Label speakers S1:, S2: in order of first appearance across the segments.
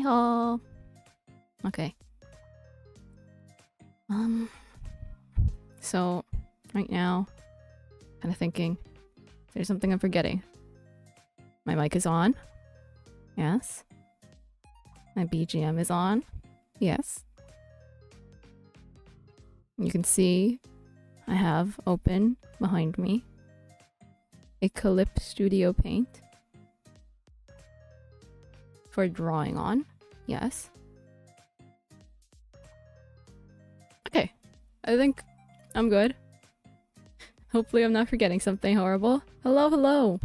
S1: Hi-ho! Okay. So, right now, kind of thinking, there's something I'm forgetting. My mic is on. Yes. My BGM is on. Yes. You can see I have open behind me a Clip Studio Paint for drawing on. Yes. Okay. I think I'm good. Hopefully I'm not forgetting something horrible. Hello, hello!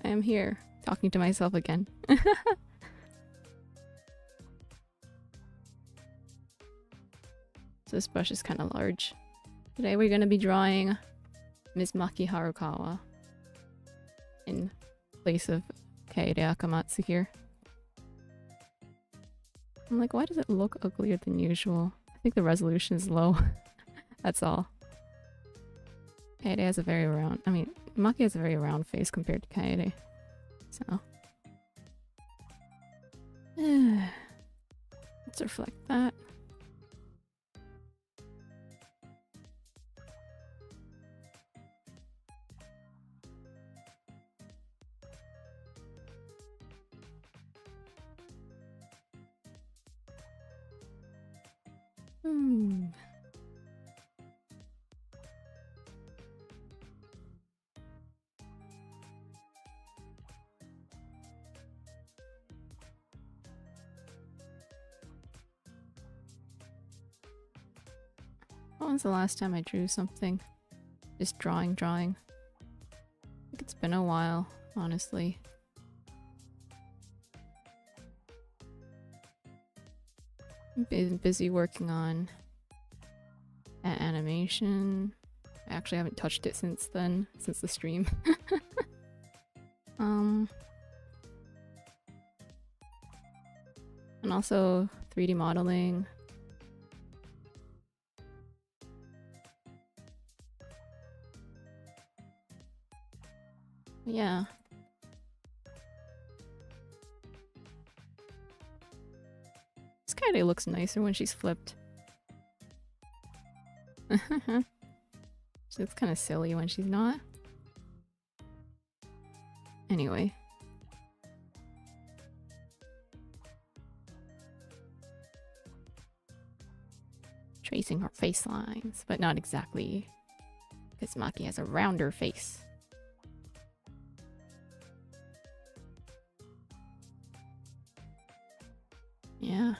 S1: I am here, talking to myself again. So this brush is kind of large. Today we're going to be drawing Ms. Maki Harukawa in place of Kaede Akamatsu here. I'm like, why does it look uglier than usual? I think the resolution is low. That's all. Kaede has a very round... I mean, Maki has a very round face compared to Kaede. So... let's reflect that. When was the last time I drew something? Just drawing. I think it's been a while, honestly. I've been busy working on an animation. I actually haven't touched it since then, since the stream. And also 3D modeling. Yeah. This Kaede looks nicer when she's flipped. She looks kind of silly when she's not. Anyway. Tracing her face lines, but not exactly. Because Maki has a rounder face. Yeah.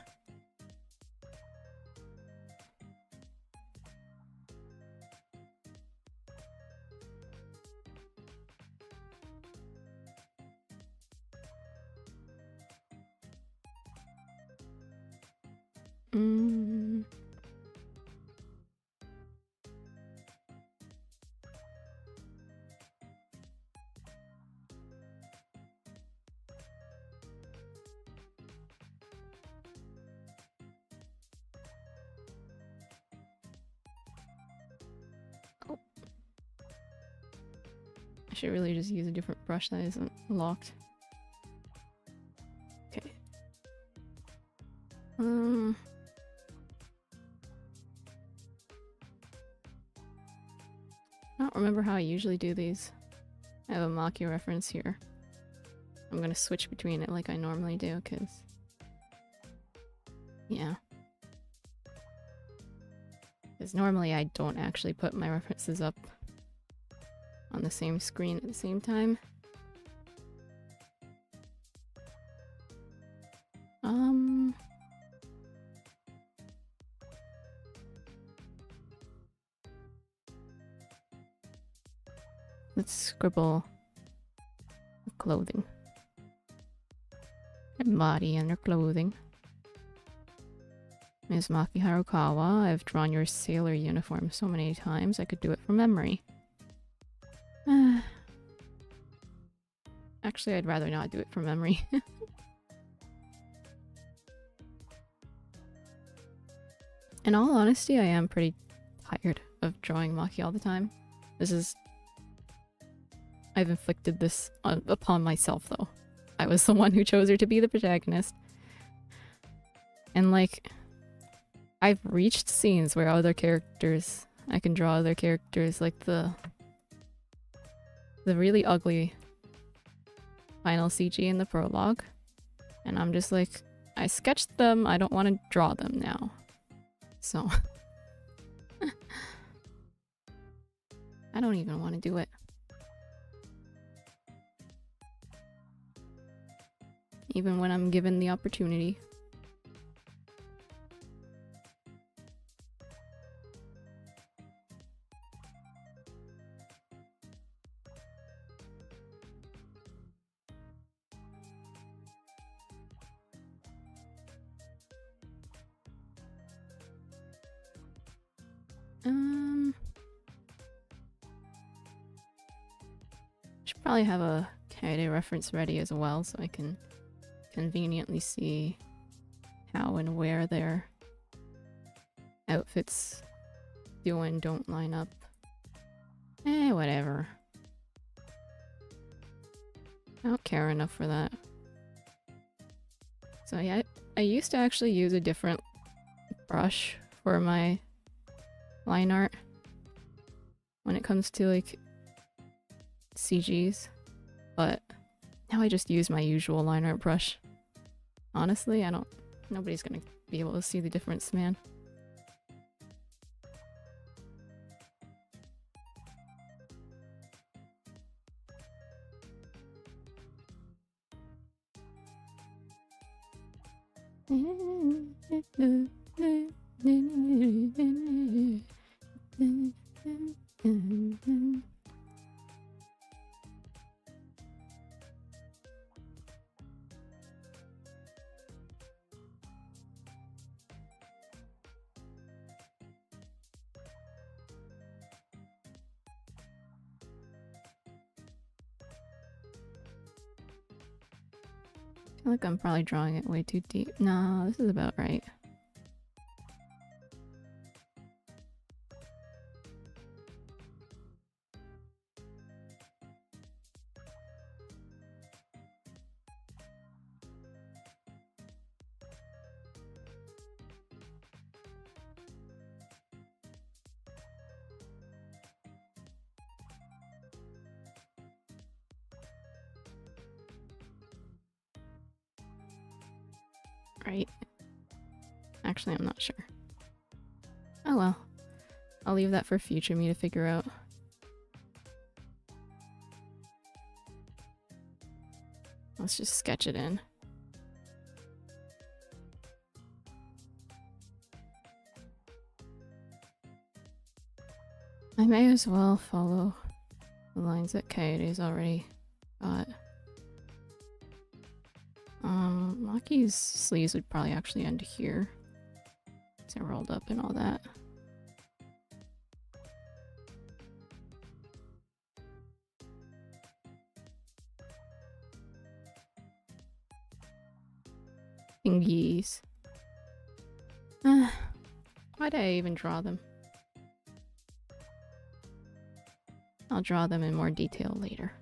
S1: I should really just use a different brush that isn't locked. Okay. I don't remember how I usually do these. I have a Maki reference here. I'm gonna switch between it like I normally do, cause... yeah. Because normally I don't actually put my references up on the same screen at the same time. Let's scribble clothing. Her body and her clothing. Ms. Maki Harukawa, I've drawn your sailor uniform so many times I could do it from memory. Actually, I'd rather not do it from memory. In all honesty, I am pretty tired of drawing Maki all the time. This is... I've inflicted this upon myself, though. I was the one who chose her to be the protagonist. And like, I've reached scenes where other characters, I can draw other characters, like the really ugly final CG in the prologue. And I'm just like, I sketched them, I don't want to draw them now. So I don't even want to do it. Even when I'm given the opportunity. Should probably have a Kaede reference ready as well so I can conveniently see how and where their outfits do and don't line up. Whatever. I don't care enough for that. So yeah, I used to actually use a different brush for my line art when it comes to like CGs, but now I just use my usual line art brush. Honestly, nobody's gonna be able to see the difference, man. I feel like I'm probably drawing it way too deep. No, this is about right. Right. Actually, I'm not sure. Oh well. I'll leave that for future me to figure out. Let's just sketch it in. I may as well follow the lines that Kaede's already got. Maki's sleeves would probably actually end here. So rolled up and all that. Thingies. Why'd I even draw them? I'll draw them in more detail later.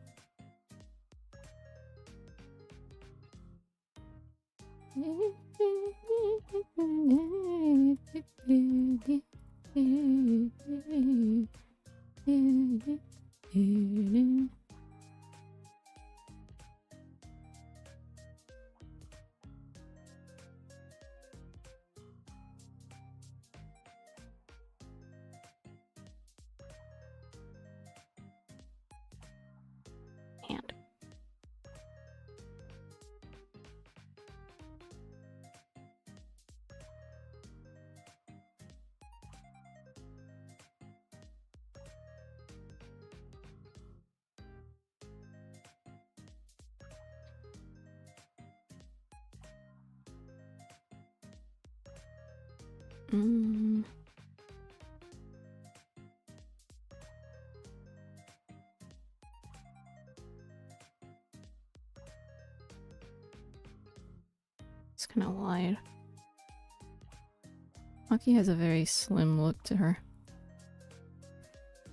S1: And it's kind of wide. Maki has a very slim look to her.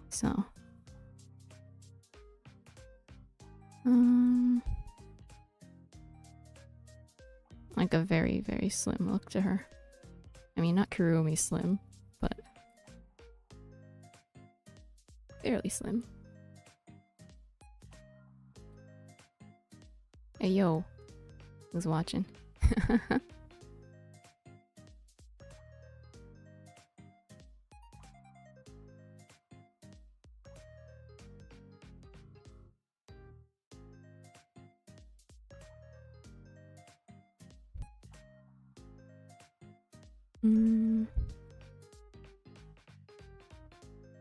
S1: So. like a very, very slim look to her. I mean, not Kurumi slim, but fairly slim. Hey yo, who's watching?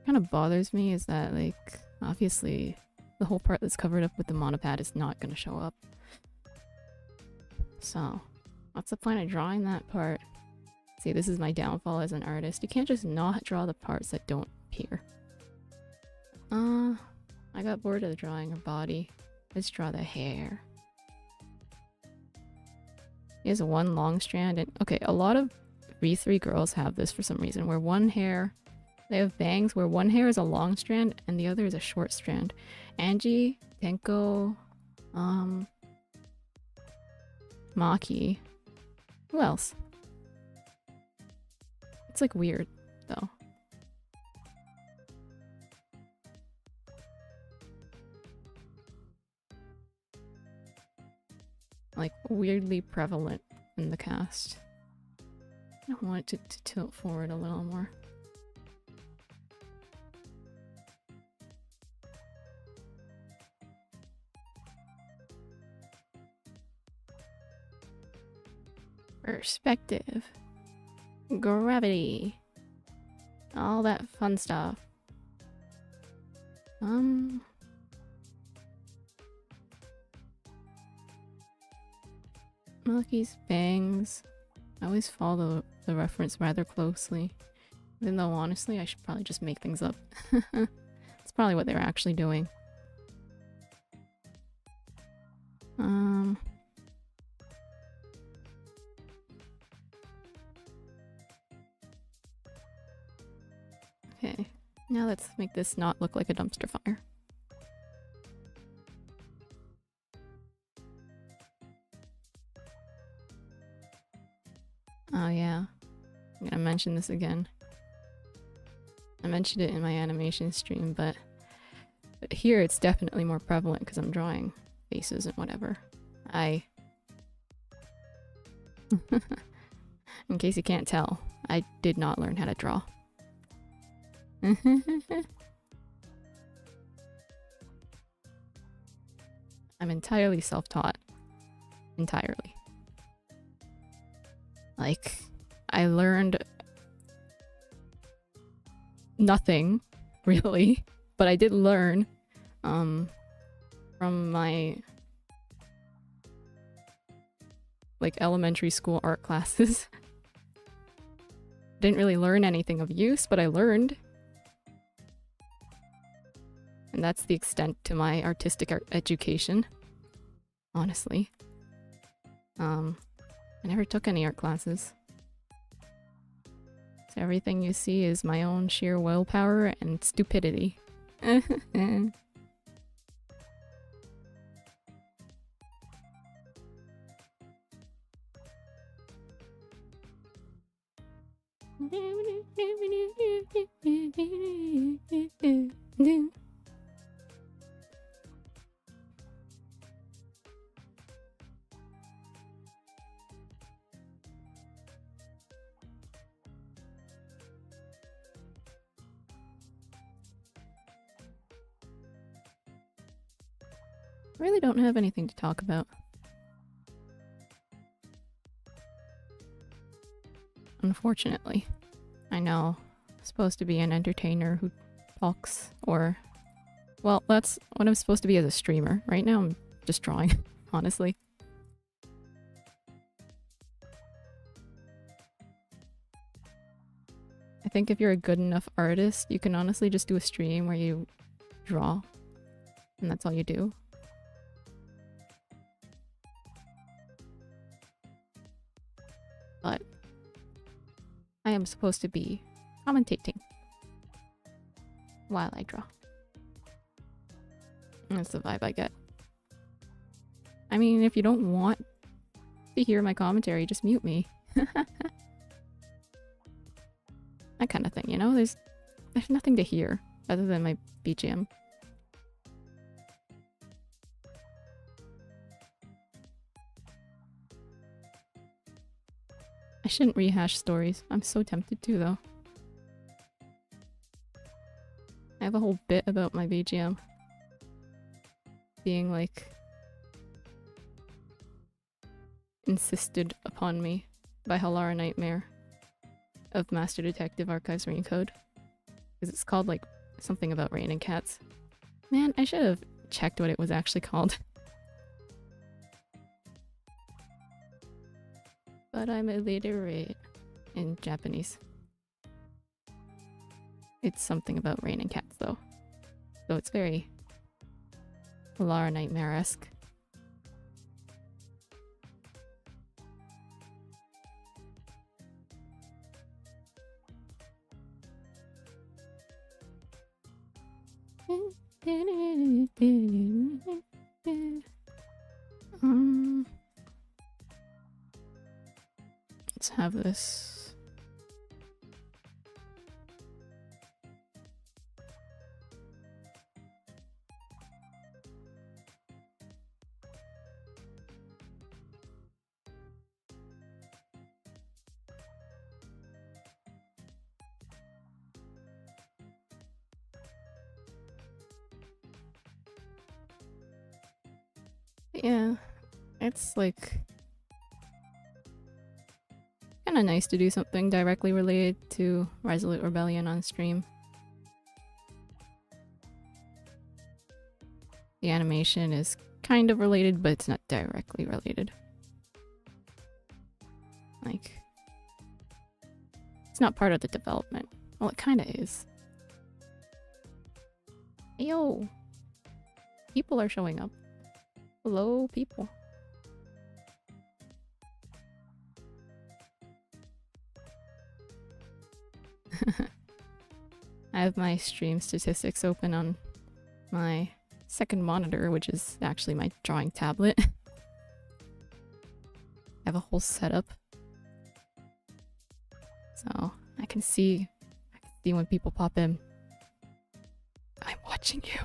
S1: Kind of bothers me is that, like, obviously the whole part that's covered up with the monopad is not going to show up. So, what's the point of drawing that part? See, this is my downfall as an artist. You can't just not draw the parts that don't appear. I got bored of drawing her body. Let's draw the hair. He has one long strand, and okay, a lot of V3 girls have this for some reason, where one hair, they have bangs where one hair is a long strand and the other is a short strand. Angie, Tenko, Maki. Who else? It's like weird, though. Like, weirdly prevalent in the cast. I want it to tilt forward a little more. Perspective. Gravity. All that fun stuff. Maki's bangs. I always follow the reference rather closely. Even though, honestly, I should probably just make things up. That's probably what they were actually doing. Okay, now let's make this not look like a dumpster fire. Oh yeah, I'm gonna mention this again. I mentioned it in my animation stream, but here it's definitely more prevalent because I'm drawing faces and whatever. In case you can't tell, I did not learn how to draw. I'm entirely self-taught. Entirely. Like, I learned nothing, really, but I did learn from my like elementary school art classes. Didn't really learn anything of use, but I learned. And that's the extent to my artistic education, honestly. I never took any art classes. So everything you see is my own sheer willpower and stupidity. Really don't have anything to talk about. Unfortunately. I know. I'm supposed to be an entertainer who talks, or... Well, that's what I'm supposed to be as a streamer. Right now I'm just drawing, honestly. I think if you're a good enough artist, you can honestly just do a stream where you draw. And that's all you do. But I am supposed to be commentating while I draw. That's the vibe I get. I mean, if you don't want to hear my commentary, just mute me. That kind of thing, you know? There's nothing to hear other than my BGM. I shouldn't rehash stories. I'm so tempted to, though. I have a whole bit about my BGM being, like, insisted upon me by Halara Nightmare of Master Detective Archives Reincode. Because it's called, like, something about raining cats. Man, I should have checked what it was actually called. But I'm illiterate in Japanese. It's something about raining cats, though. So it's very Halara Nightmare-esque. Let's have this. Yeah, it's like kind of nice to do something directly related to Resolute Rebellion on stream. The animation is kind of related, but it's not directly related. Like, it's not part of the development. Well, it kind of is. Yo! People are showing up. Hello, people. I have my stream statistics open on my second monitor, which is actually my drawing tablet. I have a whole setup. So I can see when people pop in. I'm watching you.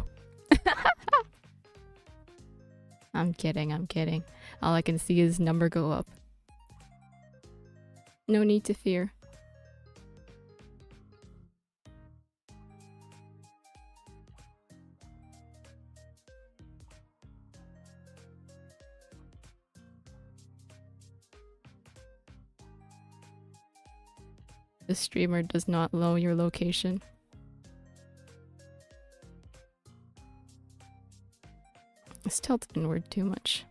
S1: I'm kidding, I'm kidding. All I can see is number go up. No need to fear. The streamer does not know your location. It's tilted inward too much.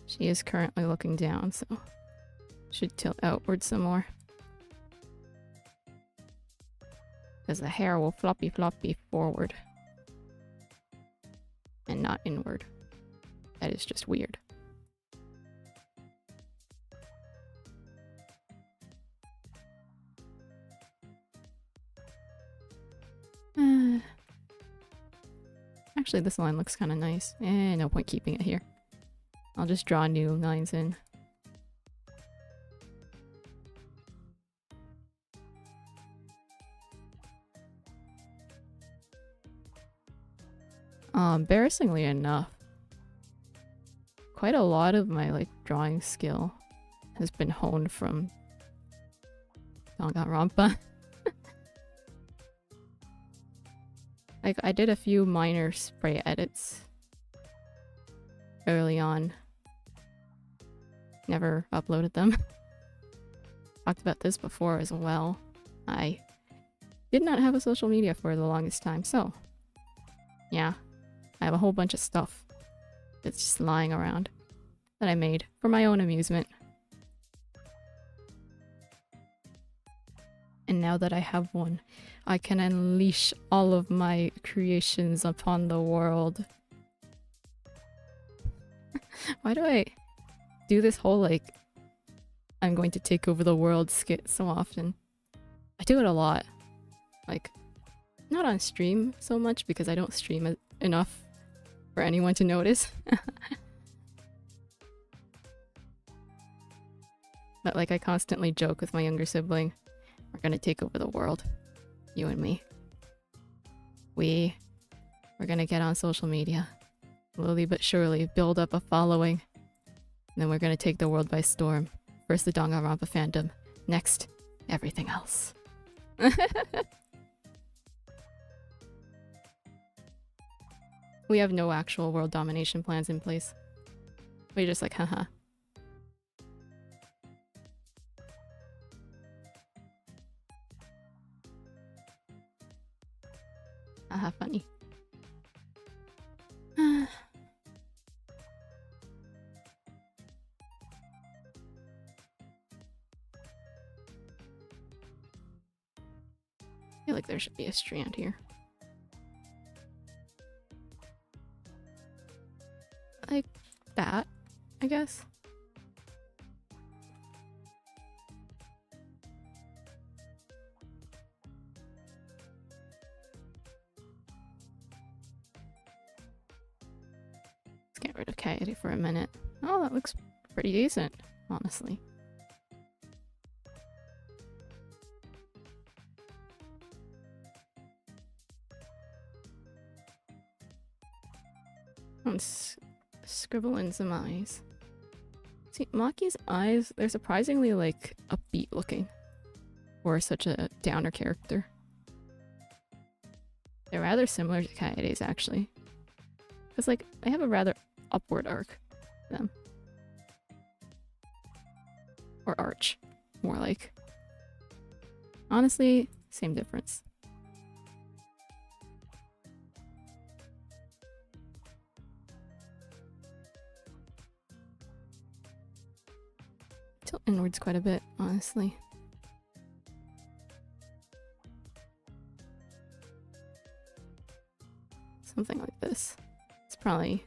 S1: She is currently looking down, so should tilt outward some more. Because the hair will floppy forward. And not inward. That is just weird. Actually, this line looks kind of nice. No point keeping it here. I'll just draw new lines in. Embarrassingly enough, quite a lot of my drawing skill has been honed from Danganronpa. I did a few minor spray edits early on. Never uploaded them. Talked about this before as well. I did not have a social media for the longest time, so yeah, I have a whole bunch of stuff that's just lying around that I made for my own amusement. And now that I have one, I can unleash all of my creations upon the world. Why do I do this whole I'm going to take over the world skit so often? I do it a lot. Not on stream so much because I don't stream enough for anyone to notice. But like I constantly joke with my younger sibling, we're gonna take over the world. You and me. We're gonna get on social media. Slowly but surely build up a following. And then we're gonna take the world by storm. First the Danganronpa fandom. Next, everything else. We have no actual world domination plans in place. We're just like, haha. Haha, funny. I feel like there should be a strand here. Like that, I guess. Let's get rid of Kaede for a minute. Oh, that looks pretty decent, honestly. Let's scribble in some eyes. See, Maki's eyes, they're surprisingly like upbeat looking for such a downer character. They're rather similar to Kaede's actually. Because like, they have a rather upward arc to them. Or arch, more like. Honestly, same difference. Tilt inwards quite a bit, honestly. Something like this. It's probably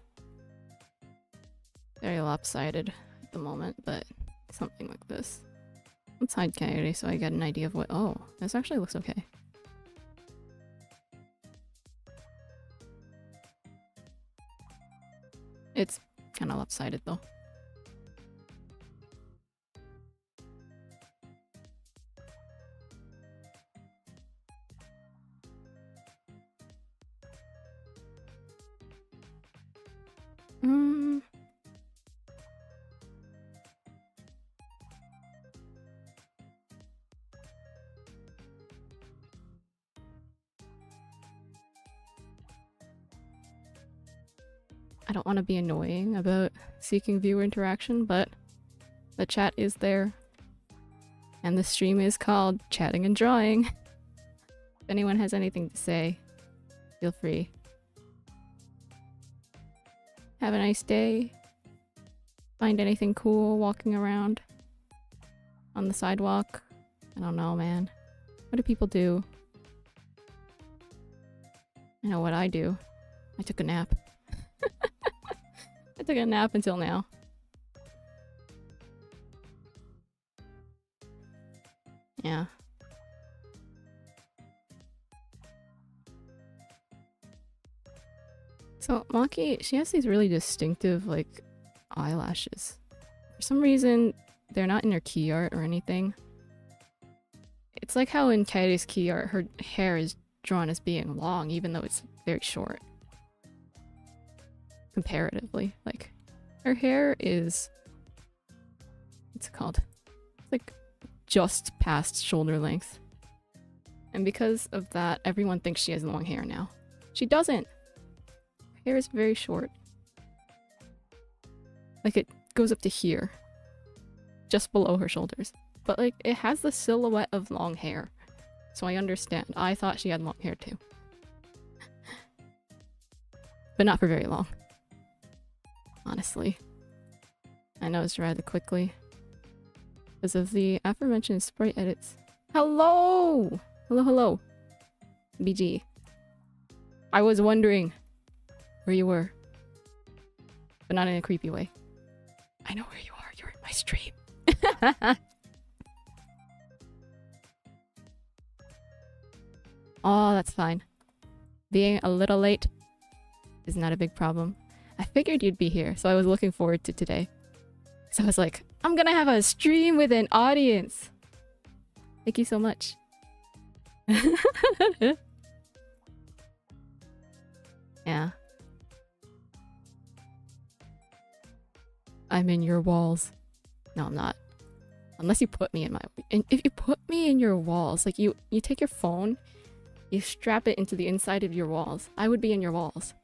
S1: very lopsided at the moment, but something like this. Let's hide Kaede so I get an idea of what— oh, this actually looks okay. It's kind of lopsided though. I don't want to be annoying about seeking viewer interaction, but the chat is there. And the stream is called Chatting and Drawing. If anyone has anything to say, feel free. Have a nice day. Find anything cool walking around on the sidewalk. I don't know, man. What do people do? I know what I do. I took a nap. I took a nap until now. Yeah. So Maki, she has these really distinctive like eyelashes. For some reason, they're not in her key art or anything. It's like how in Kaede's key art, her hair is drawn as being long, even though it's very short. Comparatively, like her hair is— what's it called? It's like just past shoulder length. And because of that, everyone thinks she has long hair now. She doesn't. Her hair is very short. Like it goes up to here. Just below her shoulders. But like it has the silhouette of long hair. So I understand. I thought she had long hair too. But not for very long. Honestly. I noticed rather quickly. Because of the aforementioned sprite edits. Hello! Hello, hello. BG. I was wondering where you were. But not in a creepy way. I know where you are. You're in my stream. Oh, that's fine. Being a little late is not a big problem. I figured you'd be here, so I was looking forward to today. So I was like, I'm gonna have a stream with an audience. Thank you so much. Yeah. I'm in your walls. No, I'm not. Unless you put me in my... And if you put me in your walls, like you take your phone, you strap it into the inside of your walls. I would be in your walls.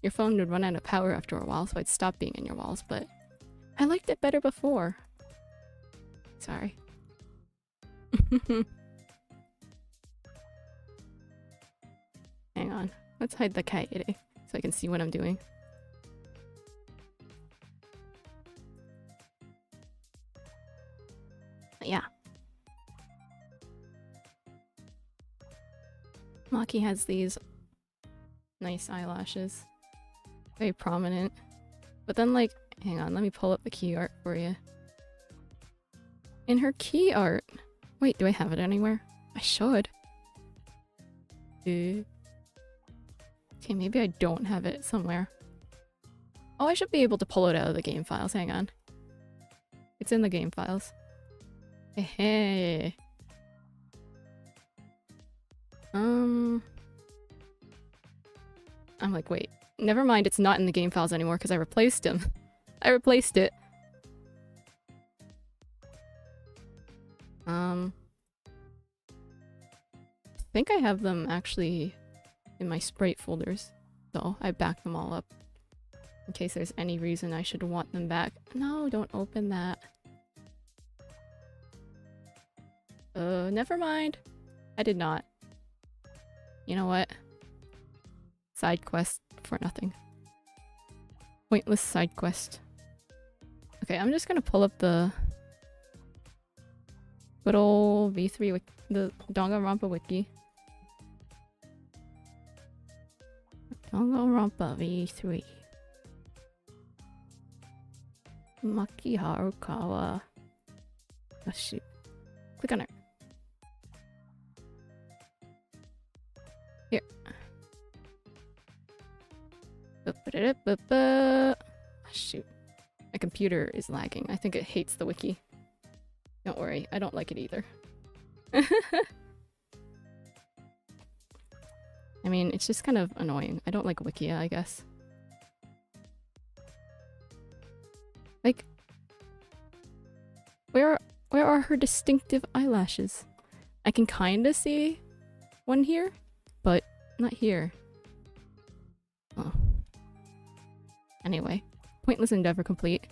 S1: Your phone would run out of power after a while, so I'd stop being in your walls, but I liked it better before. Sorry. Hang on. Let's hide the coyote so I can see what I'm doing. Yeah. Maki has these nice eyelashes. Very prominent. But then, like, hang on, let me pull up the key art for you. In her key art... Wait, do I have it anywhere? I should. Okay, maybe I don't have it somewhere. Oh, I should be able to pull it out of the game files. Hang on. It's in the game files. Hey. I'm like, wait. Never mind, it's not in the game files anymore because I replaced him. I replaced it. I think I have them actually in my sprite folders. So I backed them all up. In case there's any reason I should want them back. No, don't open that. Never mind. I did not. You know what? Side quest for nothing. Pointless side quest. Okay, I'm just gonna pull up the good old V3 the Danganronpa wiki. Danganronpa V3. Maki Harukawa. Oh shoot. Click on it. Here. Oh, shoot. My computer is lagging. I think it hates the wiki. Don't worry, I don't like it either. I mean, it's just kind of annoying. I don't like Wikia, I guess. Like, where are her distinctive eyelashes? I can kinda see one here, but not here. Oh. Anyway, pointless endeavor complete.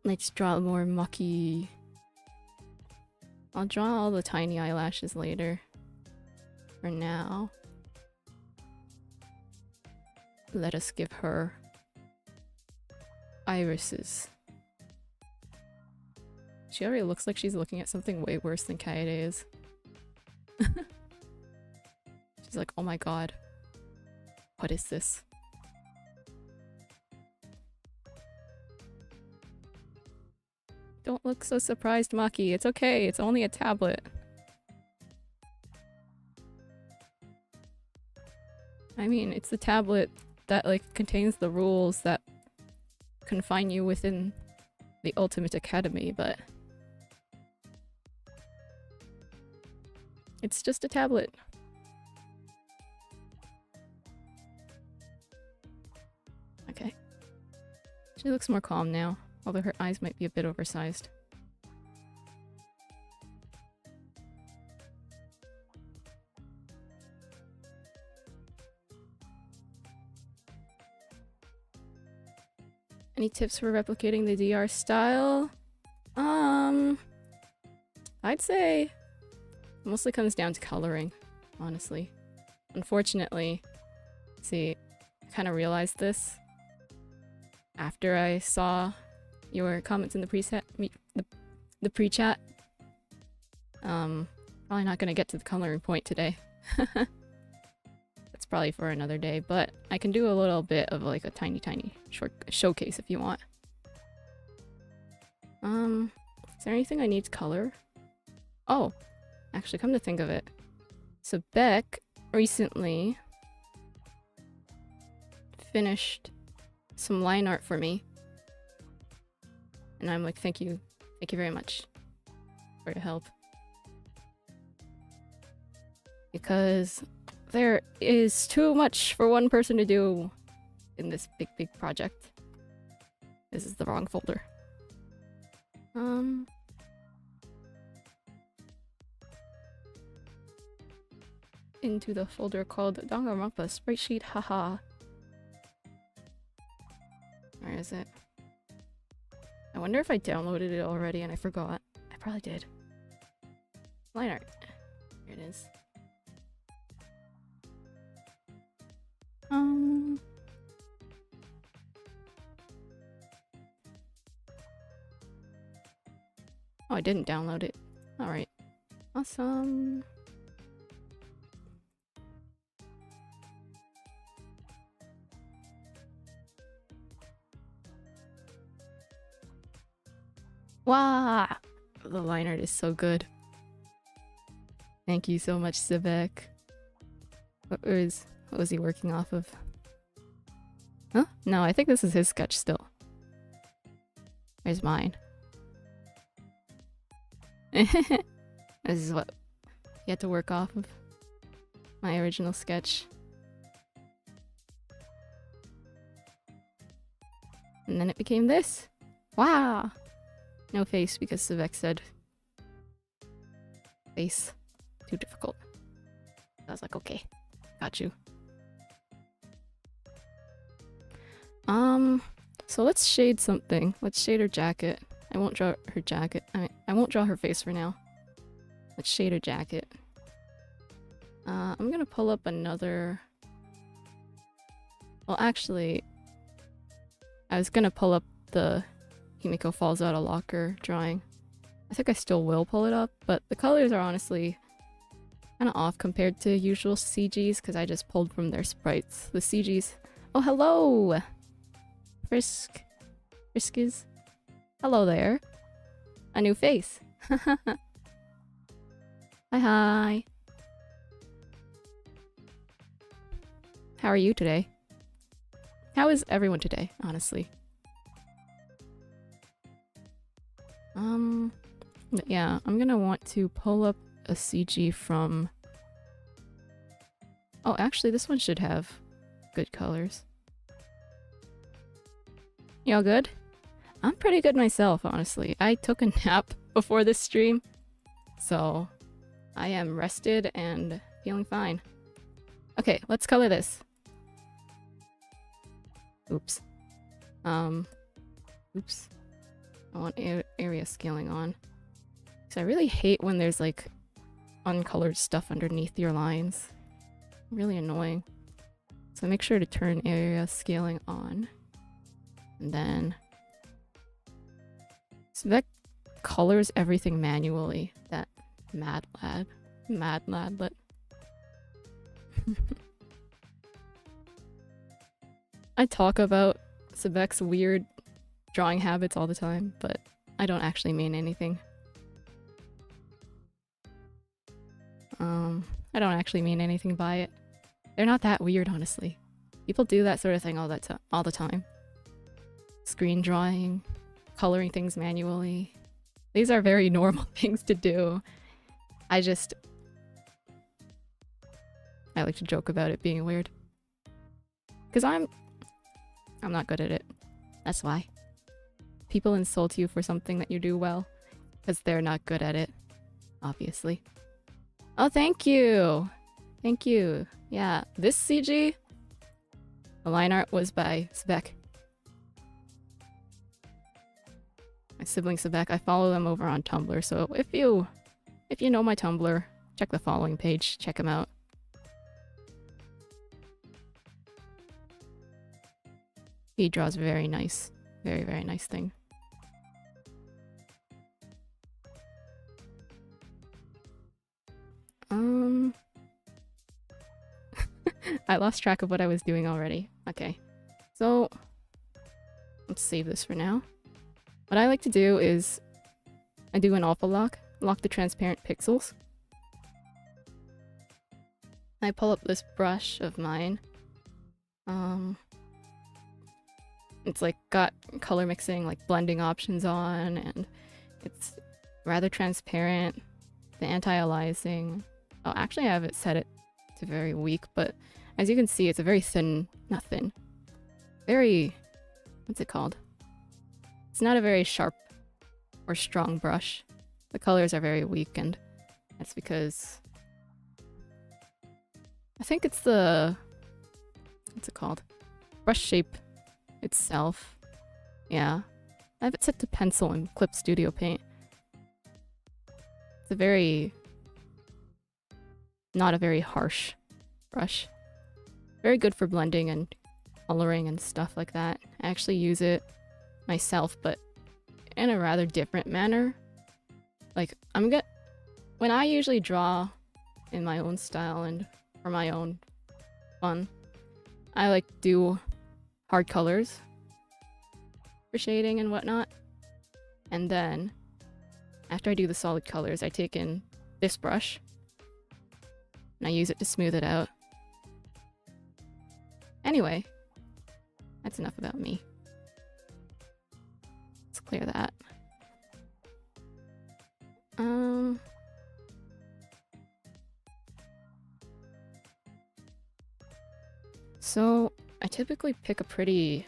S1: Let's draw more Maki. I'll draw all the tiny eyelashes later. For now, let us give her irises. She already looks like she's looking at something way worse than Kaede is. She's like, oh my god. What is this? Don't look so surprised, Maki. It's okay. It's only a tablet. I mean, it's the tablet that, like, contains the rules that confine you within the Ultimate Academy, but it's just a tablet. Okay. She looks more calm now, although her eyes might be a bit oversized. Any tips for replicating the DR style? I'd say it mostly comes down to coloring, honestly. Unfortunately, see, I kind of realized this after I saw your comments in the preset, the pre-chat. Probably not gonna get to the coloring point today. That's probably for another day, but I can do a little bit of like a tiny short showcase if you want. Is there anything I need to color? Oh, actually, come to think of it, So Beck recently finished some line art for me. And I'm like, thank you very much for your help. Because there is too much for one person to do in this big project. This is the wrong folder. Into the folder called Danganronpa Spreadsheet, haha. Where is it? I wonder if I downloaded it already and I forgot. I probably did. Line art. Here it is. Oh, I didn't download it. Alright. Awesome. Wow! The line art is so good. Thank you so much, Sivek. What was he working off of? Huh? No, I think this is his sketch still. Where's mine? This is what he had to work off of. My original sketch. And then it became this. Wow! No face because Sivek said face. Too difficult. I was like, okay, got you. So let's shade something. Let's shade her jacket. I won't draw her jacket. I won't draw her face for now. Let's shade her jacket. I'm gonna pull up another... Well, actually, I was gonna pull up the Himiko falls out of locker drawing. I think I still will pull it up, but the colors are honestly kind of off compared to usual CGs because I just pulled from their sprites. The CGs... Oh, hello! Friskis. Hello there. A new face. Hi. How are you today? How is everyone today, honestly? But yeah, I'm gonna want to pull up a CG from... Oh, actually, this one should have good colors. Y'all good? I'm pretty good myself, honestly. I took a nap before this stream, so I am rested and feeling fine. Okay, let's color this. Oops. Oops. I want area scaling on. So I really hate when there's like uncolored stuff underneath your lines. Really annoying. So make sure to turn area scaling on. And then... So that colors everything manually. That mad ladlet. I talk about Sebek's weird drawing habits all the time, but I don't actually mean anything. I don't actually mean anything by it. They're not that weird, honestly. People do that sort of thing all the time. Screen drawing, coloring things manually. These are very normal things to do. I like to joke about it being weird. Because I'm not good at it. That's why. People insult you for something that you do well. Because they're not good at it. Obviously. Oh, thank you! Thank you. Yeah, this CG, the line art was by Sebek. My sibling Sebek. I follow them over on Tumblr, so if you know my Tumblr, check the following page. Check him out. He draws very nice. Very, very nice thing. I lost track of what I was doing already. Okay. So, let's save this for now. What I like to do is I do an alpha lock. Lock the transparent pixels. I pull up this brush of mine. It's like got color mixing, like blending options on, and it's rather transparent. The anti-aliasing. Oh, actually I have it set it to very weak, but as you can see, it's a very thin, not thin, very, what's it called? It's not a very sharp or strong brush. The colors are very weak, and that's because I think it's the, what's it called? Brush shape itself. Yeah. I have it set to pencil in Clip Studio Paint. It's a very, not a very harsh brush. Very good for blending and coloring and stuff like that. I actually use it myself, but in a rather different manner. Like, when I usually draw in my own style and for my own fun, I like do hard colors for shading and whatnot. And then, after I do the solid colors, I take in this brush and I use it to smooth it out. Anyway, that's enough about me. Let's clear that. So I typically pick a pretty,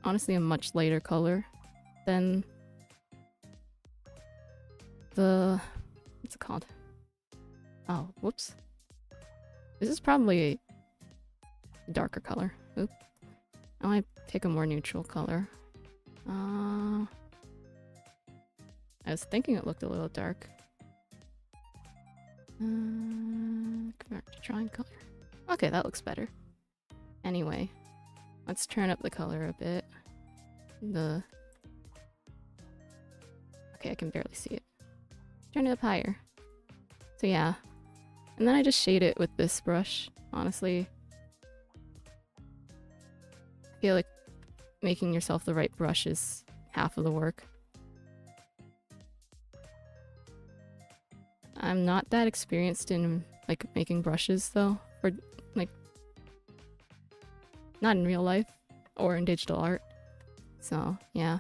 S1: honestly, a much lighter color than the, what's it called? Oh, whoops. This is probably a darker color. Oop. I want to pick a more neutral color. I was thinking it looked a little dark. Convert to drawing color. Okay, that looks better. Anyway, let's turn up the color a bit. Okay, I can barely see it. Turn it up higher. So yeah. And then I just shade it with this brush, honestly. I feel like making yourself the right brush is half of the work. I'm not that experienced in like making brushes though, for like not in real life or in digital art. So yeah.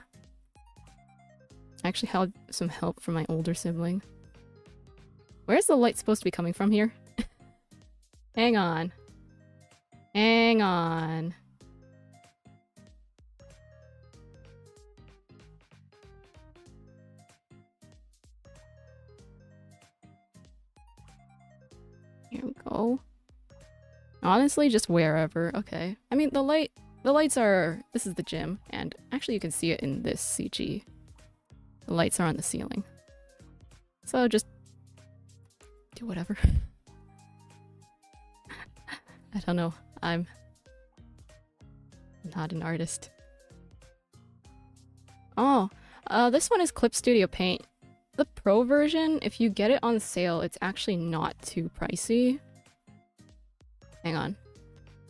S1: I actually had some help from my older sibling. Where's the light supposed to be coming from here? Hang on. Hang on. Here we go. Honestly, just wherever. Okay. I mean, the lights are, this is the gym, and actually you can see it in this CG. The lights are on the ceiling. So just do whatever. I don't know. I'm not an artist. Oh, this one is Clip Studio Paint. The Pro version, if you get it on sale, it's actually not too pricey. Hang on.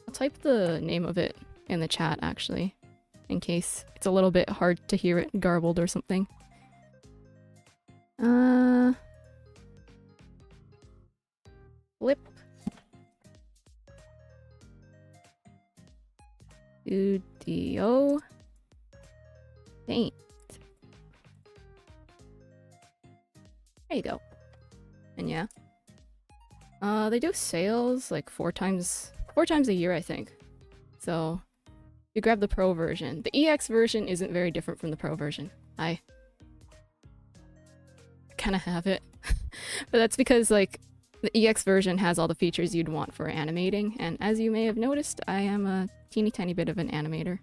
S1: I'll type the name of it in the chat, actually, in case it's a little bit hard to hear it garbled or something. Flip. Studio Paint. There you go. And yeah. They do sales like four times a year, I think. So you grab the Pro version. The EX version isn't very different from the Pro version. I kind of have it. But that's because like the EX version has all the features you'd want for animating, and as you may have noticed, I am a teeny tiny bit of an animator.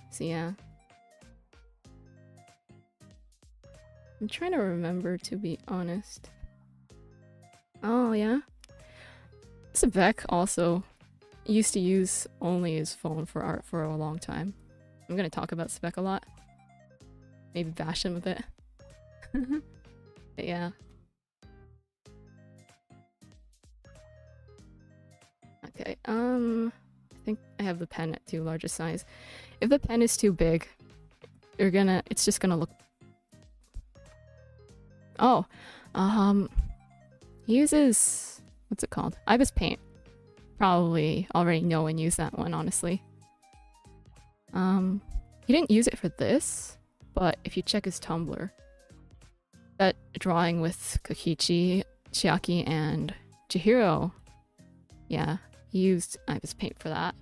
S1: So yeah. I'm trying to remember, to be honest. Oh yeah? Sebek also used to use only his phone for art for a long time. I'm gonna talk about Sebek a lot. Maybe bash him a bit. But yeah. Okay, I think I have the pen at too large a size. If the pen is too big, it's just gonna look Oh, he uses, what's it called? Ibis Paint. Probably already know and use that one, honestly. He didn't use it for this, but if you check his Tumblr, that drawing with Kokichi, Chiaki, and Chihiro, yeah, he used Ibis Paint for that.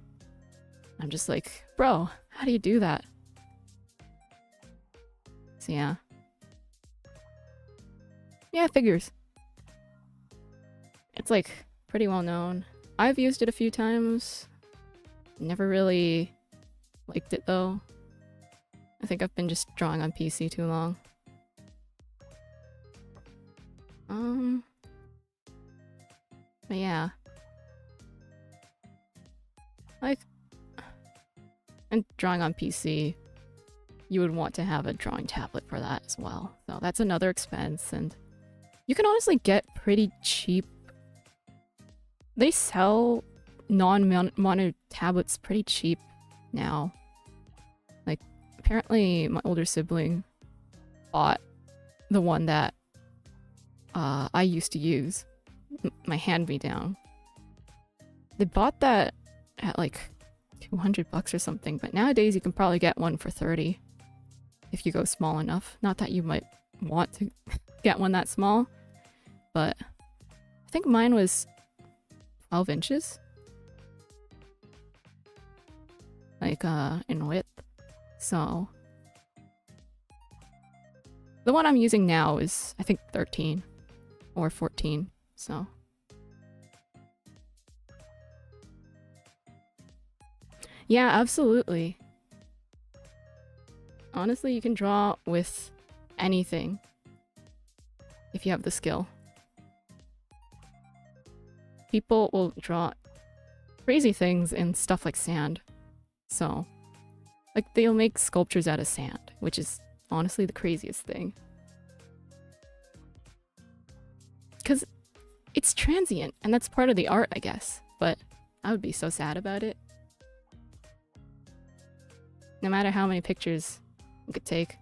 S1: I'm just like, bro, how do you do that? So yeah. Yeah, figures. It's like pretty well known. I've used it a few times. Never really liked it though. I think I've been just drawing on PC too long. But yeah. Like, and drawing on PC, you would want to have a drawing tablet for that as well. So that's another expense, and you can honestly get pretty cheap. They sell non-monitor tablets pretty cheap now. Like, apparently my older sibling bought the one that I used to use, my hand-me-down. They bought that at like $200 or something, but nowadays you can probably get one for 30 if you go small enough. Not that you might want to get one that small, but I think mine was 12 inches. Like, in width. So the one I'm using now is, I think, 13 or 14, so. Yeah, absolutely. Honestly, you can draw with anything if you have the skill. People will draw crazy things in stuff like sand. So, like, they'll make sculptures out of sand, which is honestly the craziest thing. Because it's transient, and that's part of the art, I guess. But I would be so sad about it. No matter how many pictures you could take,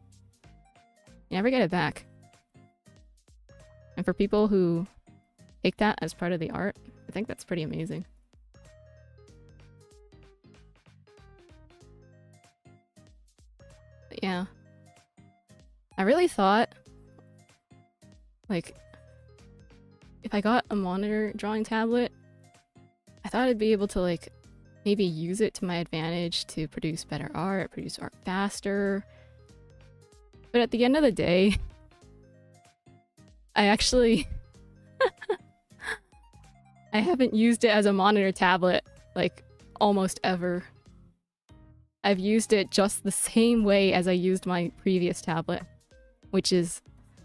S1: you never get it back. And for people who take that as part of the art, I think that's pretty amazing. But yeah. I really thought, like, if I got a monitor drawing tablet, I thought I'd be able to, like, maybe use it to my advantage to produce better art, produce art faster. But at the end of the day, I actually I haven't used it as a monitor tablet, like, almost ever. I've used it just the same way as I used my previous tablet, which is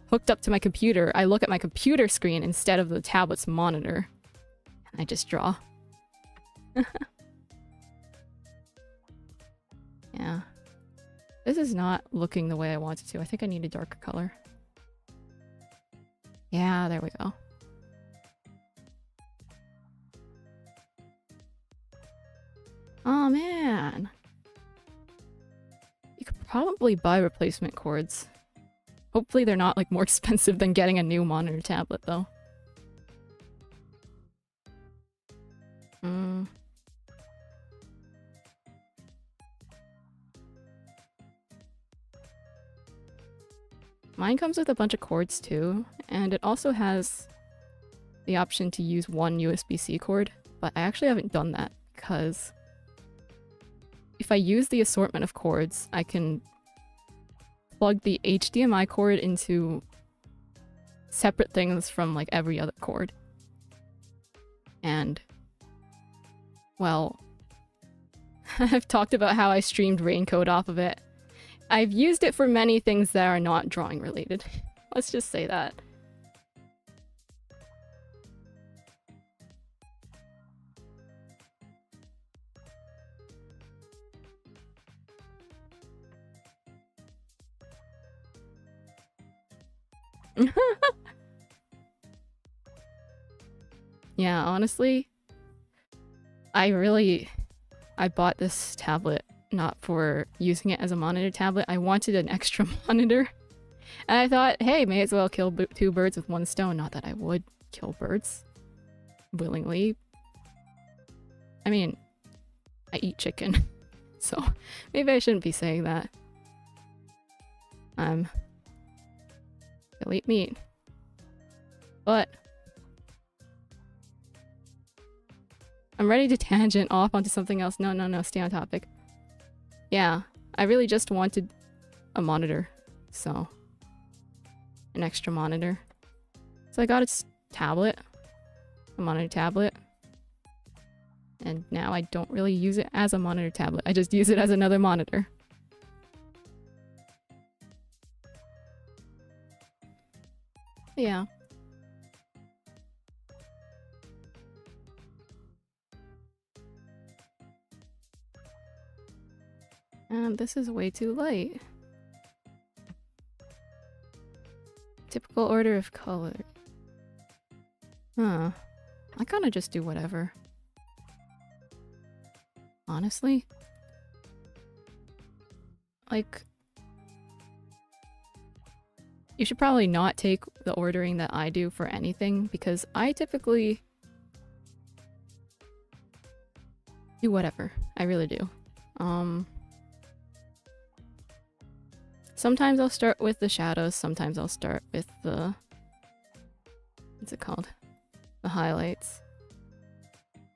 S1: hooked up to my computer. I look at my computer screen instead of the tablet's monitor, and I just draw. Yeah. This is not looking the way I want it to. I think I need a darker color. Yeah, there we go. Oh man. You could probably buy replacement cords. Hopefully they're not, like, more expensive than getting a new monitor tablet, though. Mine comes with a bunch of cords too, and it also has the option to use one USB-C cord, but I actually haven't done that because if I use the assortment of cords, I can plug the HDMI cord into separate things from, like, every other cord. And, well, I've talked about how I streamed Raincoat off of it. I've used it for many things that are not drawing related. Let's just say that. Yeah, honestly, I bought this tablet not for using it as a monitor tablet. I wanted an extra monitor And I thought, hey, may as well kill two birds with one stone. Not that I would kill birds willingly. I mean, I eat chicken, so maybe I shouldn't be saying that. I'll eat meat. But I'm ready to tangent off onto something else. No, no, no, stay on topic. Yeah, I really just wanted a monitor, so an extra monitor. So I got a tablet, a monitor tablet, and now I don't really use it as a monitor tablet. I just use it as another monitor. Yeah. This is way too light. Typical order of color. Huh. I kind of just do whatever. Honestly. Like, you should probably not take the ordering that I do for anything, because I typically do whatever. I really do. Sometimes I'll start with the shadows, sometimes I'll start with the... what's it called? The highlights.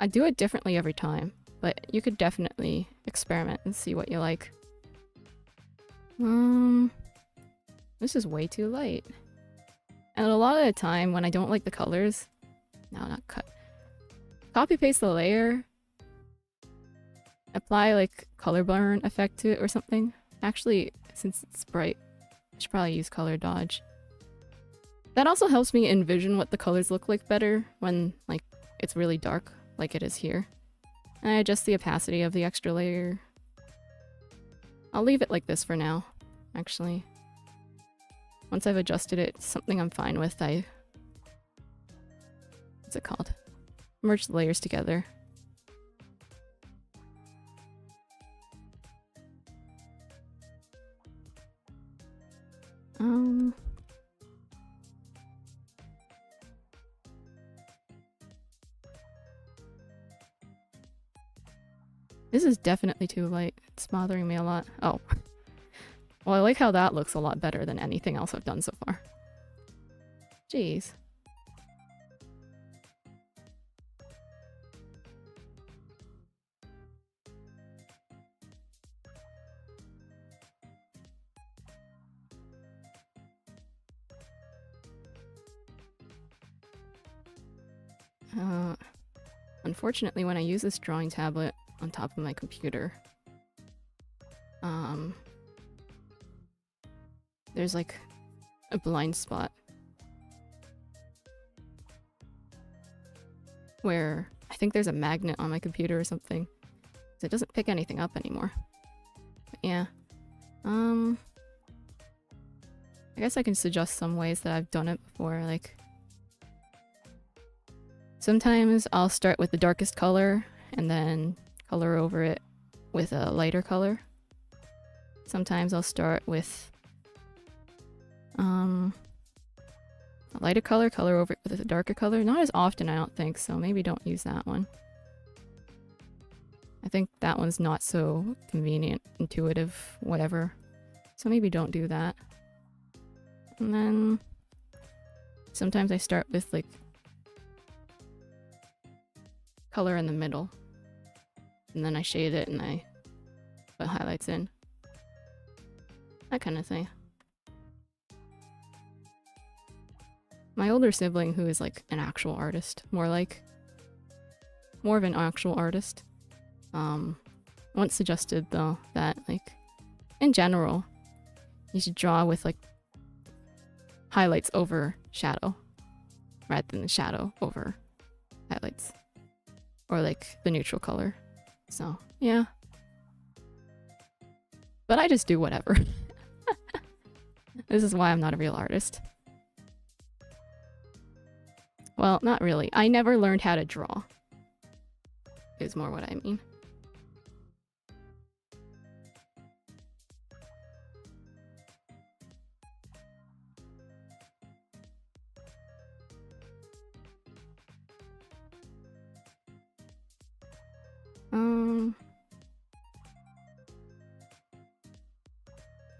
S1: I do it differently every time, but you could definitely experiment and see what you like. This is way too light. And a lot of the time when I don't like the colors... No, not cut. Copy paste the layer. Apply like color burn effect to it or something. Actually, since it's bright, I should probably use color dodge. That also helps me envision what the colors look like better when like it's really dark, like it is here. And I adjust the opacity of the extra layer. I'll leave it like this for now, actually. Once I've adjusted it, something I'm fine with, what's it called? Merge the layers together. This is definitely too light. It's bothering me a lot. Oh. Well, I like how that looks a lot better than anything else I've done so far. Jeez. Unfortunately, when I use this drawing tablet on top of my computer, there's like a blind spot where I think there's a magnet on my computer or something, so it doesn't pick anything up anymore. But yeah, I guess I can suggest some ways that I've done it before, like sometimes I'll start with the darkest color and then color over it with a lighter color. Sometimes I'll start with a lighter color, color over it with a darker color. Not as often, I don't think, so maybe don't use that one. I think that one's not so convenient, intuitive, whatever. So maybe don't do that. And then sometimes I start with like color in the middle, and then I shade it and I put highlights in. That kind of thing. My older sibling, who is like an actual artist, more of an actual artist, once suggested though that like in general you should draw with like highlights over shadow rather than shadow over highlights, or like the neutral color. So yeah, but I just do whatever. This is why I'm not a real artist. Well, not really. I never learned how to draw, is more what I mean.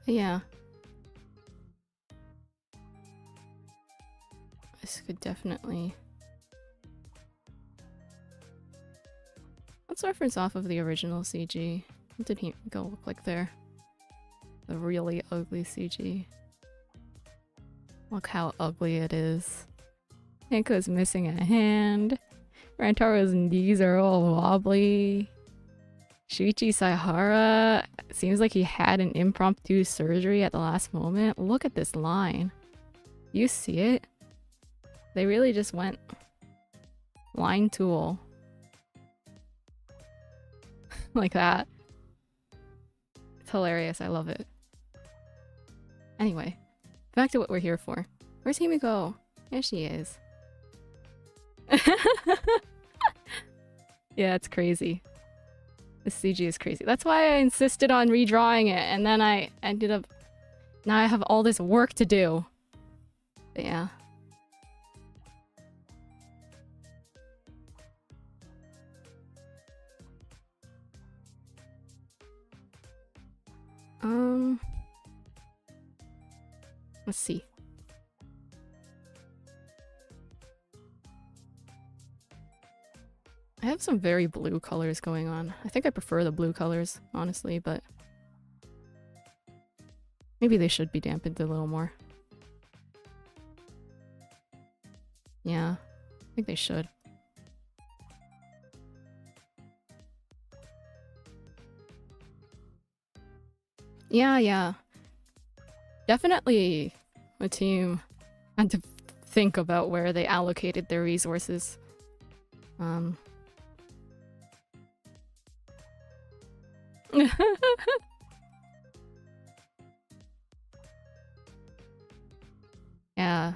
S1: Yeah. This could definitely... Let's reference off of the original CG. What did he go look like there? The really ugly CG. Look how ugly it is. Hanko's missing a hand. Rantaro's knees are all wobbly. Shuichi Saihara seems like he had an impromptu surgery at the last moment. Look at this line. You see it? They really just went line tool. Like that. It's hilarious. I love it. Anyway, back to what we're here for. Where's Himiko? There she is. Yeah, it's crazy. This CG is crazy. That's why I insisted on redrawing it, and then I ended up... Now I have all this work to do. But yeah. Let's see. I have some very blue colors going on. I think I prefer the blue colors, honestly, but maybe they should be dampened a little more. Yeah, I think they should. Yeah. Definitely a team had to think about where they allocated their resources. Yeah.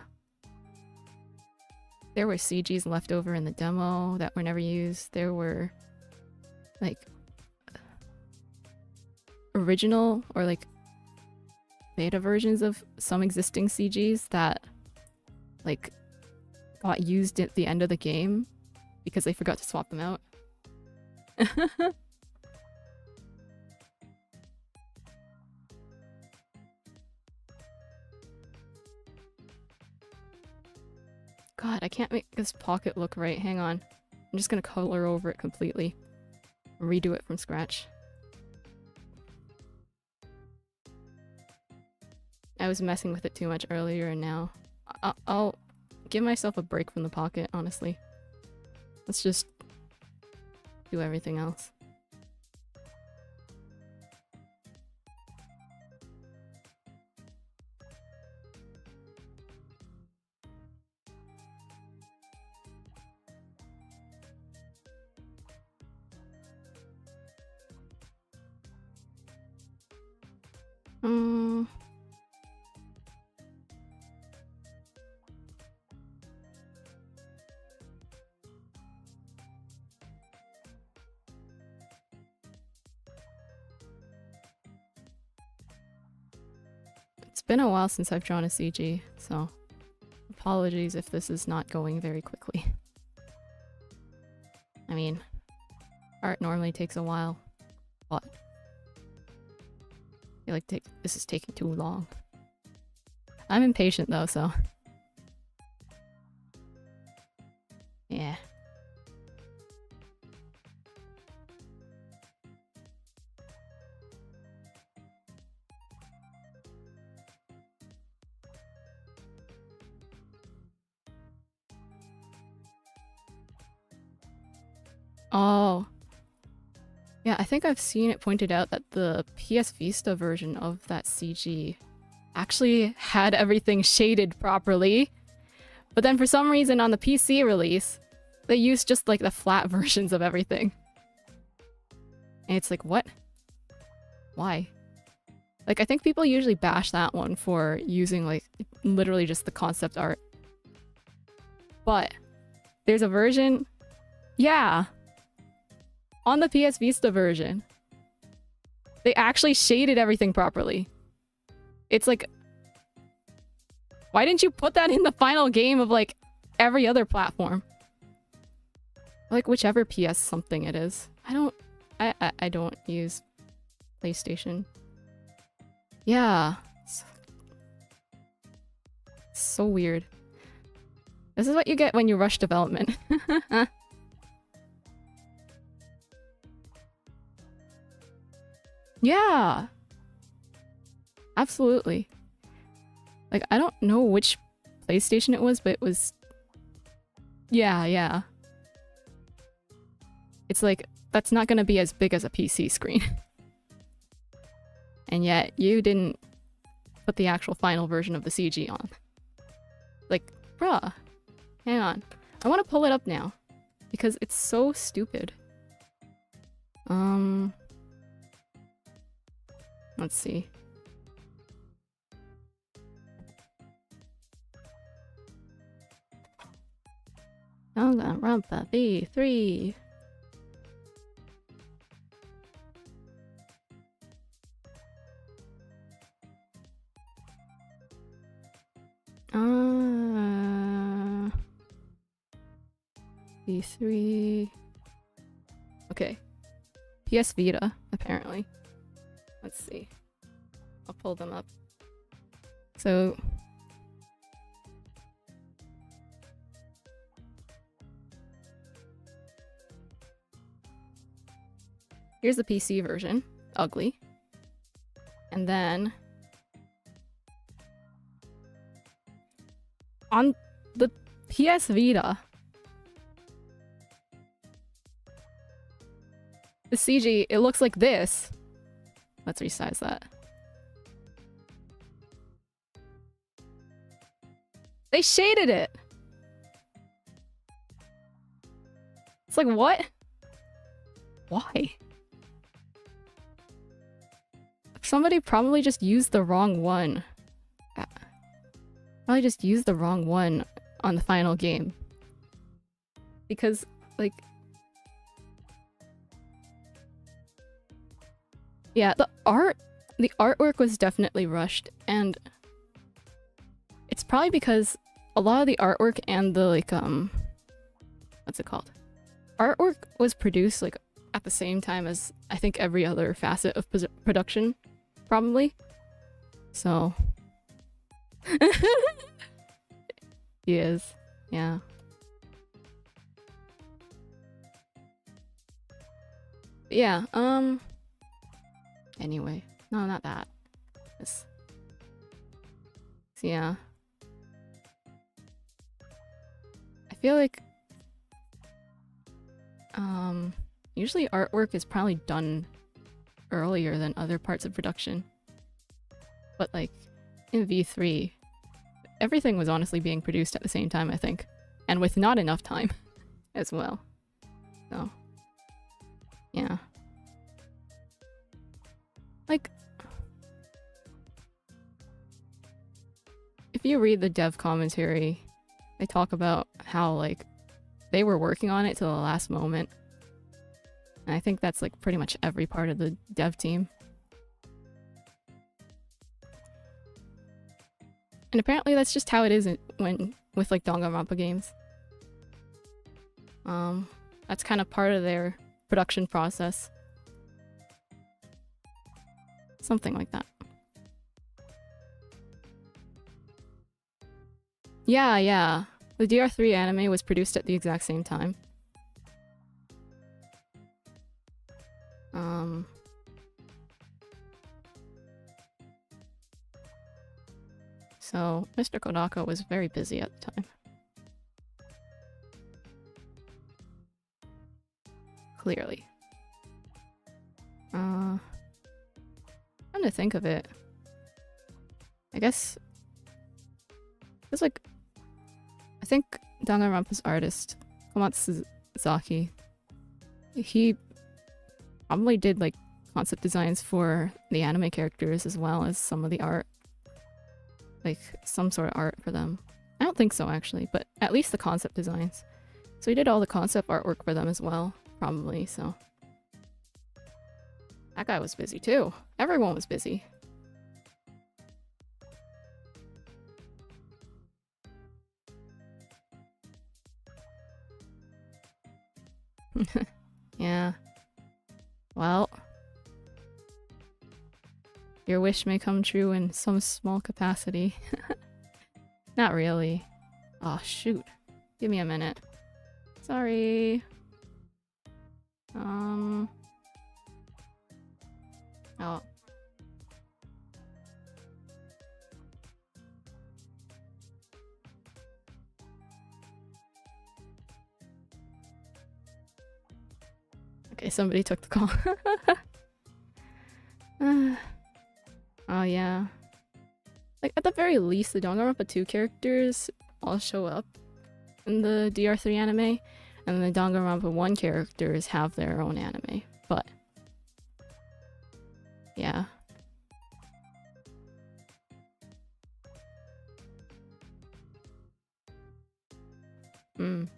S1: There were CGs left over in the demo that were never used. There were, like, original or, like, beta versions of some existing CGs that, like, got used at the end of the game because they forgot to swap them out. God, I can't make this pocket look right. Hang on. I'm just gonna color over it completely. Redo it from scratch. I was messing with it too much earlier and now I'll give myself a break from the pocket, honestly. Let's just do everything else. It's been a while since I've drawn a CG, so apologies if this is not going very quickly. I mean, art normally takes a while, but I feel like this is taking too long. I'm impatient though, so yeah. Oh. Yeah, I think I've seen it pointed out that the PS Vista version of that CG actually had everything shaded properly. But then for some reason on the PC release, they used just like the flat versions of everything. And it's like, what? Why? Like, I think people usually bash that one for using like literally just the concept art. But there's a version... Yeah! On the PS Vista version, they actually shaded everything properly. It's like, why didn't you put that in the final game of like every other platform? Like whichever PS something it is. I don't use PlayStation. Yeah. So weird. This is what you get when you rush development. Yeah. Absolutely. Like, I don't know which PlayStation it was, but it was... Yeah, yeah. It's like, that's not gonna be as big as a PC screen. And yet, you didn't put the actual final version of the CG on. Like, bruh. Hang on. I want to pull it up now. Because it's so stupid. Let's see. Danganronpa V3. V3. Okay. PS Vita, apparently. Let's see. I'll pull them up. So... here's the PC version. Ugly. And then... on the PS Vita... the CG, it looks like this. Let's resize that. They shaded it! It's like, what? Why? Somebody probably just used the wrong one. Probably just used the wrong one on the final game. Because, like... yeah, the artwork was definitely rushed, and it's probably because a lot of the artwork and the, like, what's it called? Artwork was produced, like, at the same time as, I think, every other facet of production, probably. So... he is, yeah. Yeah, anyway. No, not that. This. So, yeah. I feel like... usually artwork is probably done earlier than other parts of production. But, like, in V3, everything was honestly being produced at the same time, I think. And with not enough time as well. So, yeah. Like, if you read the dev commentary, they talk about how, like, they were working on it till the last moment. And I think that's, like, pretty much every part of the dev team. And apparently that's just how it is with, like, Danganronpa games. That's kind of part of their production process. Something like that. Yeah, yeah. The DR3 anime was produced at the exact same time. So, Mr. Kodaka was very busy at the time. Clearly. Trying to think of it. I guess... it's like... I think Danganronpa's artist, Komatsuzaki, he probably did, like, concept designs for the anime characters as well as some of the art. Like, some sort of art for them. I don't think so, actually, but at least the concept designs. So he did all the concept artwork for them as well, probably, so... that guy was busy, too. Everyone was busy. Yeah. Well... Your wish may come true in some small capacity. Not really. Oh, shoot. Give me a minute. Sorry. Oh. Okay, somebody took the call. Oh yeah. Like, at the very least, the Danganronpa 2 characters all show up in the DR3 anime, and the Danganronpa 1 characters have their own anime, but... yeah. I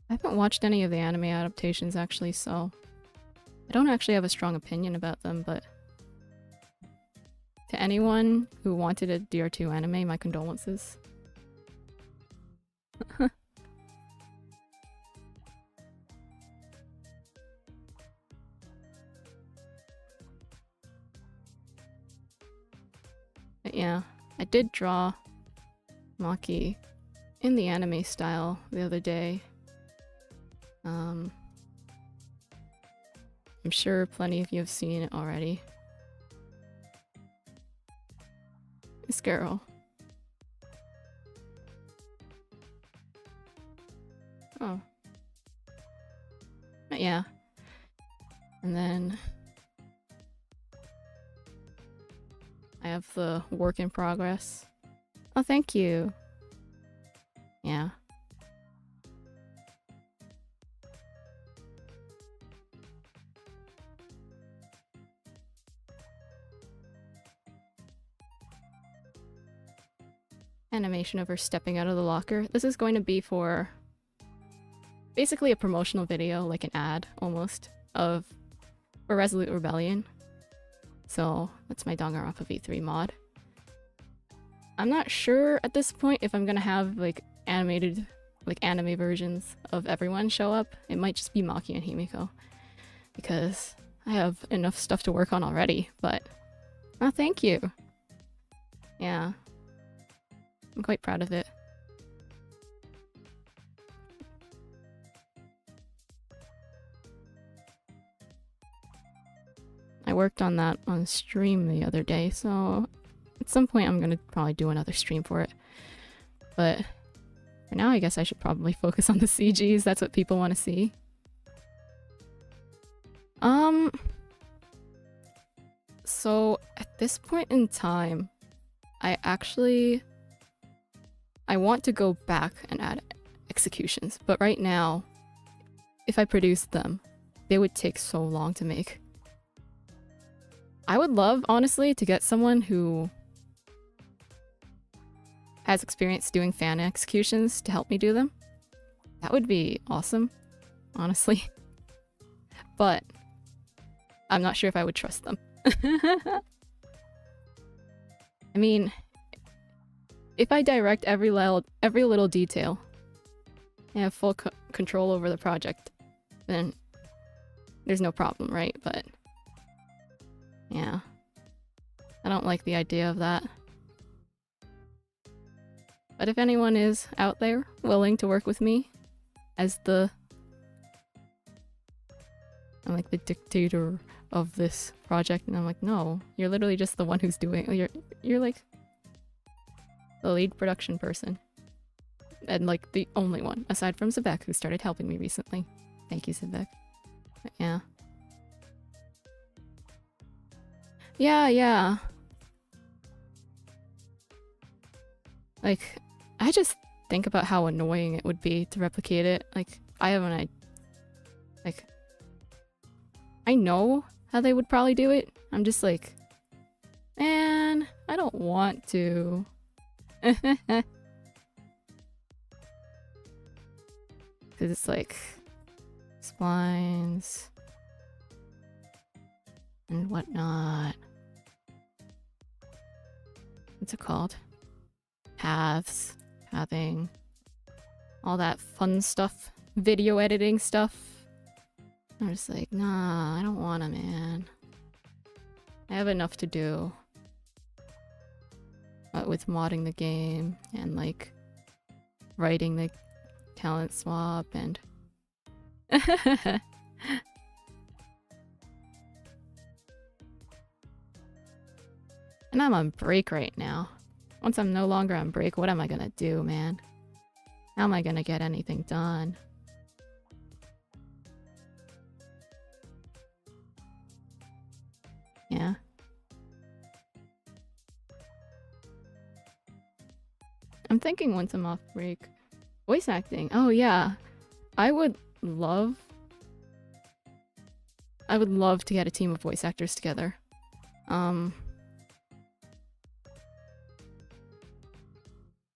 S1: haven't watched any of the anime adaptations, actually, so... I don't actually have a strong opinion about them, but... to anyone who wanted a DR2 anime, my condolences. But yeah, I did draw Maki in the anime style the other day. I'm sure plenty of you have seen it already. This girl. Oh. But yeah. And then I have the work in progress. Oh, thank you. Yeah. Animation of her stepping out of the locker. This is going to be for basically a promotional video, like an ad almost, for Resolute Rebellion. So that's my Danganronpa V3 mod. I'm not sure at this point if I'm gonna have like animated, like anime versions of everyone show up. It might just be Maki and Himiko, because I have enough stuff to work on already, but... oh, thank you! Yeah. I'm quite proud of it. I worked on that on stream the other day, so at some point I'm gonna probably do another stream for it. But for now, I guess I should probably focus on the CGs. That's what people want to see. So at this point in time, I want to go back and add executions, but right now, if I produced them, they would take so long to make. I would love, honestly, to get someone who has experience doing fan executions to help me do them. That would be awesome, honestly. But I'm not sure if I would trust them. I mean, if I direct every little detail and have full control over the project, then there's no problem, right? But yeah, I don't like the idea of that. But if anyone is out there willing to work with me as I'm like the dictator of this project, and I'm like, no, you're literally just the one who's doing, you're like the lead production person. And like the only one, aside from Sebek, who started helping me recently. Thank you, Sebek. But yeah. Yeah. Like, I just think about how annoying it would be to replicate it. Like, I know how they would probably do it. I'm just like, man, I don't want to. Because it's like splines and whatnot. What's it called? Paths, pathing, all that fun stuff, video editing stuff. I'm just like, nah, I don't wanna, man. I have enough to do. With modding the game and like writing the talent swap and and I'm on break right now. Once I'm no longer on break, what am I gonna do, man? How am I gonna get anything done? Yeah. I'm thinking once I'm off break. Voice acting. Oh yeah. I would love to get a team of voice actors together.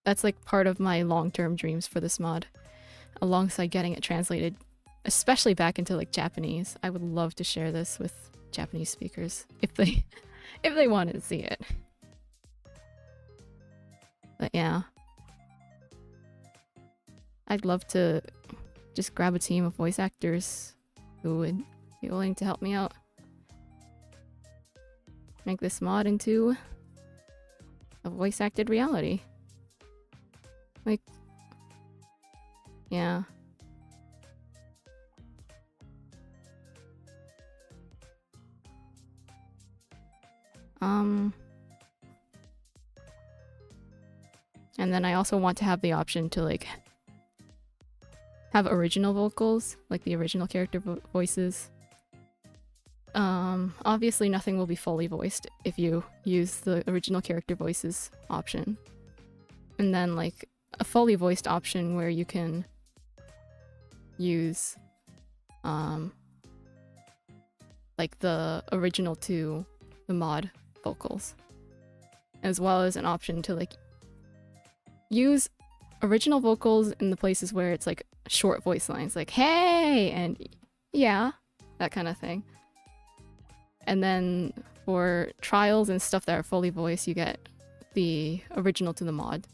S1: That's like part of my long-term dreams for this mod. Alongside getting it translated, especially back into like Japanese. I would love to share this with Japanese speakers if they wanted to see it. But yeah. I'd love to just grab a team of voice actors who would be willing to help me out. Make this mod into a voice acted reality. Like, yeah. And then I also want to have the option to like have original vocals, like the original character voices. Obviously nothing will be fully voiced if you use the original character voices option. And then like a fully voiced option where you can use like the original to the mod vocals, as well as an option to like use original vocals in the places where it's like short voice lines, like hey and yeah, that kind of thing. And then for trials and stuff that are fully voiced, you get the original to the mod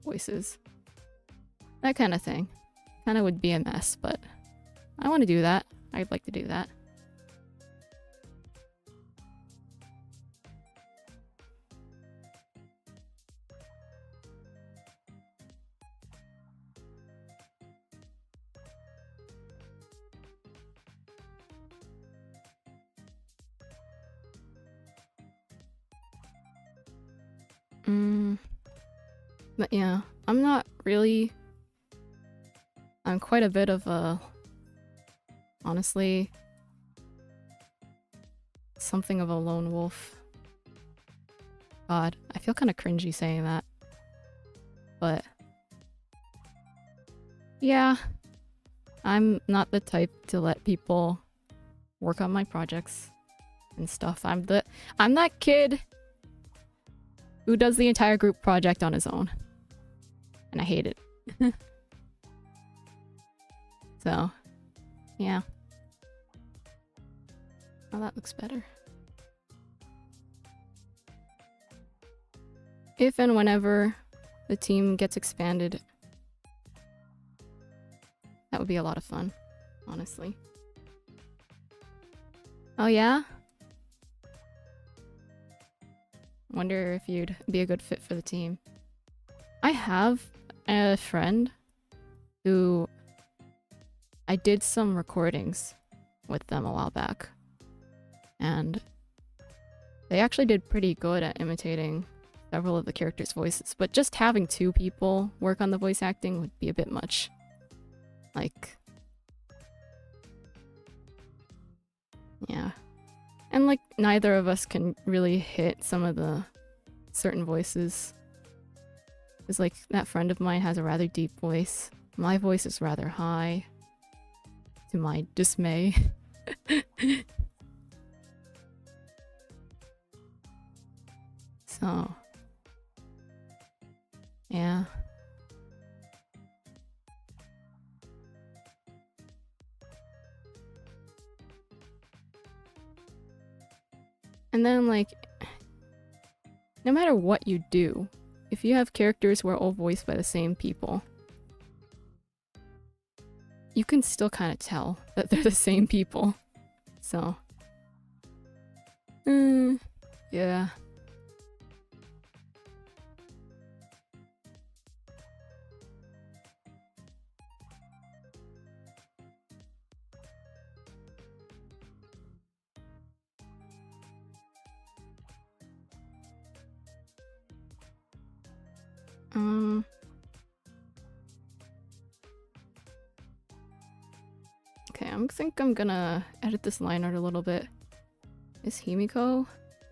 S1: voices. That kind of thing. Kind of would be a mess, but I want to do that. I'd like to do that. But yeah, I'm not really... I'm quite a bit of a... honestly... something of a lone wolf. God, I feel kind of cringy saying that. But... yeah. I'm not the type to let people work on my projects and stuff. I'm that kid who does the entire group project on his own. And I hate it. So, yeah. Oh, that looks better. If and whenever the team gets expanded, that would be a lot of fun, honestly. Oh yeah? Wonder if you'd be a good fit for the team. I have a friend who I did some recordings with them a while back, and they actually did pretty good at imitating several of the characters' voices, but just having two people work on the voice acting would be a bit much. Like, yeah. And like, neither of us can really hit some of the certain voices. Because like, that friend of mine has a rather deep voice. My voice is rather high. To my dismay. So... yeah. And then, like, no matter what you do, if you have characters who are all voiced by the same people, you can still kind of tell that they're the same people. So, yeah. Okay, I think I'm gonna edit this line art a little bit. Is Himiko?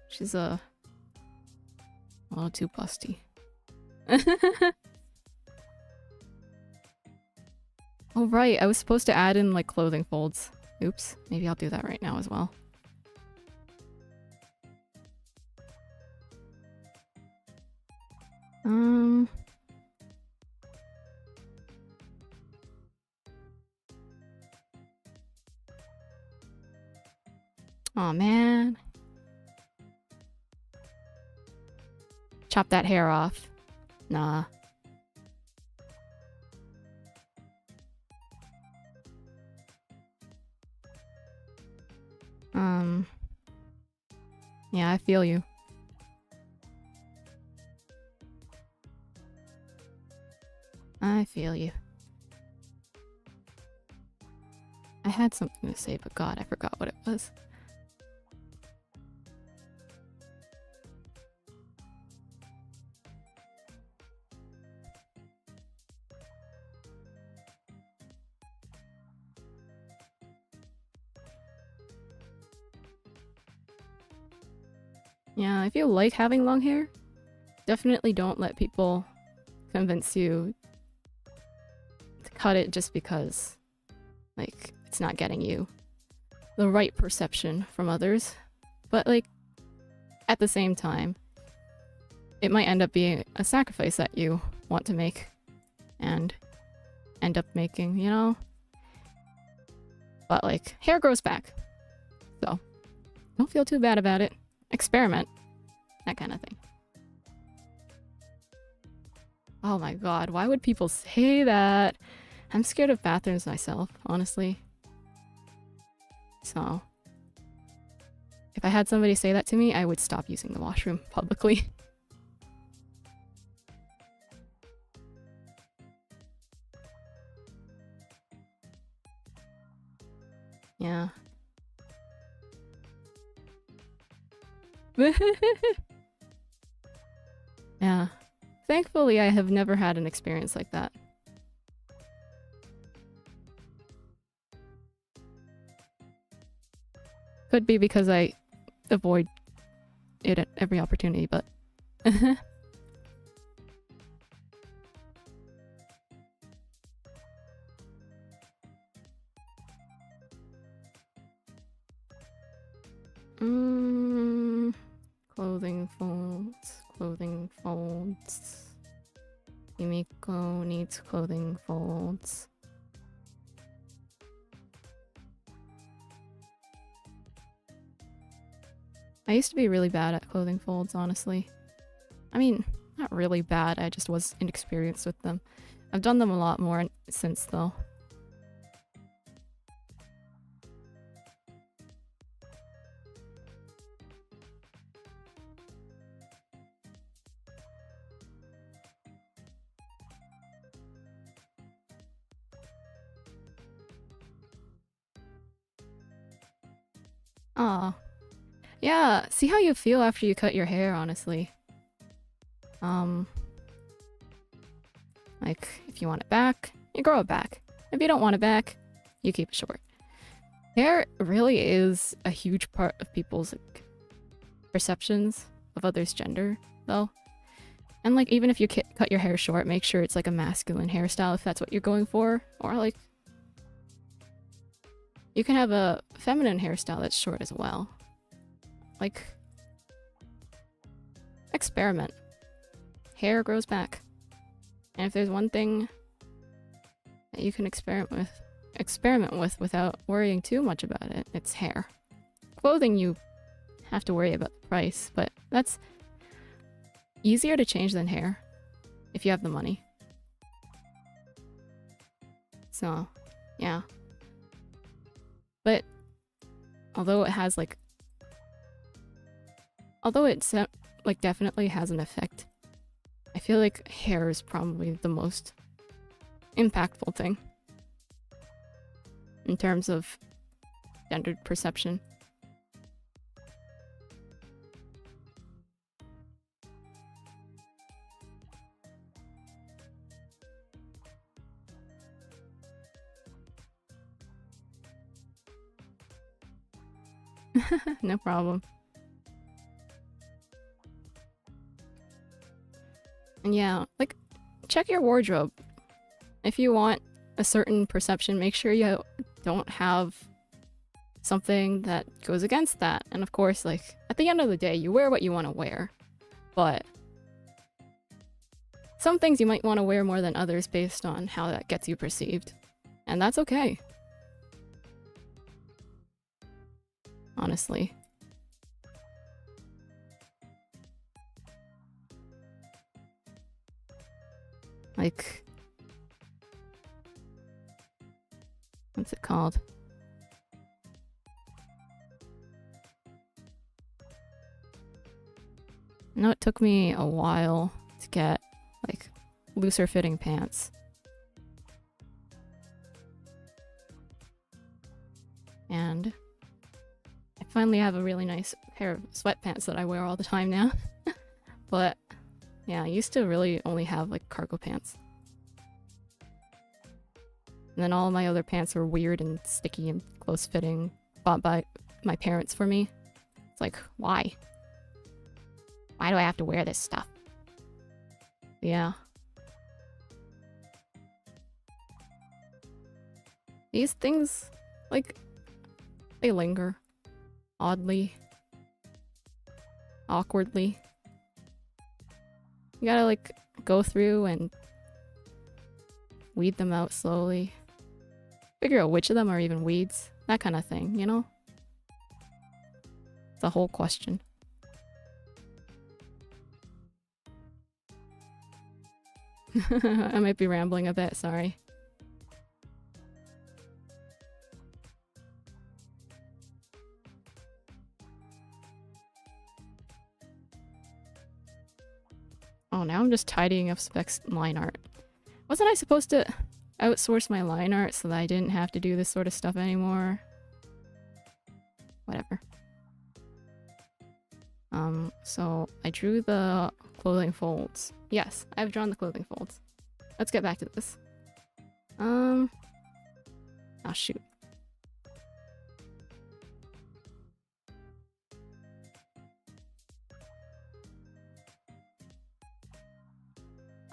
S1: She's a little too busty. Oh right, I was supposed to add in like clothing folds. Oops, maybe I'll do that right now as well. Aw, man. Chop that hair off. Nah. Yeah, I feel you. I feel you. I had something to say, but God, I forgot what it was. Yeah, if you like having long hair, definitely don't let people convince you to cut it just because, like, it's not getting you the right perception from others. But, like, at the same time, it might end up being a sacrifice that you want to make and end up making, you know? But, like, hair grows back. So, don't feel too bad about it. Experiment. That kind of thing. Oh my god, why would people say that? I'm scared of bathrooms myself, honestly. So, if I had somebody say that to me, I would stop using the washroom publicly. Yeah. Yeah. Thankfully, I have never had an experience like that. Could be because I avoid it at every opportunity, but... Clothing folds, clothing folds. Himiko needs clothing folds. I used to be really bad at clothing folds, honestly. I mean, not really bad, I just was inexperienced with them. I've done them a lot more since, though. Aw. Yeah, see how you feel after you cut your hair, honestly. Like, if you want it back, you grow it back. If you don't want it back, you keep it short. Hair really is a huge part of people's, like, perceptions of others' gender, though. And, like, even if you cut your hair short, make sure it's, like, a masculine hairstyle if that's what you're going for. Or, like, you can have a feminine hairstyle that's short as well. Like, experiment. Hair grows back. And if there's one thing that you can experiment with without worrying too much about it, it's hair. Clothing, you have to worry about the price, but that's easier to change than hair if you have the money. So, Yeah. But although it has like, like definitely has an effect, I feel like hair is probably the most impactful thing in terms of gendered perception. No problem. And yeah, like, check your wardrobe. If you want a certain perception, make sure you don't have something that goes against that. And of course, like, at the end of the day, you wear what you want to wear. But some things you might want to wear more than others based on how that gets you perceived. And that's okay. Honestly. Like, what's it called? I know it took me a while to get, like, looser fitting pants. And I finally have a really nice pair of sweatpants that I wear all the time now. But yeah, I used to really only have like cargo pants. And then all my other pants were weird and sticky and close fitting, bought by my parents for me. It's like, why? Why do I have to wear this stuff? Yeah. These things, like, they linger. Oddly. Awkwardly. You gotta, like, go through and weed them out slowly. Figure out which of them are even weeds. That kind of thing, you know? It's a whole question. I might be rambling a bit, sorry. Oh, now I'm just tidying up Spec's line art. Wasn't I supposed to outsource my line art so that I didn't have to do this sort of stuff anymore? Whatever. So I drew the clothing folds. Yes, I've drawn the clothing folds. Let's get back to this. Oh shoot.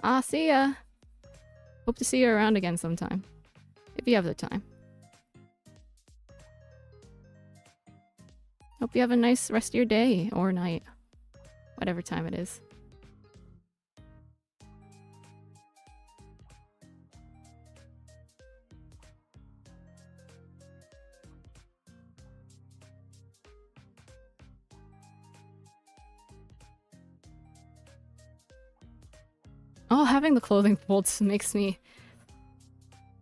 S1: Ah, see ya! Hope to see you around again sometime. If you have the time. Hope you have a nice rest of your day or night. Whatever time it is. Oh, having the clothing folds makes me...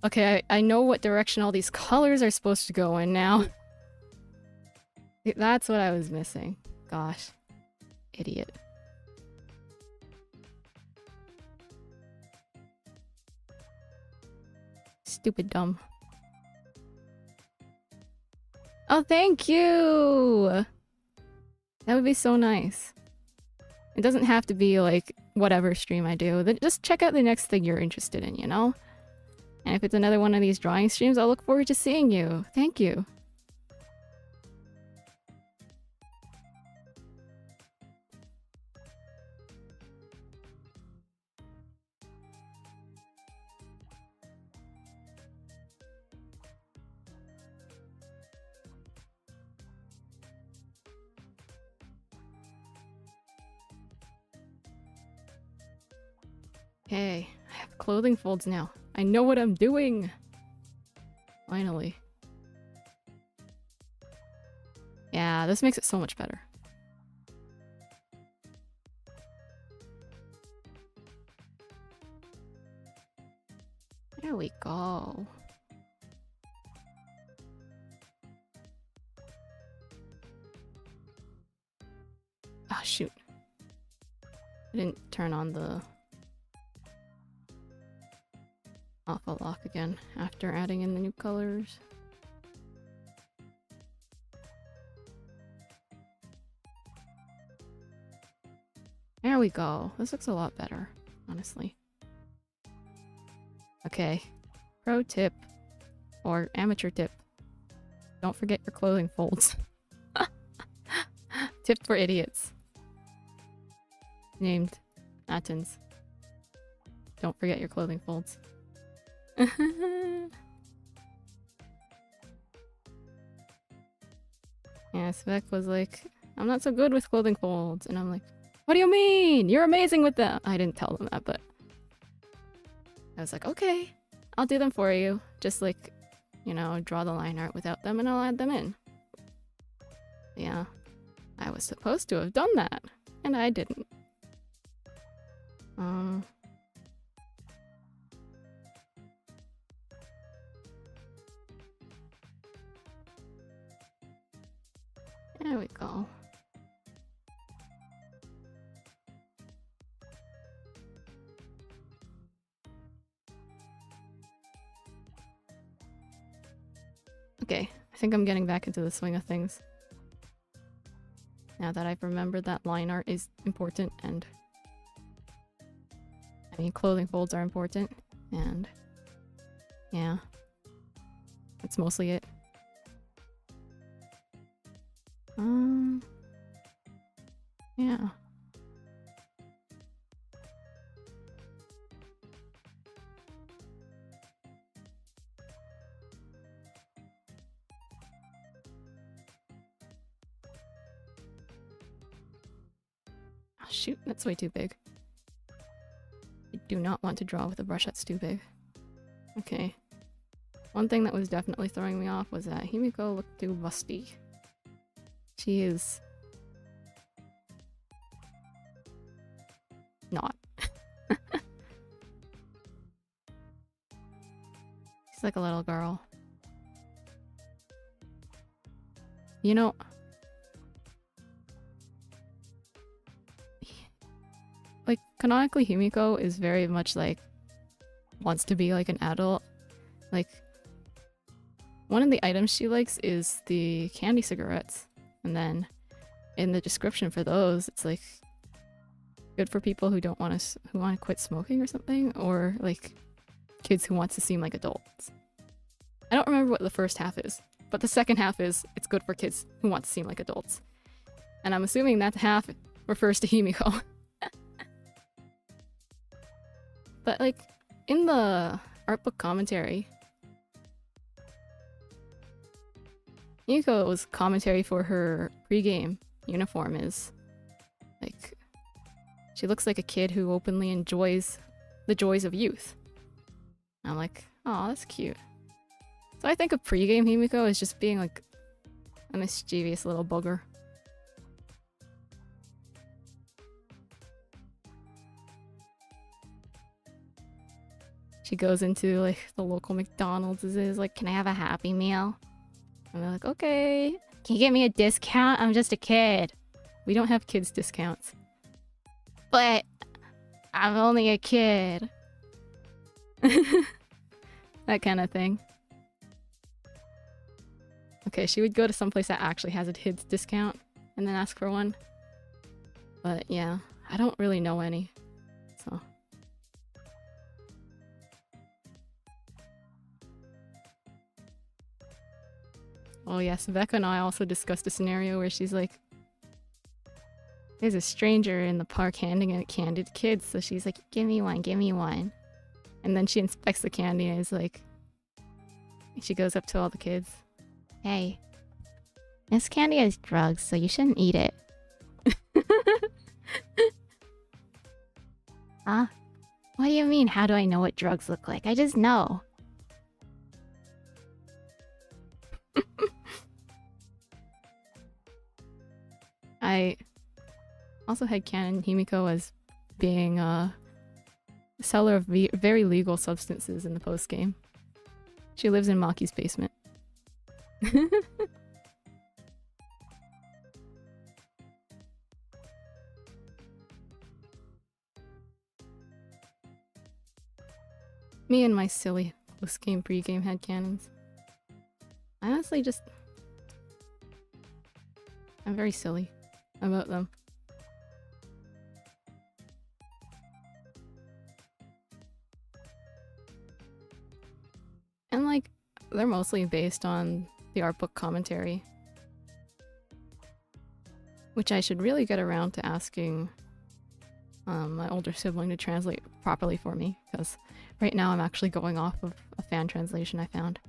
S1: Okay, I know what direction all these colors are supposed to go in now. That's what I was missing. Gosh. Idiot. Stupid dumb. Oh, thank you! That would be so nice. It doesn't have to be like whatever stream I do. Just check out the next thing you're interested in, you know? And if it's another one of these drawing streams, I'll look forward to seeing you. Thank you. Okay, I have clothing folds now. I know what I'm doing! Finally. Yeah, this makes it so much better. There we go. I didn't turn on the alpha lock again after adding in the new colors. There we go. This looks a lot better, honestly. Okay. Pro tip. Or amateur tip. Don't forget your clothing folds. Tip for idiots. Named Athens. Don't forget your clothing folds. Yeah, Svek was like, I'm not so good with clothing folds. And I'm like, what do you mean? You're amazing with them. I didn't tell them that, but I was like, okay, I'll do them for you. Just like, you know, draw the line art without them and I'll add them in. Yeah, I was supposed to have done that, and I didn't. There we go. Okay, I think I'm getting back into the swing of things. Now that I've remembered that line art is important, and I mean clothing folds are important, and yeah, that's mostly it. Yeah. Oh, shoot, that's way too big. I do not want to draw with a brush that's too big. Okay. One thing that was definitely throwing me off was that Himiko looked too busty. She is not. She's like a little girl. You know, like, canonically Himiko is very much like, wants to be like an adult. Like, one of the items she likes is the candy cigarettes. And then in the description for those, it's like good for people who don't want to quit smoking or something, or like kids who want to seem like adults. I don't remember what the first half is, but the second half is it's good for kids who want to seem like adults. And I'm assuming that half refers to Himiko. But like in the art book commentary, Himiko's commentary for her pregame uniform is like, she looks like a kid who openly enjoys the joys of youth. And I'm like, oh, that's cute. So I think of pregame Himiko as just being like a mischievous little booger. She goes into like the local McDonald's and is like, can I have a Happy Meal? And they're like, okay. Can you get me a discount? I'm just a kid. We don't have kids discounts. But I'm only a kid. That kind of thing. Okay, she would go to someplace that actually has a kids discount and then ask for one. But yeah, I don't really know any. So. Oh yes, Becca and I also discussed a scenario where she's like, there's a stranger in the park handing out candy to kids, so she's like, give me one, give me one. And then she inspects the candy and is like, she goes up to all the kids. Hey, this candy has drugs, so you shouldn't eat it. Huh? What do you mean, how do I know what drugs look like? I just know. I also had canon Himiko as being a seller of very legal substances in the post-game. She lives in Maki's basement. Me and my silly post-game, pre-game headcanons. I honestly just... I'm very silly about them. And like, they're mostly based on the art book commentary. Which I should really get around to asking my older sibling to translate properly for me, because right now I'm actually going off of a fan translation I found.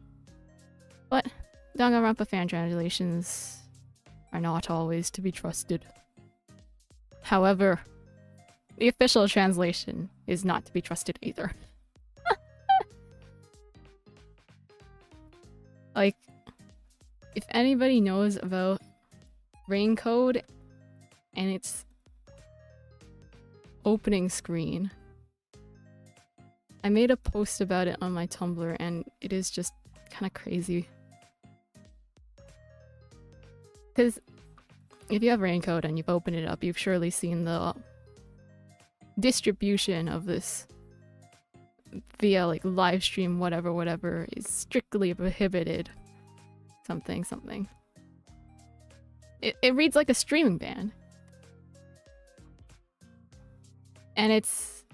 S1: But Danganronpa fan translations are not always to be trusted. However, the official translation is not to be trusted either. Like, if anybody knows about Rain Code and its opening screen, I made a post about it on my Tumblr and it is just kind of crazy. Because if you have Rain Code and you've opened it up, you've surely seen the distribution of this via like live stream, whatever is strictly prohibited. Something. It reads like a streaming ban. And it's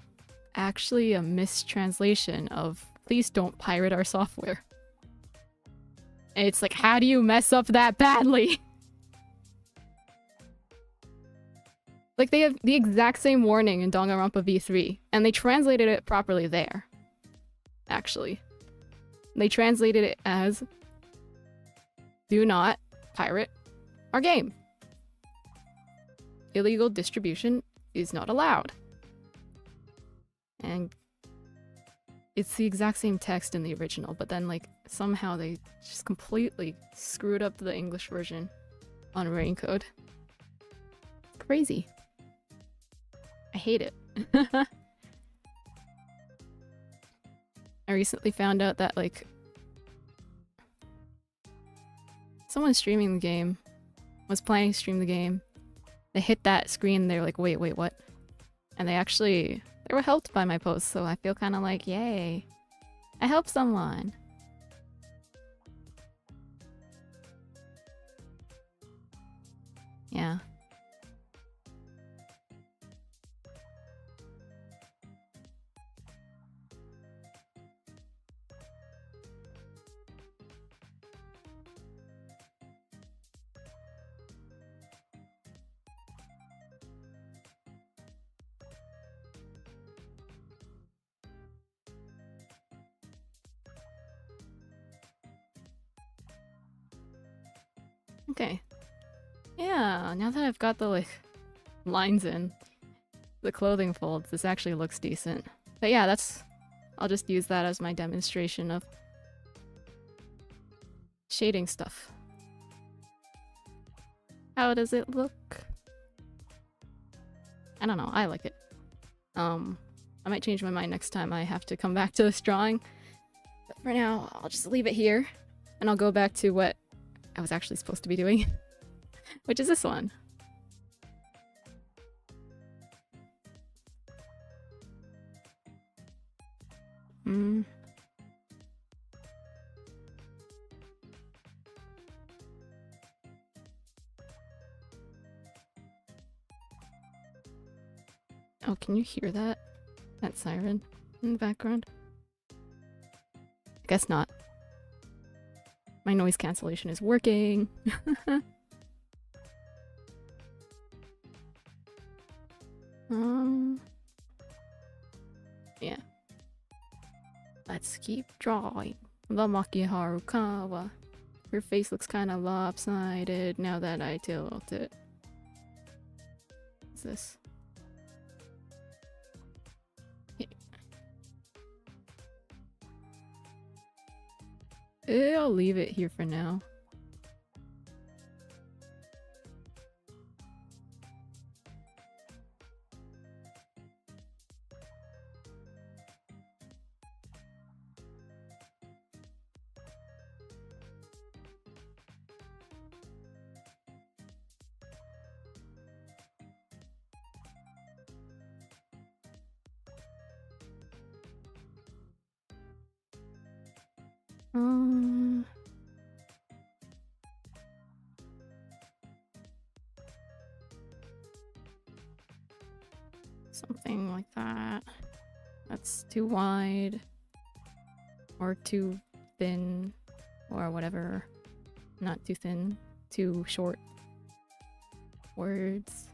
S1: actually a mistranslation of please don't pirate our software. And it's like, how do you mess up that badly? Like, they have the exact same warning in Danganronpa V3, and they translated it properly there. Actually. They translated it as, do not pirate our game. Illegal distribution is not allowed. And it's the exact same text in the original, but then like somehow they just completely screwed up the English version on Rain Code. Crazy. I hate it. I recently found out that like someone streaming the game was planning to stream the game. They hit that screen, they were like, wait, what? And they were helped by my post, so I feel kind of like, yay. I helped someone. Yeah. Okay. Yeah, now that I've got the, like, lines in, the clothing folds, this actually looks decent. But yeah, I'll just use that as my demonstration of shading stuff. How does it look? I don't know, I like it. I might change my mind next time I have to come back to this drawing. But for now, I'll just leave it here, and I'll go back to what I was actually supposed to be doing, which is this one. Oh, can you hear that? That siren in the background? I guess not. My noise cancellation is working. Yeah. Let's keep drawing. The Maki Harukawa. Her face looks kind of lopsided now that I tilt it. What's this? I'll leave it here for now. Something like that. That's too wide. Or too thin. Or whatever. Not too thin. Too short. Words.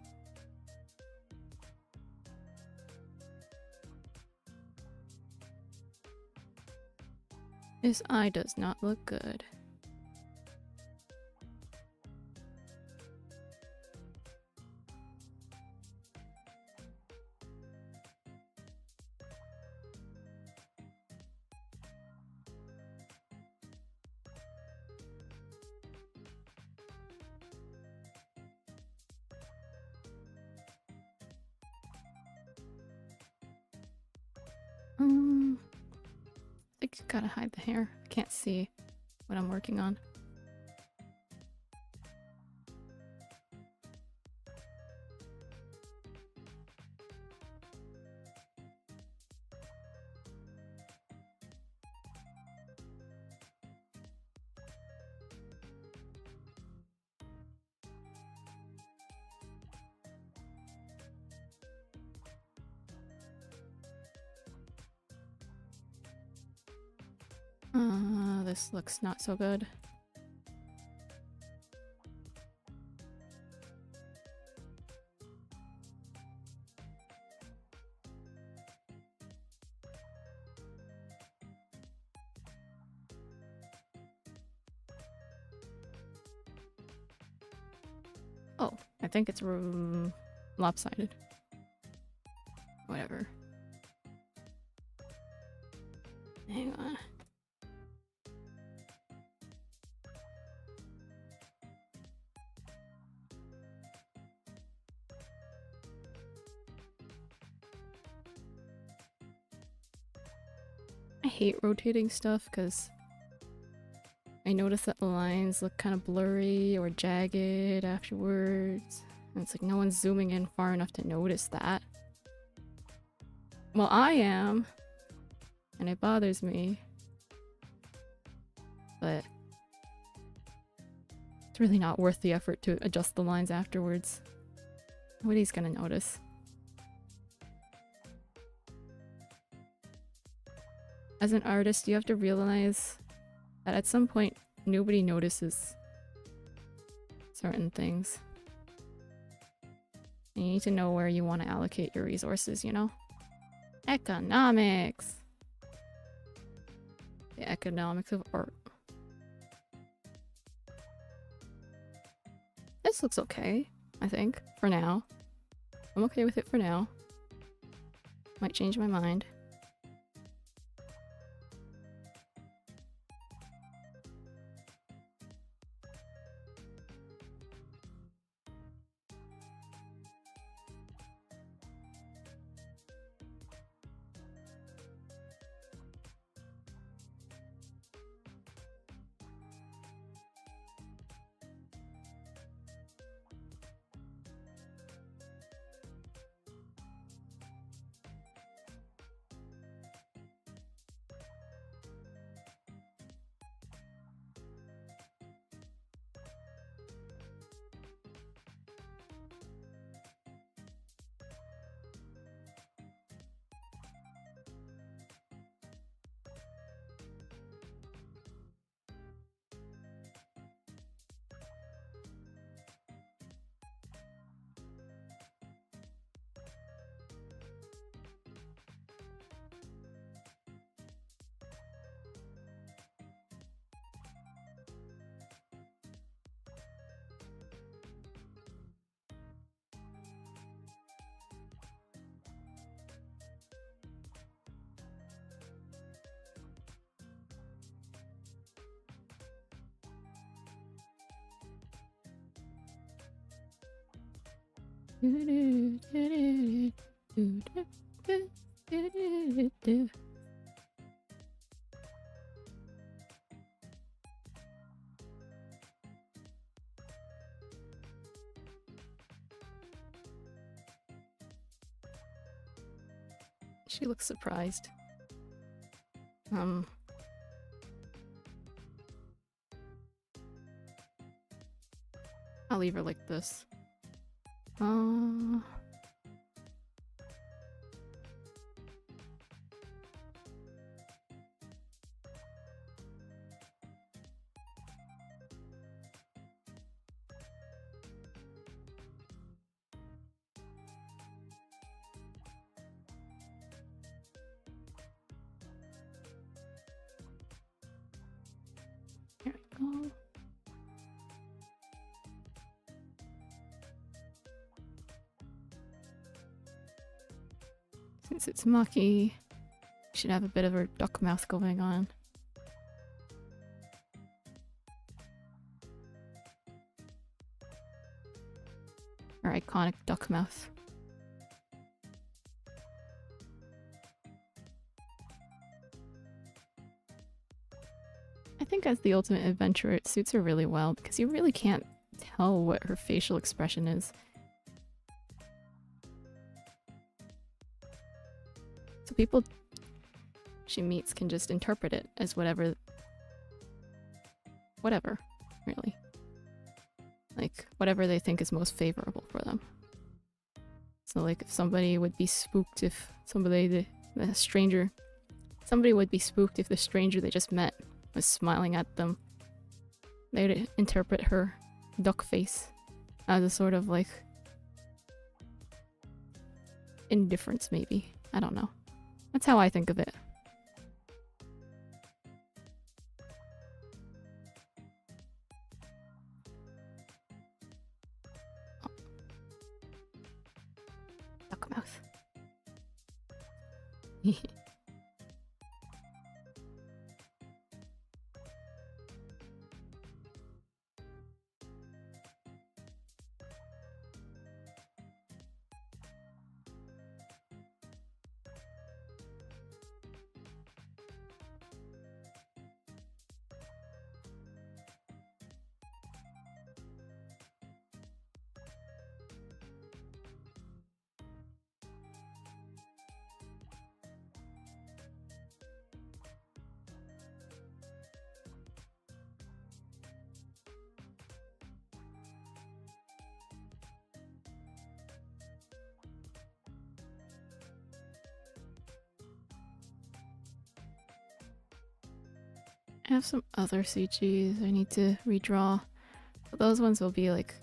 S1: This eye does not look good. I think you gotta hide the hair. I can't see what I'm working on. This looks not so good. Oh, I think it's lopsided. Whatever. Hang on. I hate rotating stuff because I notice that the lines look kind of blurry or jagged afterwards. And it's like no one's zooming in far enough to notice that. Well, I am. And it bothers me. But it's really not worth the effort to adjust the lines afterwards. Nobody's gonna notice. As an artist, you have to realize that at some point, nobody notices certain things. And you need to know where you want to allocate your resources, you know? Economics! The economics of art. This looks okay, I think, for now. I'm okay with it for now. Might change my mind. She looks surprised. I'll leave her like this. Here we go. Since it's Maki, should have a bit of her duck mouth going on. Her iconic duck mouth. I think as the ultimate adventurer, it suits her really well because you really can't tell what her facial expression is. So people she meets can just interpret it as whatever, really. Like, whatever they think is most favorable for them. So like, if somebody would be spooked if somebody would be spooked if the stranger they just met was smiling at them. They would interpret her duck face as a sort of like indifference, maybe. I don't know. That's how I think of it. Oh. Duck mouth. I have some other CGs I need to redraw. But those ones will be like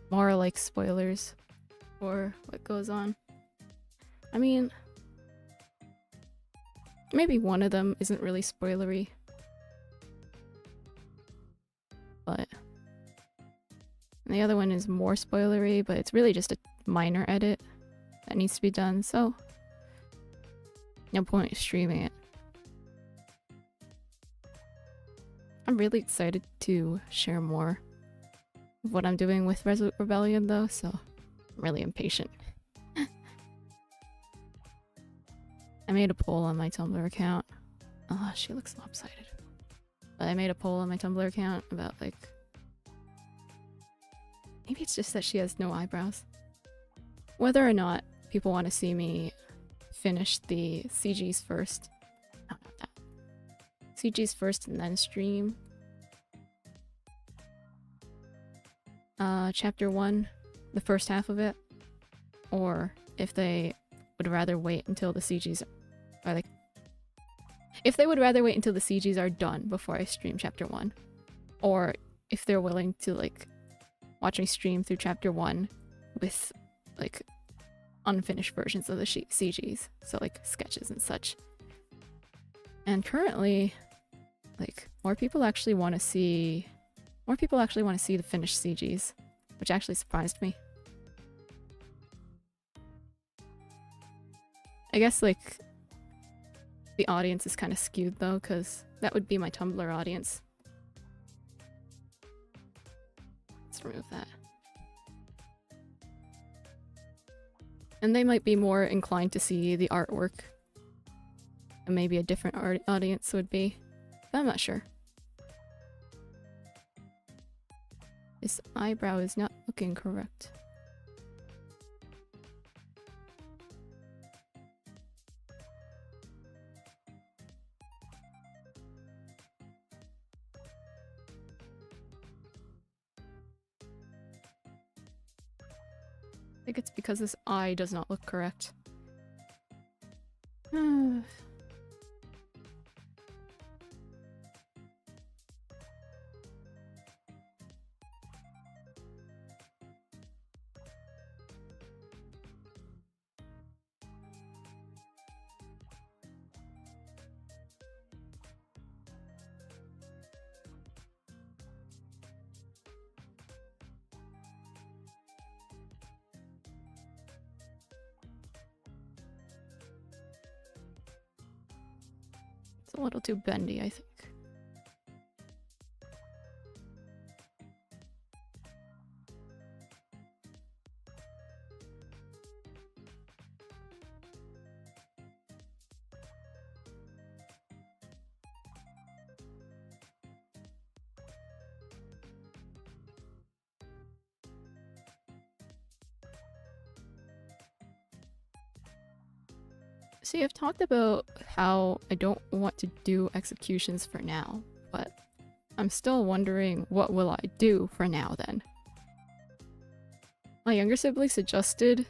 S1: more like spoilers for what goes on. I mean, maybe one of them isn't really spoilery. But the other one is more spoilery, but it's really just a minor edit that needs to be done, so no point in streaming it. I'm really excited to share more of what I'm doing with Resolute Rebellion though, so I'm really impatient. I made a poll on my Tumblr account. Oh, she looks lopsided. But I made a poll on my Tumblr account about like... maybe it's just that she has no eyebrows. Whether or not people want to see me finish the CGs first. No, not that. CGs first and then stream. Chapter 1, the first half of it. Or if they would rather wait until the CGs are like... if they would rather wait until the CGs are done before I stream Chapter 1. Or if they're willing to like watch me stream through Chapter 1 with like unfinished versions of the CGs. So like sketches and such. And currently, like, more people actually want to see the finished CGs, which actually surprised me. I guess like the audience is kind of skewed though, because that would be my Tumblr audience. Let's remove that. And they might be more inclined to see the artwork. And maybe a different audience would be. But I'm not sure. This eyebrow is not looking correct. think it's because this eye does not look correct. It's a little too bendy, I think. See, I've talked about how I don't want to do executions for now, but I'm still wondering what will I do for now then. My younger sibling suggested,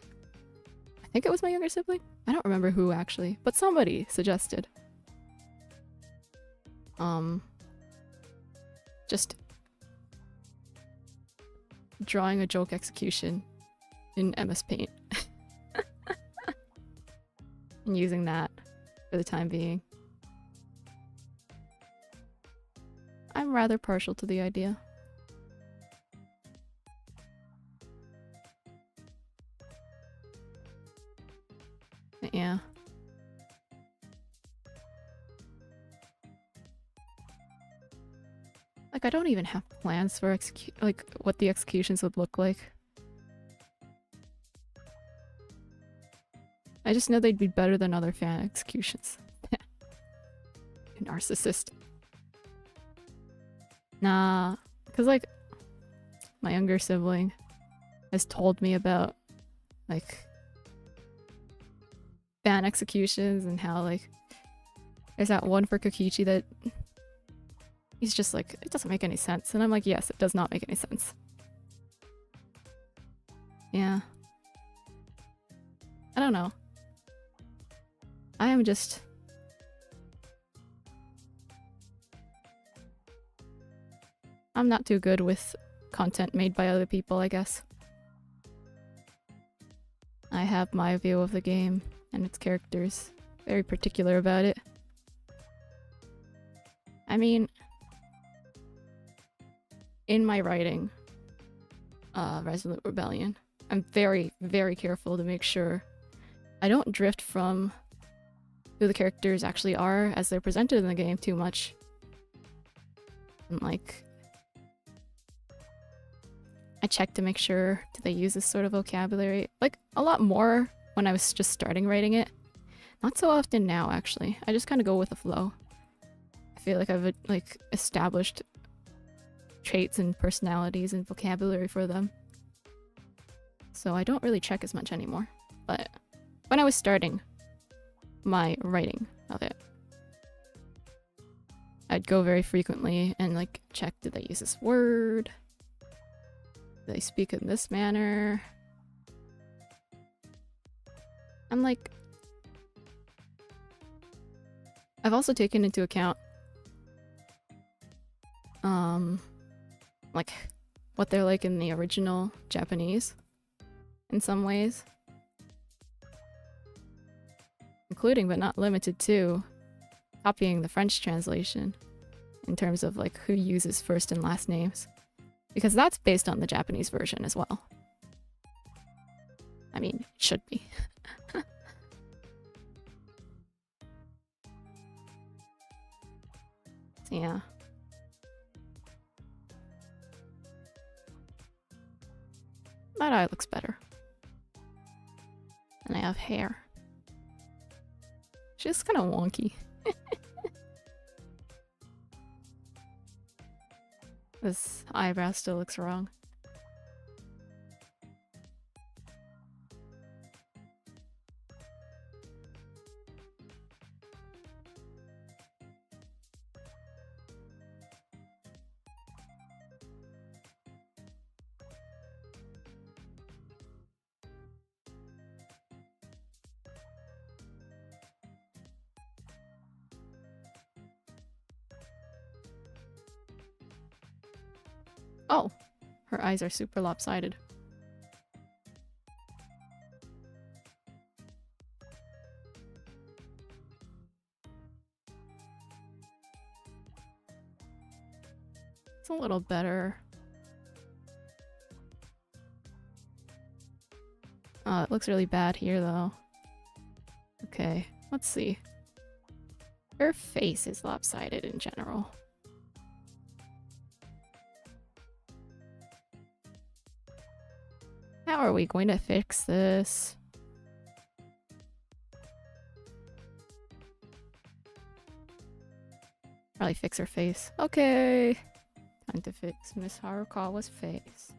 S1: I think it was my younger sibling? I don't remember who actually, but somebody suggested. Just drawing a joke execution in MS Paint. And using that for the time being. I'm rather partial to the idea. But yeah. Like, I don't even have plans for what the executions would look like. I just know they'd be better than other fan executions. Narcissist. Nah, because like, my younger sibling has told me about, like, fan executions and how, like, there's that one for Kokichi that he's just like, it doesn't make any sense. And I'm like, yes, it does not make any sense. Yeah. I don't know. I am just... I'm not too good with content made by other people, I guess. I have my view of the game and its characters. Very particular about it. I mean... in my writing, Resolute Rebellion, I'm very, very careful to make sure I don't drift from who the characters actually are as they're presented in the game too much. And like, I check to make sure do they use this sort of vocabulary. Like, a lot more when I was just starting writing it. Not so often now, actually. I just kind of go with the flow. I feel like I've like established traits and personalities and vocabulary for them. So I don't really check as much anymore. But when I was starting my writing of it, I'd go very frequently and like check, did they use this word? Do they speak in this manner? I'm like, I've also taken into account like what they're like in the original Japanese in some ways. Including, but not limited to, copying the French translation in terms of like who uses first and last names. Because that's based on the Japanese version as well. I mean, it should be. So yeah. That eye looks better. And I have hair. She's kind of wonky. This eyebrow still looks wrong. Her eyes are super lopsided. It's a little better. Oh, it looks really bad here though. Okay, let's see. Her face is lopsided in general. How are we going to fix this? Probably fix her face. Okay. Time to fix Miss Harukawa's face.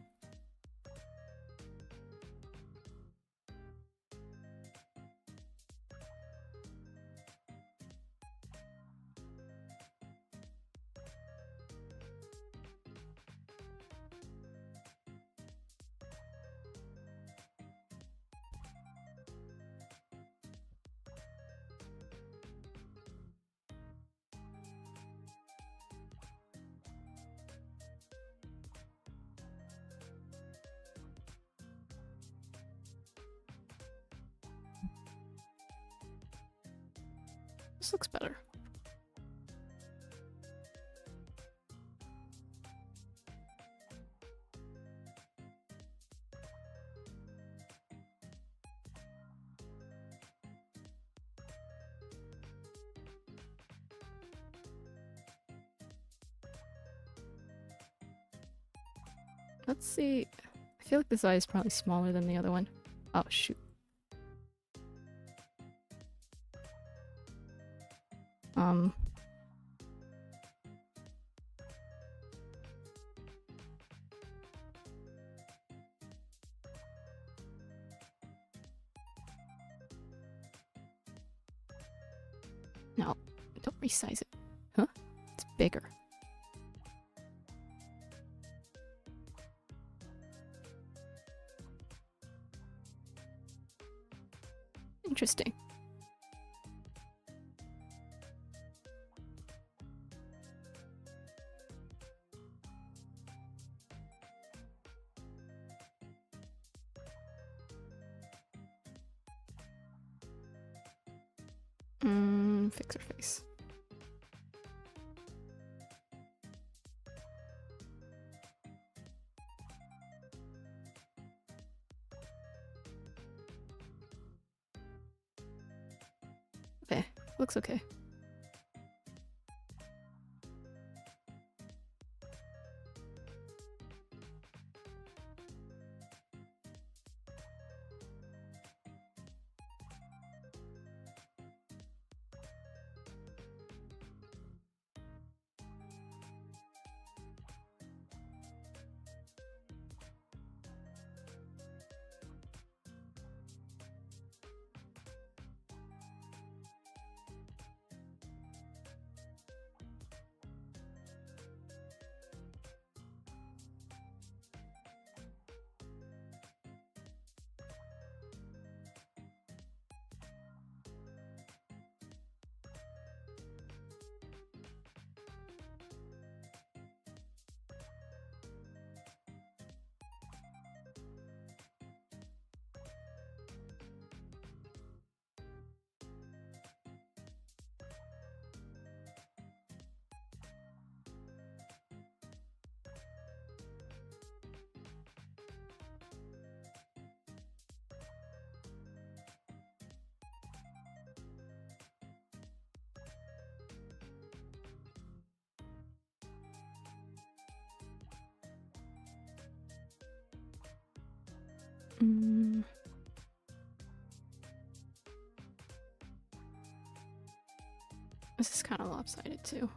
S1: This looks better. Let's see. I feel like this eye is probably smaller than the other one. Oh, shoot. No, don't resize it. Huh? It's bigger. Interesting. Fix her face. Okay, looks okay. This is kind of lopsided too.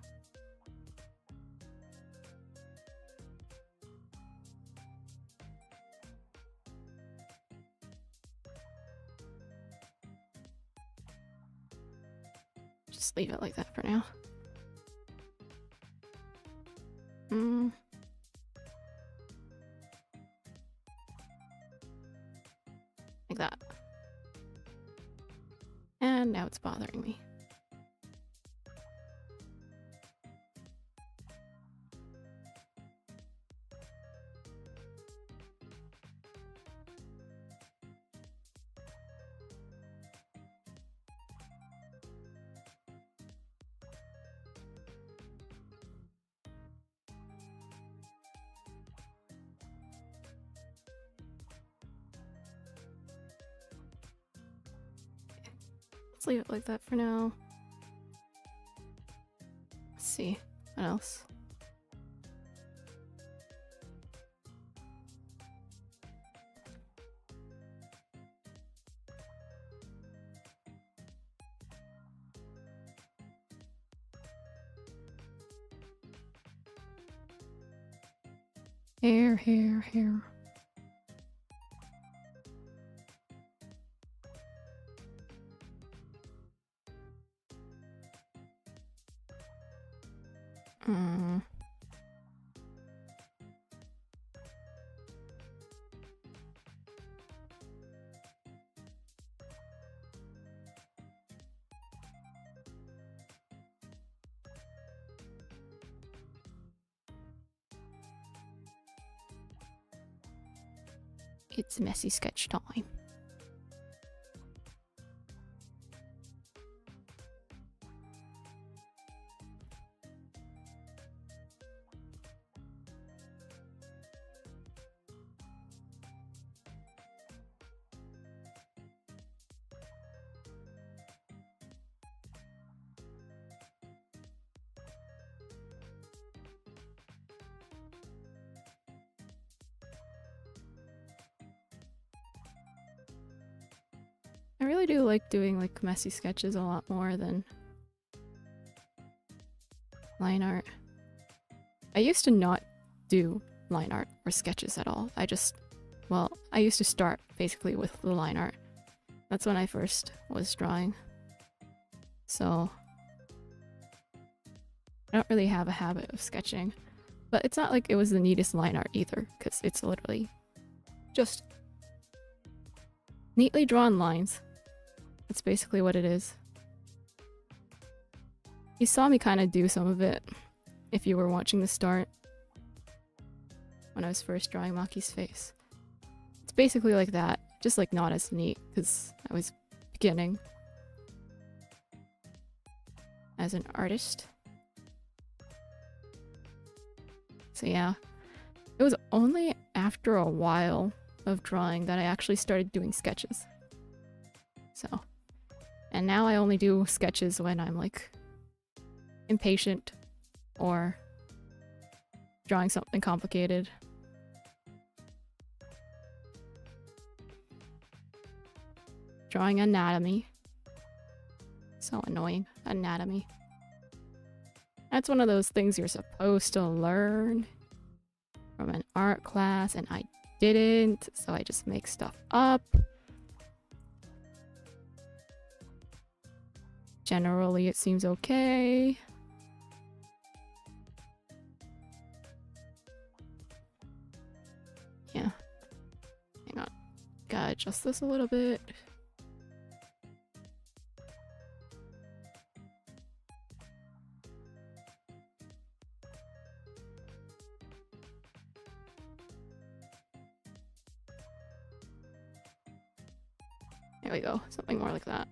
S1: Just leave it like that for now. Like that. And now it's bothering me. Let's leave it like that for now. Let's see. What else? Hair, hair, hair. It's messy sketch time. I really do like doing like messy sketches a lot more than line art. I used to not do line art or sketches at all. Well, I used to start basically with the line art. That's when I first was drawing. So I don't really have a habit of sketching. But it's not like it was the neatest line art either, because it's literally just neatly drawn lines. That's basically what it is. You saw me kind of do some of it if you were watching the start when I was first drawing Maki's face. It's basically like that, just like not as neat because I was beginning as an artist. So yeah, it was only after a while of drawing that I actually started doing sketches. So, and now I only do sketches when I'm like impatient or drawing something complicated. Drawing anatomy. So annoying. Anatomy. That's one of those things you're supposed to learn from an art class, and I didn't, so I just make stuff up. Generally, it seems okay. Yeah. Hang on. Gotta adjust this a little bit. There we go. Something more like that.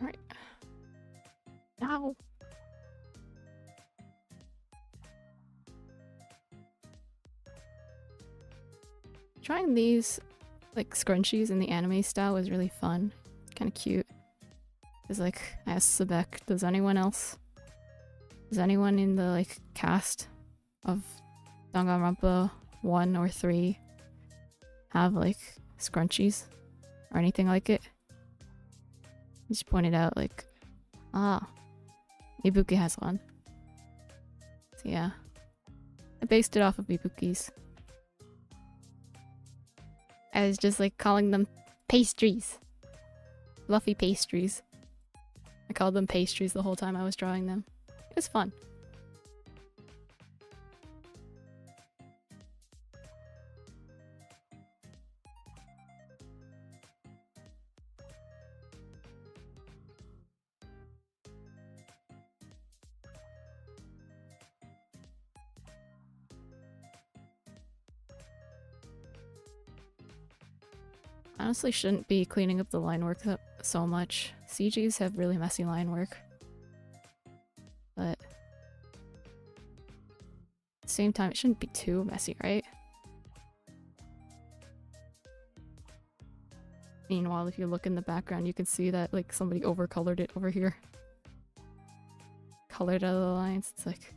S1: Alright. Now. Trying these like scrunchies in the anime style was really fun. Kind of cute. It's like, I asked Sebek, does anyone in the like cast of Danganronpa 1 or 3 have like scrunchies? or anything like it. I just pointed out like, ah, Ibuki has one. So yeah, I based it off of Ibuki's. I was just like calling them pastries. Fluffy pastries. I called them pastries the whole time I was drawing them. It was fun. Honestly, shouldn't be cleaning up the line work so much. CGs have really messy line work. But at the same time, it shouldn't be too messy, right? Meanwhile, if you look in the background, you can see that like somebody overcolored it over here. Colored out of the lines. It's like,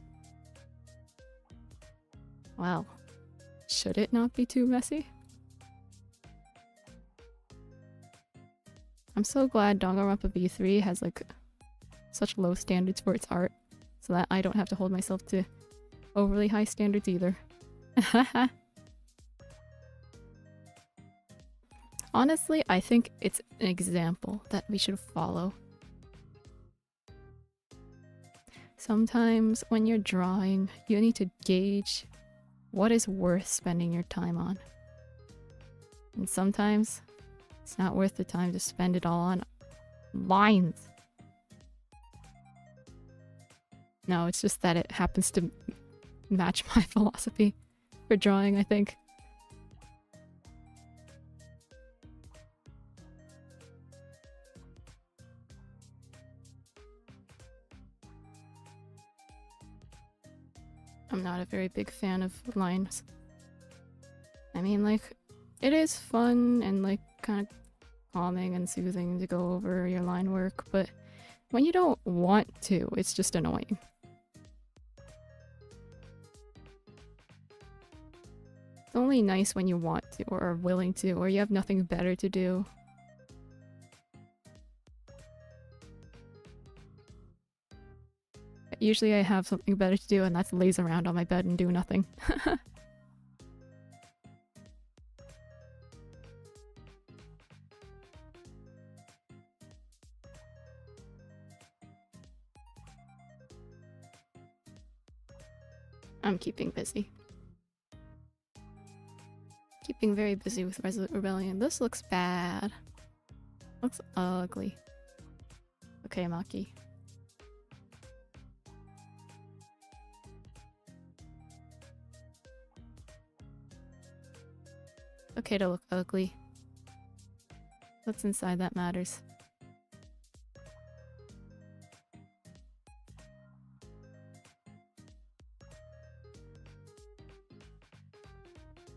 S1: wow. Should it not be too messy? I'm so glad Danganronpa V3 has like such low standards for its art, so that I don't have to hold myself to overly high standards either. Honestly, I think it's an example that we should follow. Sometimes when you're drawing, you need to gauge what is worth spending your time on. And sometimes it's not worth the time to spend it all on lines. No, it's just that it happens to match my philosophy for drawing, I think. I'm not a very big fan of lines. I mean, like, it is fun and, like, kind of calming and soothing to go over your line work, but when you don't want to, it's just annoying. It's only nice when you want to, or are willing to, or you have nothing better to do. Usually I have something better to do, and that's laze around on my bed and do nothing. I'm keeping busy. Keeping very busy with Resolute Rebellion. This looks bad. Looks ugly. Okay, Maki. Okay to look ugly. What's inside that matters.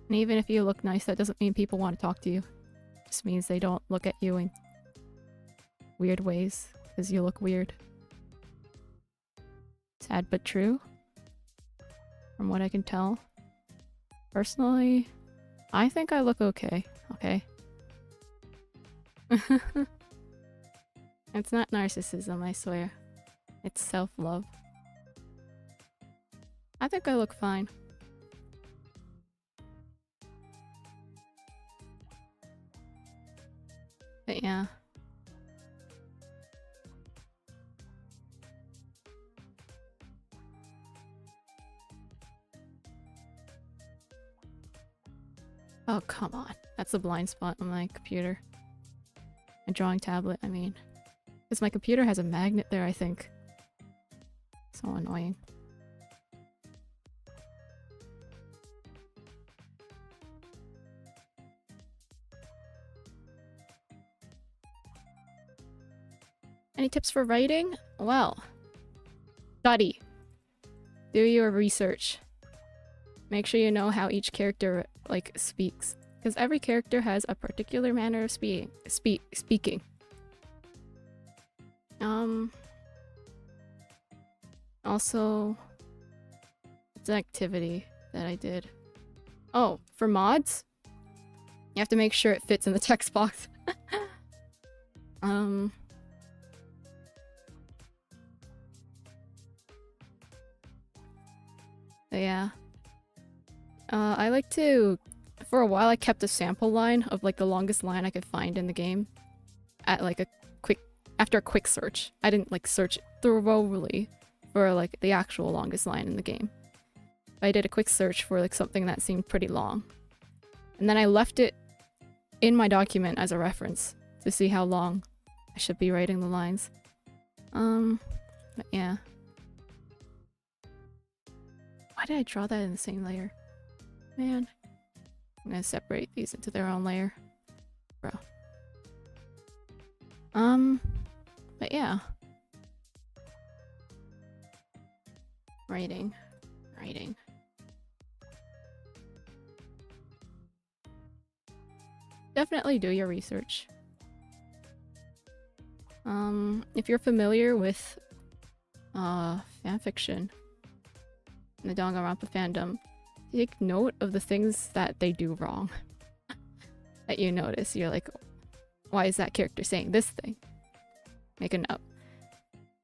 S1: And even if you look nice, that doesn't mean people want to talk to you. It just means they don't look at you in weird ways, because you look weird. Sad but true. From what I can tell. Personally, I think I look okay. Okay. It's not narcissism, I swear. It's self-love. I think I look fine. But yeah. Oh, come on. That's a blind spot on my computer. My drawing tablet, I mean. Because my computer has a magnet there, I think. So annoying. Any tips for writing? Well, study. Do your research. Make sure you know how each character, like, speaks. Because every character has a particular manner of speaking. Also, it's an activity that I did. Oh, for mods? You have to make sure it fits in the text box. um... Yeah. I like to... For a while I kept a sample line of like the longest line I could find in the game. At like a quick... After a quick search. I didn't like search thoroughly for like the actual longest line in the game. I did a quick search for like something that seemed pretty long. And then I left it in my document as a reference to see how long I should be writing the lines. But yeah. Why did I draw that in the same layer? Man. I'm gonna separate these into their own layer. Bro. But yeah. Writing. Definitely do your research. If you're familiar with fanfiction in the Danganronpa fandom, take note of the things that they do wrong. That you notice. You're like, why is that character saying this thing? Make a note.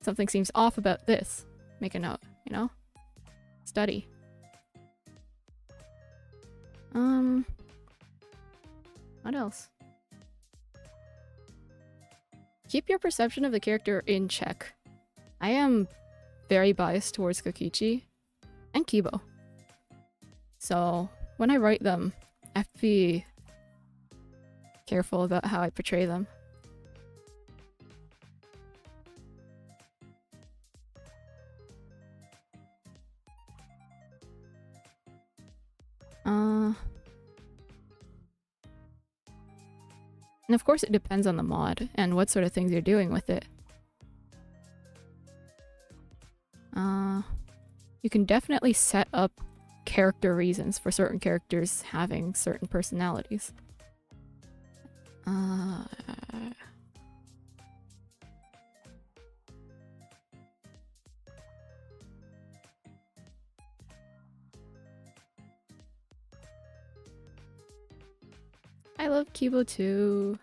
S1: Something seems off about this. Make a note, you know? Study. What else? Keep your perception of the character in check. I am very biased towards Kokichi and Kibo. So when I write them, I have to be careful about how I portray them. And of course it depends on the mod and what sort of things you're doing with it. You can definitely set up character reasons for certain characters having certain personalities. I love Kibo too.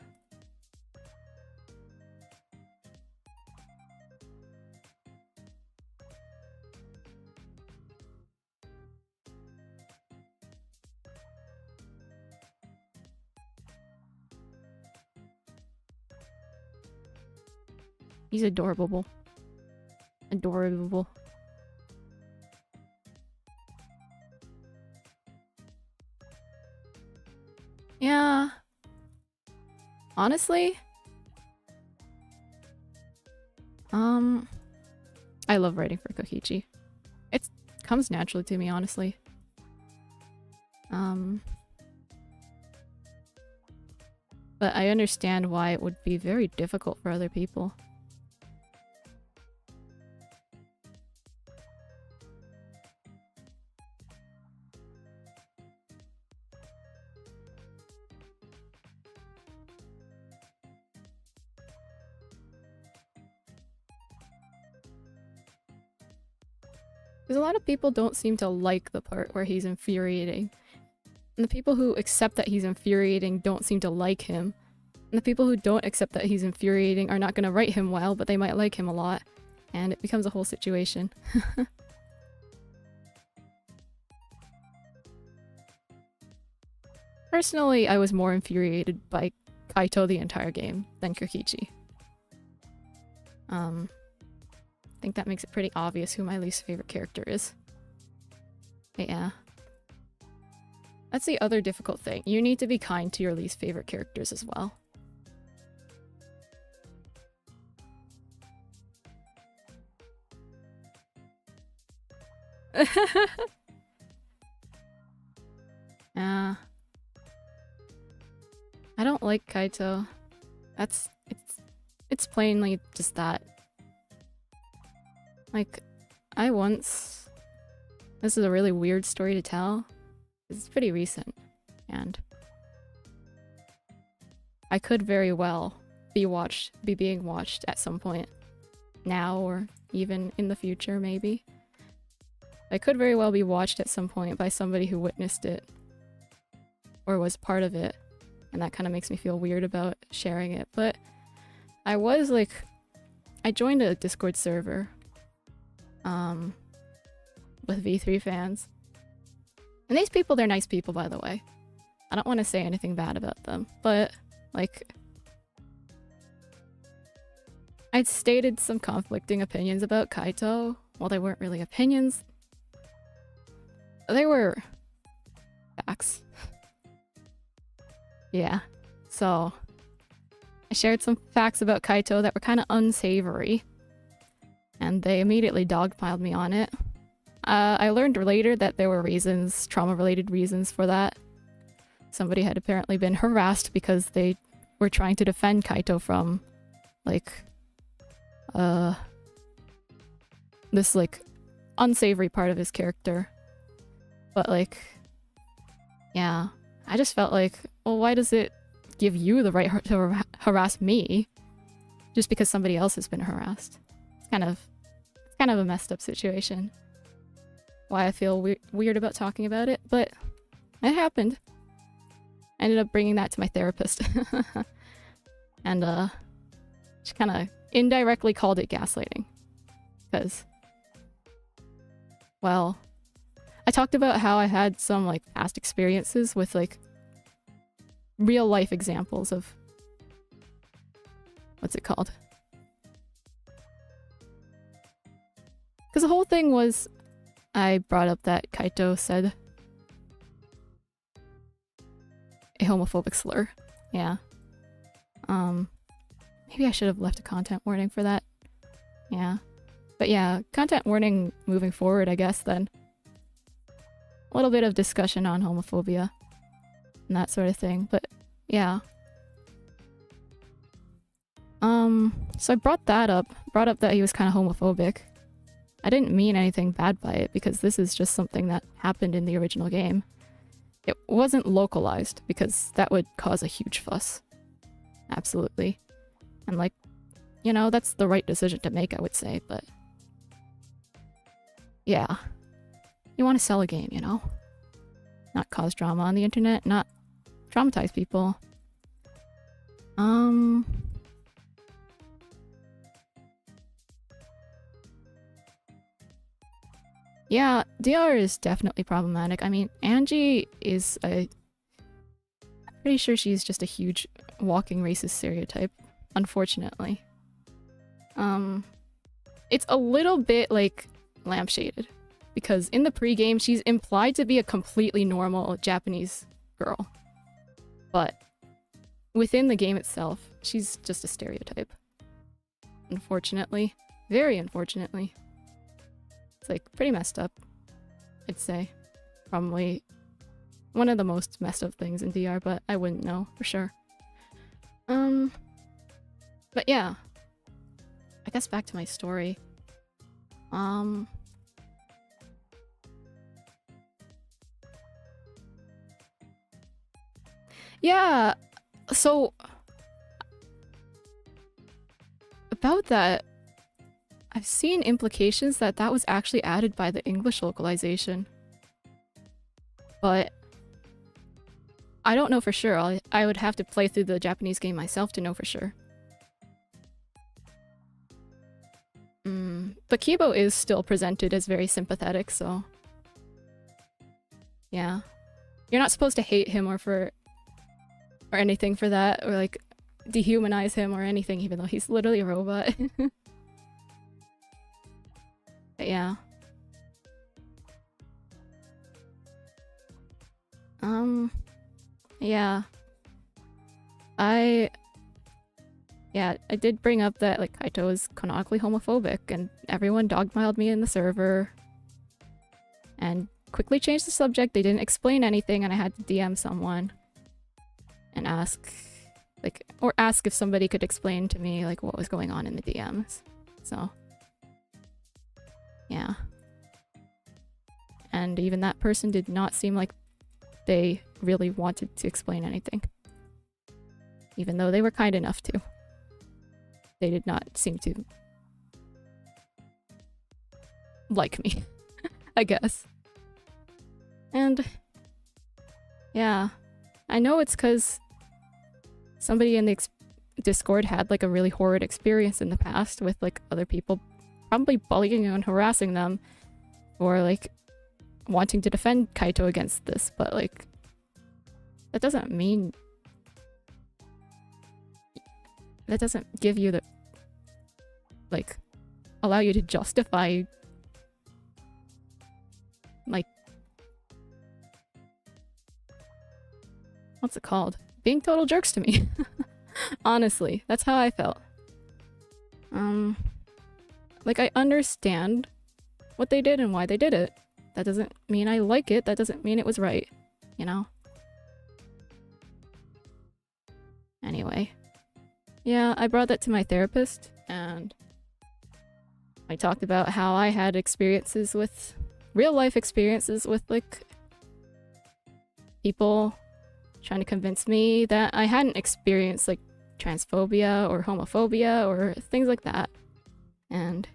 S1: He's adorable. Adorable. Yeah. Honestly, I love writing for Kokichi. It comes naturally to me, honestly. But I understand why it would be very difficult for other people. Because a lot of people don't seem to like the part where he's infuriating. And the people who accept that he's infuriating don't seem to like him. And the people who don't accept that he's infuriating are not going to write him well, but they might like him a lot. And it becomes a whole situation. Personally, I was more infuriated by Kaito the entire game than Kokichi. I think that makes it pretty obvious who my least favorite character is. But yeah. That's the other difficult thing. You need to be kind to your least favorite characters as well. I don't like Kaito. It's plainly just that. Like, this is a really weird story to tell. It's pretty recent, and I could very well be being watched at some point. Now, or even in the future, maybe. I could very well be watched at some point by somebody who witnessed it. Or was part of it. and that kind of makes me feel weird about sharing it. But I was like, I joined a Discord server with V3 fans. And these people, they're nice people, by the way. I don't want to say anything bad about them, but like, I'd stated some conflicting opinions about Kaito. Well, they weren't really opinions. They were facts. Yeah. So, I shared some facts about Kaito that were kind of unsavory. And they immediately dogpiled me on it. I learned later that there were reasons, trauma-related reasons for that. Somebody had apparently been harassed because they were trying to defend Kaito from, like, this, like, unsavory part of his character. But, like, yeah, I just felt like, well, why does it give you the right to harass me just because somebody else has been harassed? It's kind of a messed up situation. Why I feel weird about talking about it, but it happened. I ended up bringing that to my therapist. And she kind of indirectly called it gaslighting. Because, well, I talked about how I had some like past experiences with like real life examples of, what's it called? Because the whole thing was, I brought up that Kaito said a homophobic slur. Yeah. Maybe I should have left a content warning for that. Yeah. But yeah, content warning moving forward, I guess, then. A little bit of discussion on homophobia and that sort of thing, but yeah. So I brought up that he was kind of homophobic. I didn't mean anything bad by it because this is just something that happened in the original game. It wasn't localized because that would cause a huge fuss. Absolutely. And like, you know, that's the right decision to make, I would say, but yeah. You want to sell a game, you know? Not cause drama on the internet, not traumatize people. Yeah, DR is definitely problematic. I mean, Angie is I'm pretty sure she's just a huge walking racist stereotype, unfortunately. It's a little bit, like, lampshaded. Because in the pregame, she's implied to be a completely normal Japanese girl. But within the game itself, she's just a stereotype. Unfortunately. Very unfortunately. It's like pretty messed up, I'd say. Probably one of the most messed up things in DR, but I wouldn't know for sure. But yeah. I guess back to my story. Yeah, so about that, I've seen implications that that was actually added by the English localization. But I don't know for sure. I would have to play through the Japanese game myself to know for sure. But Kibo is still presented as very sympathetic, so yeah. You're not supposed to hate him or anything for that, or like dehumanize him or anything, even though he's literally a robot. But yeah. Yeah. I did bring up that like Kaito is canonically homophobic, and everyone dogpiled me in the server. And quickly changed the subject. They didn't explain anything, and I had to DM someone and ask if somebody could explain to me like what was going on in the DMs. So yeah. And even that person did not seem like they really wanted to explain anything. Even though they were kind enough to. They did not seem to like me, I guess. And yeah, I know it's because somebody in the Discord had like a really horrid experience in the past with like other people probably bullying and harassing them or like wanting to defend Kaito against this, but like that doesn't give you the like allow you to justify like what's it called? Being total jerks to me. Honestly, that's how I felt. Like I understand what they did and why they did it. That doesn't mean I like it. That doesn't mean it was right, you know? Anyway. Yeah, I brought that to my therapist and I talked about how I had experiences with real life experiences with like people trying to convince me that I hadn't experienced like transphobia or homophobia or things like that. And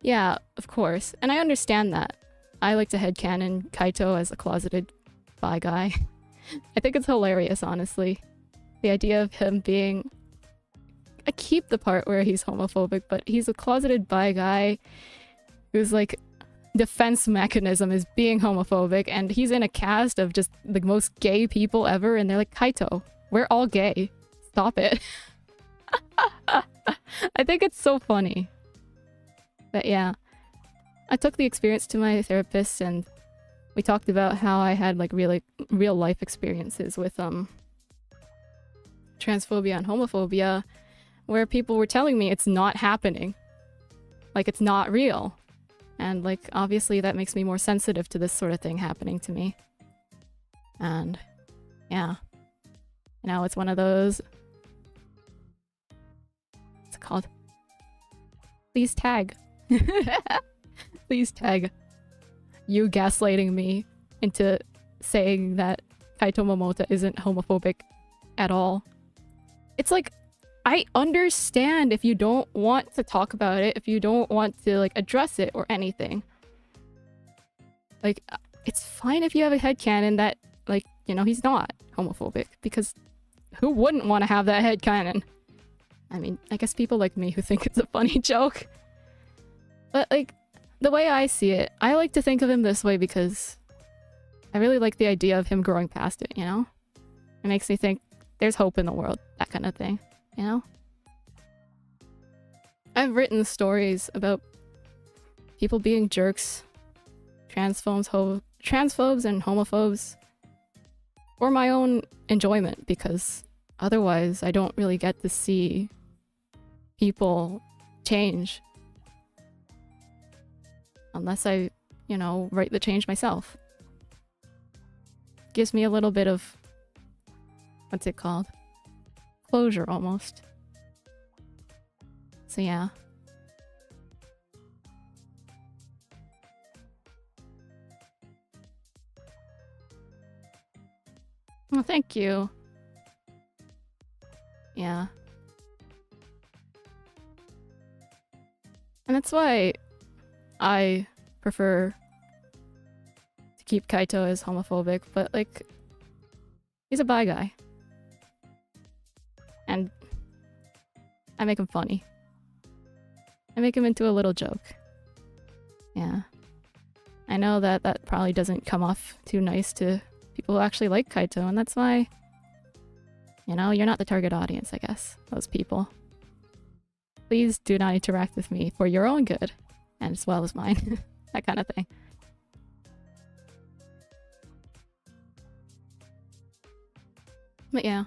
S1: yeah, of course. And I understand that. I like to headcanon Kaito as a closeted bi guy. I think it's hilarious, honestly. The idea of him being... I keep the part where he's homophobic, but he's a closeted bi guy who's like... defense mechanism is being homophobic, and he's in a cast of just the most gay people ever, and they're like, Kaito, we're all gay. Stop it. I think it's so funny. But yeah, I took the experience to my therapist and we talked about how I had like real life experiences with transphobia and homophobia where people were telling me it's not happening. Like it's not real. And like obviously that makes me more sensitive to this sort of thing happening to me. And yeah. Now it's one of those... What's it called? Please tag. Please tag. You gaslighting me into saying that Kaito Momota isn't homophobic at all. It's like, I understand if you don't want to talk about it, if you don't want to like address it or anything. Like, it's fine if you have a headcanon that, like, you know, he's not homophobic, because who wouldn't want to have that headcanon? I mean, I guess people like me who think it's a funny joke. But like, the way I see it, I like to think of him this way because I really like the idea of him growing past it, you know? It makes me think there's hope in the world, that kind of thing, you know? I've written stories about people being jerks, transphobes and homophobes, for my own enjoyment, because otherwise I don't really get to see people change. Unless I, you know, write the change myself. Gives me a little bit of... what's it called? Closure, almost. So yeah. Well, thank you. Yeah. And that's why I prefer to keep Kaito as homophobic, but like, he's a bi guy. And I make him funny. I make him into a little joke. Yeah. I know that that probably doesn't come off too nice to people who actually like Kaito, and that's why, you know, you're not the target audience, I guess. Those people. Please do not interact with me for your own good, and as well as mine. That kind of thing. But yeah.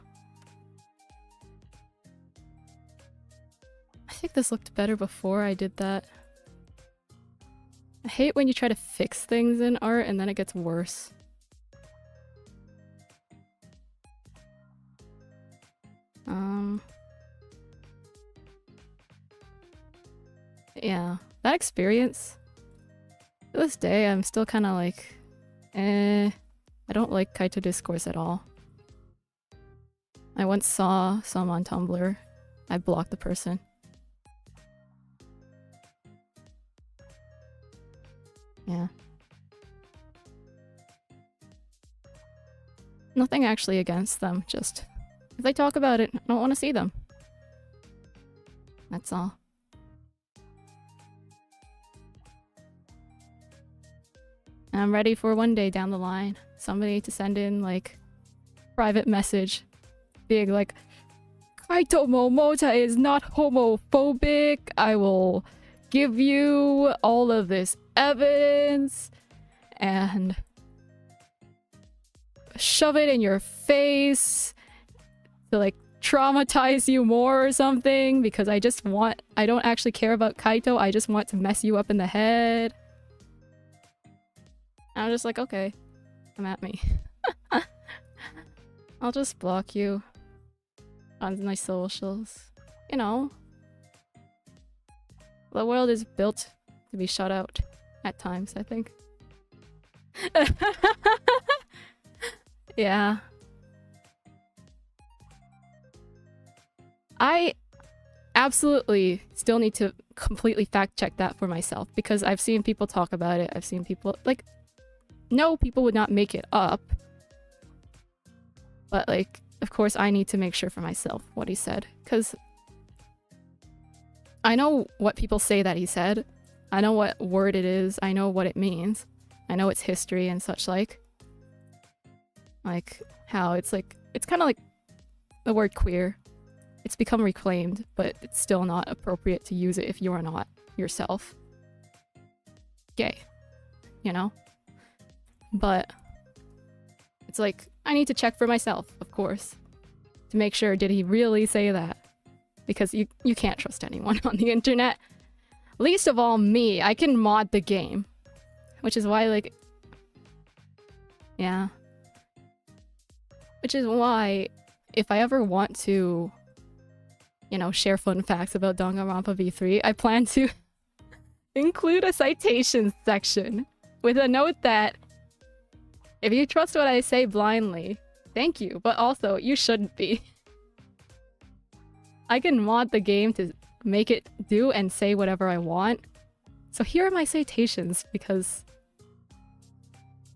S1: I think this looked better before I did that. I hate when you try to fix things in art and then it gets worse. Yeah, that experience, to this day, I'm still kind of like, I don't like Kaito discourse at all. I once saw some on Tumblr. I blocked the person. Yeah. Nothing actually against them, just if they talk about it, I don't want to see them. That's all. And I'm ready for one day down the line, somebody to send in, like, private message being like, Kaito Momota is not homophobic. I will give you all of this evidence and shove it in your face to, like, traumatize you more or something because I don't actually care about Kaito. I just want to mess you up in the head. And I'm just like, okay, come at me. I'll just block you on my socials. You know, the world is built to be shut out at times, I think. Yeah. I absolutely still need to completely fact check that for myself because I've seen people talk about it. I've seen people, like, no, people would not make it up. But, like, of course, I need to make sure for myself what he said. Because I know what people say that he said. I know what word it is. I know what it means. I know its history and such like. Like, how it's like... It's kind of like the word queer. It's become reclaimed, but it's still not appropriate to use it if you are not yourself gay. You know? But it's like, I need to check for myself, of course, to make sure, did he really say that? Because you can't trust anyone on the internet. Least of all me. I can mod the game. Which is why, like... Yeah. Which is why, if I ever want to, you know, share fun facts about Danganronpa V3, I plan to include a citations section with a note that if you trust what I say blindly, thank you, but also you shouldn't be. I can mod the game to make it do and say whatever I want. So here are my citations because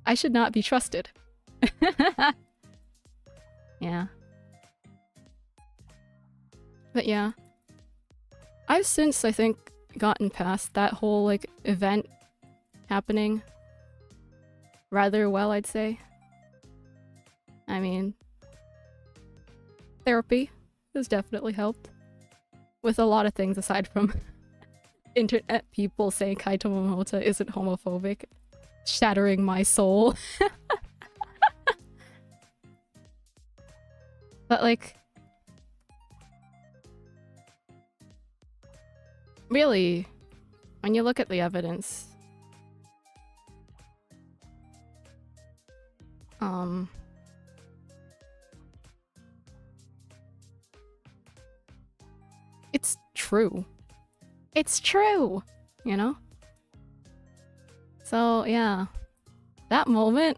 S1: I should not be trusted. Yeah. But yeah. I've since, I think, gotten past that whole, like, event happening rather well, I'd say. I mean, therapy has definitely helped with a lot of things aside from internet people saying Kaito Momota isn't homophobic, shattering my soul. But, like, really, when you look at the evidence, it's true. It's true, you know? So, yeah. That moment,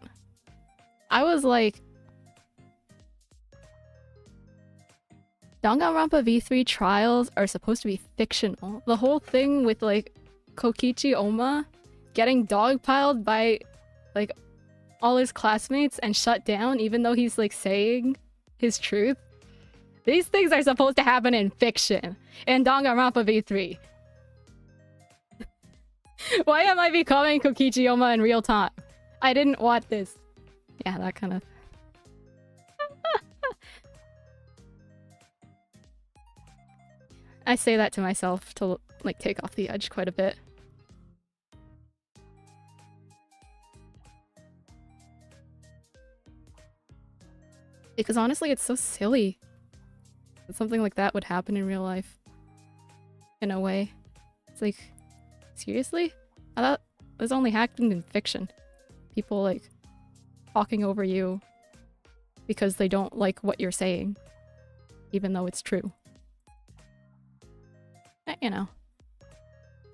S1: I was like, Danganronpa V3 trials are supposed to be fictional. The whole thing with, like, Kokichi Oma getting dogpiled by, like, all his classmates and shut down even though he's, like, saying his truth. These things are supposed to happen in fiction. In Danganronpa V3. Why am I becoming Kokichi Oma in real time? I didn't want this. Yeah, that kind of... I say that to myself to, like, take off the edge quite a bit. Because honestly, it's so silly that something like that would happen in real life. In a way. It's like, seriously? I thought it was only happened in fiction. People, like, talking over you because they don't like what you're saying. Even though it's true. But, you know.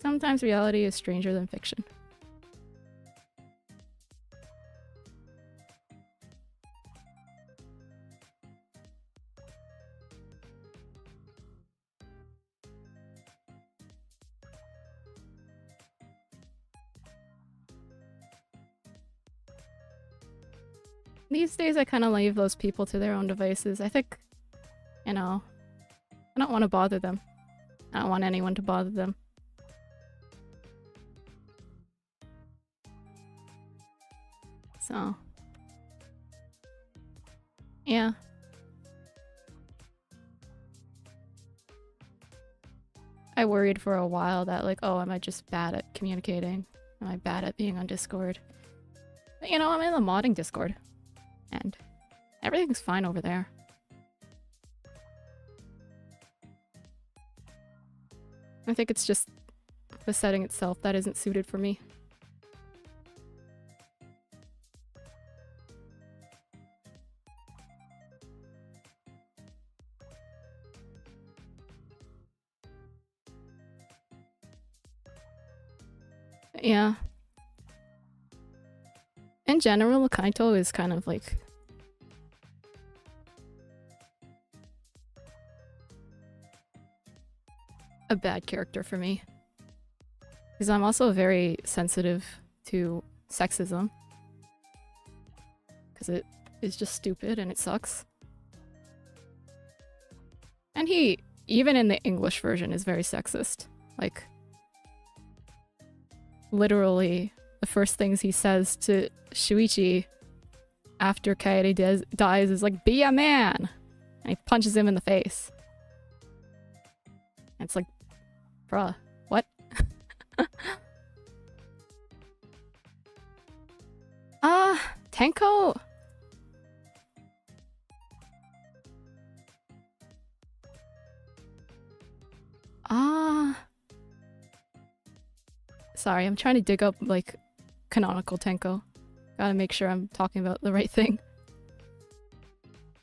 S1: Sometimes reality is stranger than fiction. these days I kind of leave those people to their own devices. I think, you know, I don't want to bother them. I don't want anyone to bother them. So, yeah. I worried for a while that like, oh, am I just bad at communicating? Am I bad at being on Discord? But you know, I'm in the modding Discord. And everything's fine over there. I think it's just the setting itself that isn't suited for me. Yeah. In general, Kaito is kind of like a bad character for me. Because I'm also very sensitive to sexism. Because it is just stupid and it sucks. And he, even in the English version, is very sexist. Like, literally, the first things he says to Shuichi after Kaede dies is like, be a man! And he punches him in the face. And it's like, bruh, what? Tenko! Sorry, I'm trying to dig up, like, canonical Tenko. Gotta make sure I'm talking about the right thing.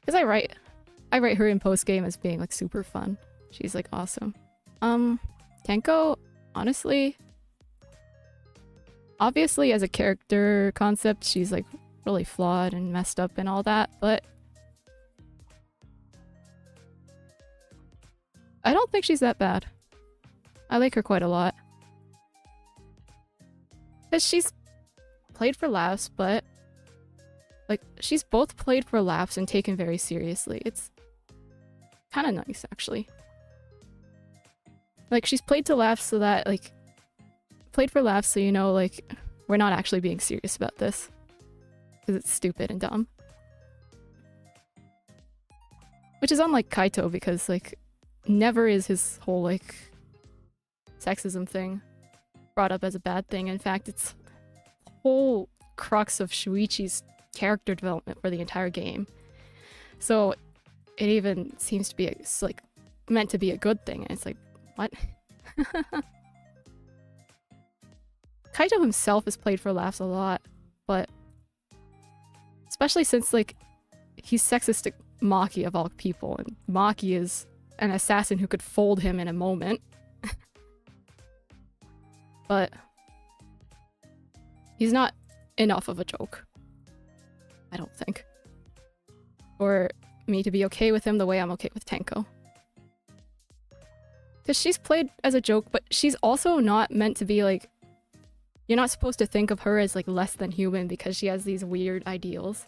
S1: Because I write her in post-game as being, like, super fun. She's, like, awesome. Tenko, honestly... Obviously, as a character concept, she's, like, really flawed and messed up and all that, but... I don't think she's that bad. I like her quite a lot. Because she's played for laughs, but... Like, she's both played for laughs and taken very seriously. It's kind of nice, actually. Like, she's played to laugh so that, like... Played for laughs so you know, like, we're not actually being serious about this. Because it's stupid and dumb. Which is unlike Kaito, because, like, never is his whole, like, sexism thing brought up as a bad thing. In fact, it's the whole crux of Shuichi's character development for the entire game. So it even seems to be, like, meant to be a good thing. And it's like, what? Kaito himself has played for laughs a lot, but especially since, like, he's sexist to Maki of all people, and Maki is an assassin who could fold him in a moment. But he's not enough of a joke, I don't think, for me to be okay with him the way I'm okay with Tenko. Because she's played as a joke, but she's also not meant to be, like, you're not supposed to think of her as, like, less than human because she has these weird ideals.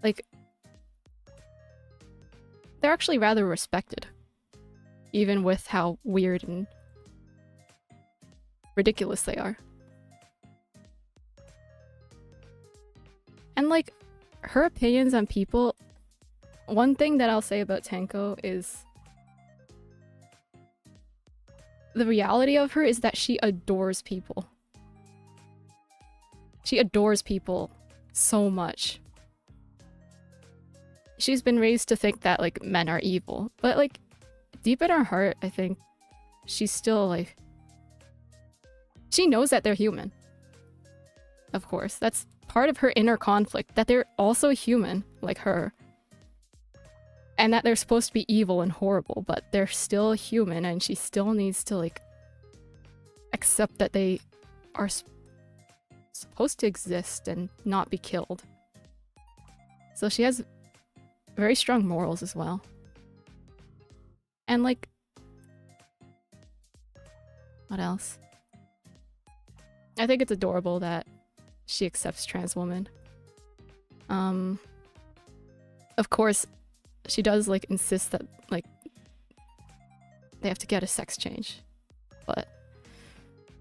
S1: Like, they're actually rather respected. Even with how weird and ridiculous they are. And, like, her opinions on people... One thing that I'll say about Tenko is... The reality of her is that she adores people. She adores people so much. She's been raised to think that, like, men are evil. But, like, deep in her heart, I think she's still, like... She knows that they're human. Of course. That's part of her inner conflict. That they're also human, like her. And that they're supposed to be evil and horrible, but they're still human, and she still needs to, like, accept that they are supposed to exist and not be killed. So she has very strong morals as well. And, like... What else? I think it's adorable that she accepts trans women. Of course, she does like insist that like they have to get a sex change, but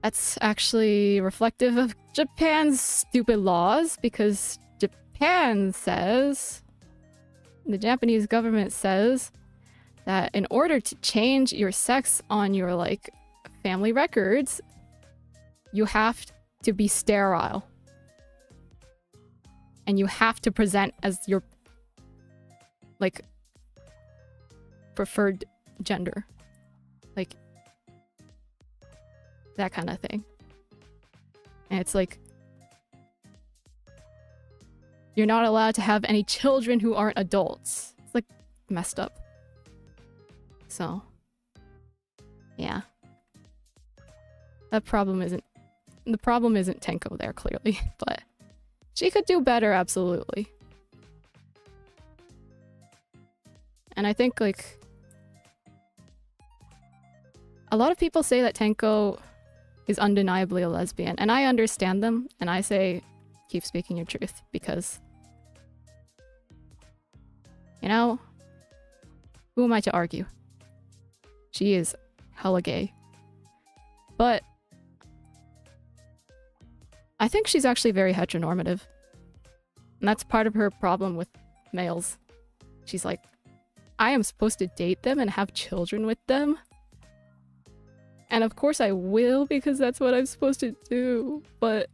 S1: that's actually reflective of Japan's stupid laws, because Japan says, the Japanese government says that in order to change your sex on your like family records, you have to be sterile. And you have to present as your like preferred gender. Like that kind of thing. And it's like you're not allowed to have any children who aren't adults. It's like messed up. So yeah. The problem isn't Tenko there, clearly, but she could do better, absolutely. And I think, like, a lot of people say that Tenko is undeniably a lesbian, and I understand them, and I say, keep speaking your truth, because, you know, who am I to argue? She is hella gay. But I think she's actually very heteronormative. And that's part of her problem with males. She's like, I am supposed to date them and have children with them. And of course I will, because that's what I'm supposed to do. But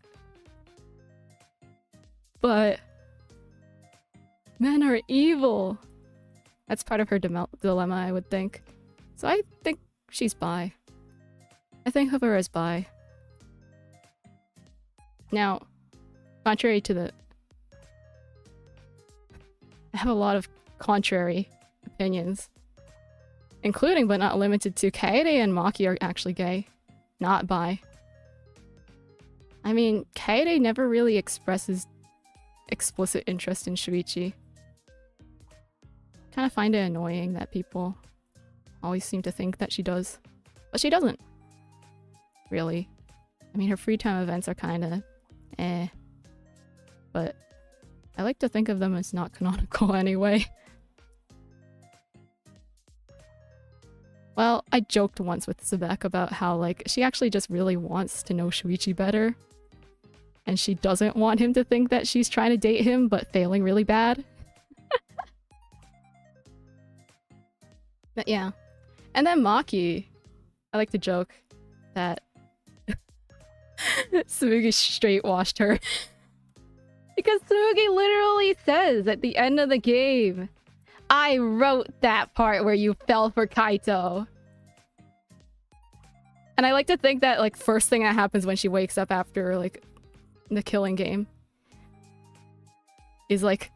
S1: men are evil. That's part of her dilemma, I would think. So I think she's bi. I think of her as bi. Now, contrary to the... I have a lot of contrary opinions. Including, but not limited to, Kaede and Maki are actually gay. Not bi. I mean, Kaede never really expresses explicit interest in Shuichi. Kind of find it annoying that people always seem to think that she does. But she doesn't. Really. I mean, her free time events are kind of eh. But I like to think of them as not canonical anyway. Well, I joked once with Sebek about how, like, she actually just really wants to know Shuichi better. And she doesn't want him to think that she's trying to date him, but failing really bad. But yeah. And then Maki. I like to joke that Tsumugi straight washed her. Because Tsumugi literally says at the end of the game, I wrote that part where you fell for Kaito. And I like to think that, like, first thing that happens when she wakes up after, like, the killing game is like,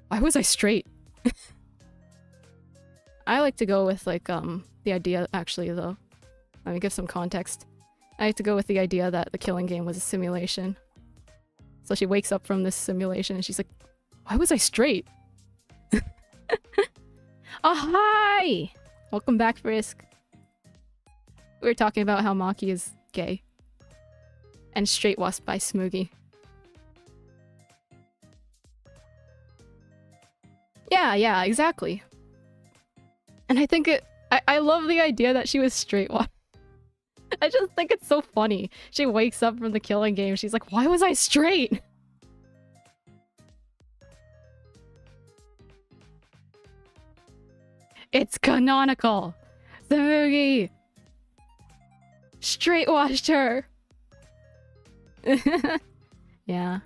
S1: why was I straight? I like to go with, like, the idea, actually, though. Let me give some context. I like to go with the idea that the killing game was a simulation. So she wakes up from this simulation and she's like, why was I straight? Oh, hi! Welcome back, Frisk. We were talking about how Maki is gay. And straight washed by Smoogie. Yeah, exactly. And I think I love the idea that she was straight washed. I just think it's so funny. She wakes up from the killing game, she's like, why was I straight? It's canonical! Tsumugi! Straight washed her! Yeah.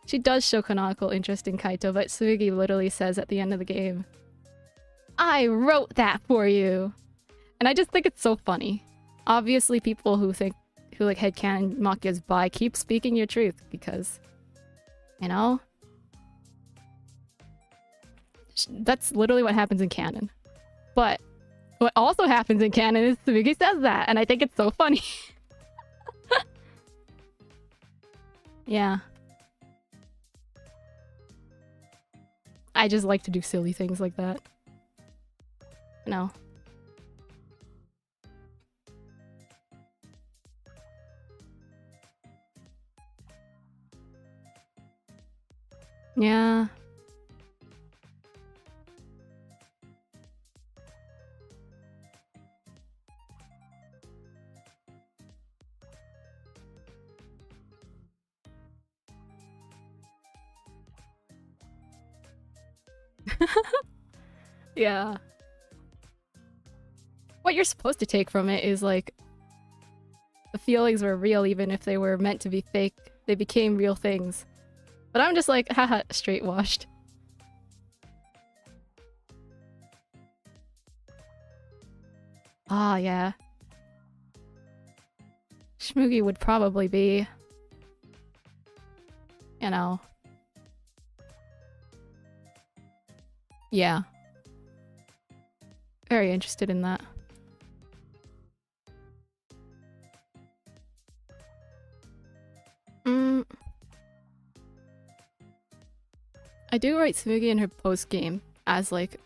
S1: She does show canonical interest in Kaito, but Tsumugi literally says at the end of the game, I wrote that for you! And I just think it's so funny. Obviously people who like headcanon Maki is bi, keep speaking your truth, because, you know, that's literally what happens in canon. But what also happens in canon is Tsumugi says that, and I think it's so funny. Yeah. I just like to do silly things like that. No. Yeah. Yeah. What you're supposed to take from it is like the feelings were real even if they were meant to be fake. They became real things. But I'm just like, haha, straight washed. Ah, yeah. Shmoogie would probably be, you know. Yeah. Very interested in that. I do write Smoogie in her post game as like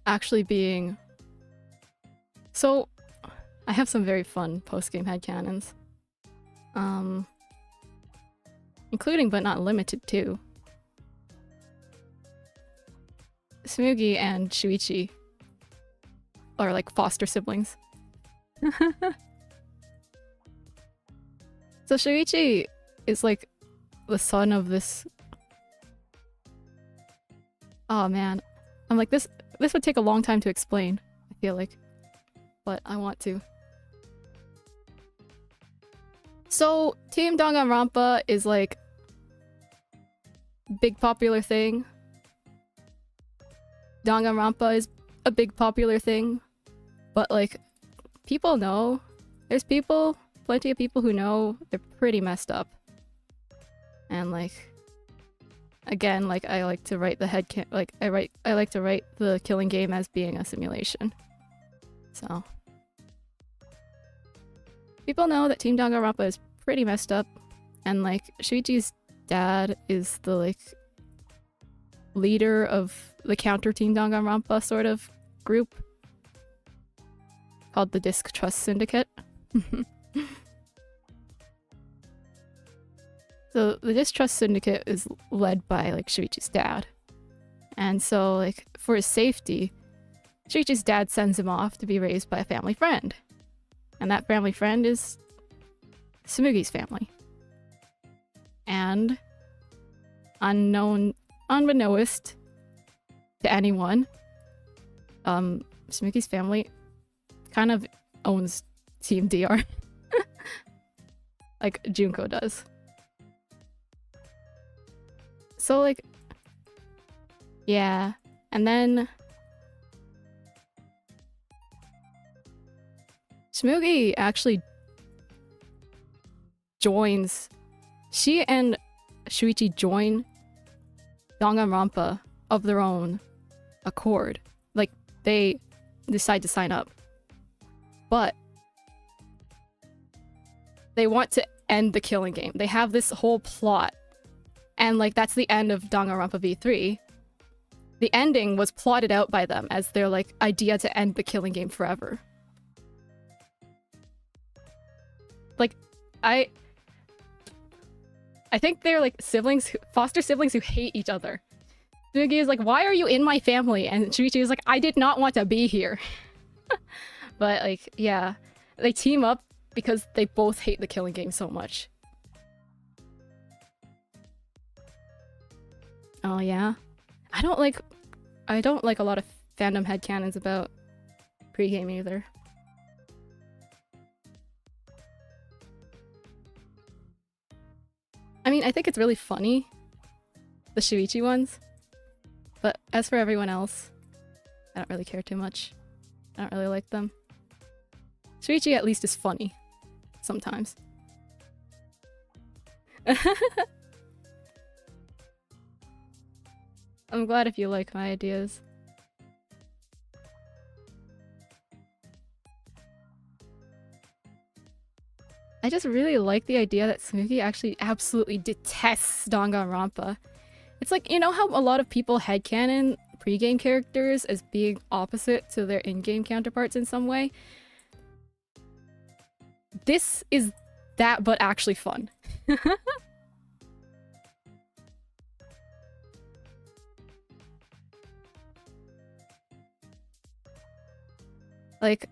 S1: actually being. So I have some very fun post game headcanons. Including but not limited to Smoogie and Shuichi are like foster siblings. So Shuichi is like the son of this. Oh man, I'm like this would take a long time to explain, I feel like, but I want to. So Team Danganronpa is like big popular thing. Danganronpa is a big popular thing, but like people know, there's plenty of people who know they're pretty messed up. And like again, like I like to write the I like to write the killing game as being a simulation. So people know that Team Danganronpa is pretty messed up, and like Shuichi's dad is the like leader of the counter Team Danganronpa sort of group called the Distrust Syndicate. So the Distrust Syndicate is led by like Shuichi's dad. And so like for his safety, Shuichi's dad sends him off to be raised by a family friend. And that family friend is Smuggy's family. And unbeknownst to anyone, Smuggy's family kind of owns Team DR. Like Junko does. So like, yeah, and then Smoogie actually joins. She and Shuichi join Danganronpa of their own accord. Like they decide to sign up, but they want to end the killing game. They have this whole plot. And like that's the end of Danganronpa V3. The ending was plotted out by them as their like idea to end the killing game forever. Like I think they're like foster siblings who hate each other. Tsugi is like, why are you in my family? And Shuichi is like, I did not want to be here. But like, yeah, they team up because they both hate the killing game so much. Oh yeah? I don't like a lot of fandom headcanons about pregame either. I mean, I think it's really funny, the Shuichi ones, but as for everyone else, I don't really care too much. I don't really like them. Shuichi at least is funny, sometimes. I'm glad if you like my ideas. I just really like the idea that Smoogie actually absolutely detests Danganronpa. It's like, you know how a lot of people headcanon pregame characters as being opposite to their in-game counterparts in some way? This is that, but actually fun. Like,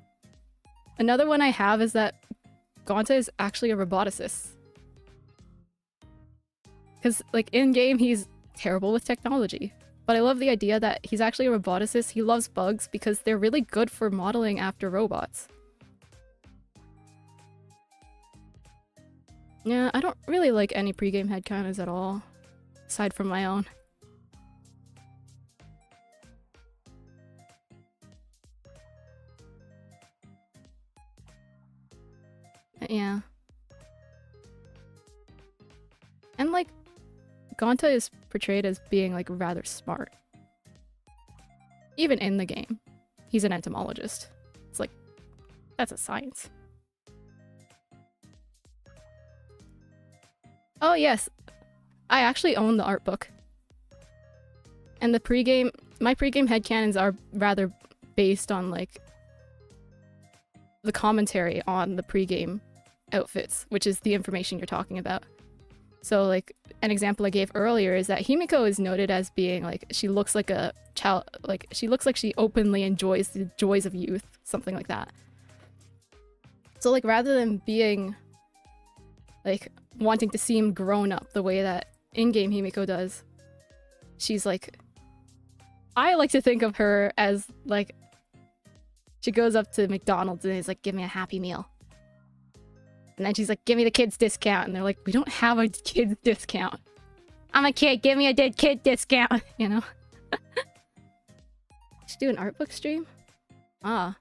S1: another one I have is that Gonta is actually a roboticist. Because, like, in-game, he's terrible with technology. But I love the idea that he's actually a roboticist. He loves bugs because they're really good for modeling after robots. Yeah, I don't really like any pregame headcanons at all, aside from my own. Yeah. And, like, Gonta is portrayed as being, like, rather smart. Even in the game. He's an entomologist. It's like, that's a science. Oh, yes. I actually own the art book. And the pregame... My pregame headcanons are rather based on, like, the commentary on the pregame outfits, which is the information you're talking about. So, like, an example I gave earlier is that Himiko is noted as being, like, she looks like a child, like, she looks like she openly enjoys the joys of youth, something like that. So, like, rather than being, like, wanting to seem grown up the way that in-game Himiko does, she's, like, I like to think of her as, like, she goes up to McDonald's and is like, give me a Happy Meal. And then she's like, give me the kids discount. And they're like, we don't have a kids discount. I'm a kid, give me a dead kid discount, you know? Should do an art book stream? I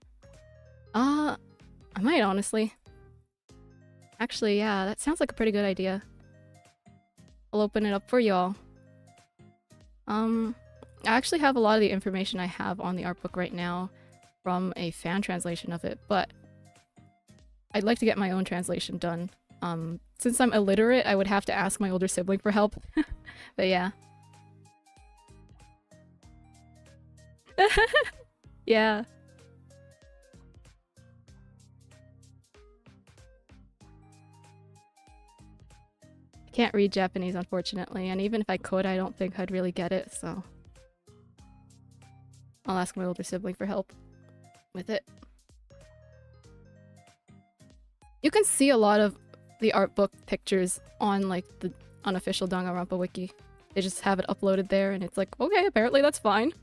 S1: might honestly. Actually, yeah, that sounds like a pretty good idea. I'll open it up for y'all. I actually have a lot of the information I have on the art book right now from a fan translation of it, but I'd like to get my own translation done. Since I'm illiterate, I would have to ask my older sibling for help. But yeah. Yeah. I can't read Japanese, unfortunately, and even if I could, I don't think I'd really get it, so... I'll ask my older sibling for help with it. You can see a lot of the art book pictures on, like, the unofficial Danganronpa wiki. They just have it uploaded there, and it's like, okay, apparently that's fine.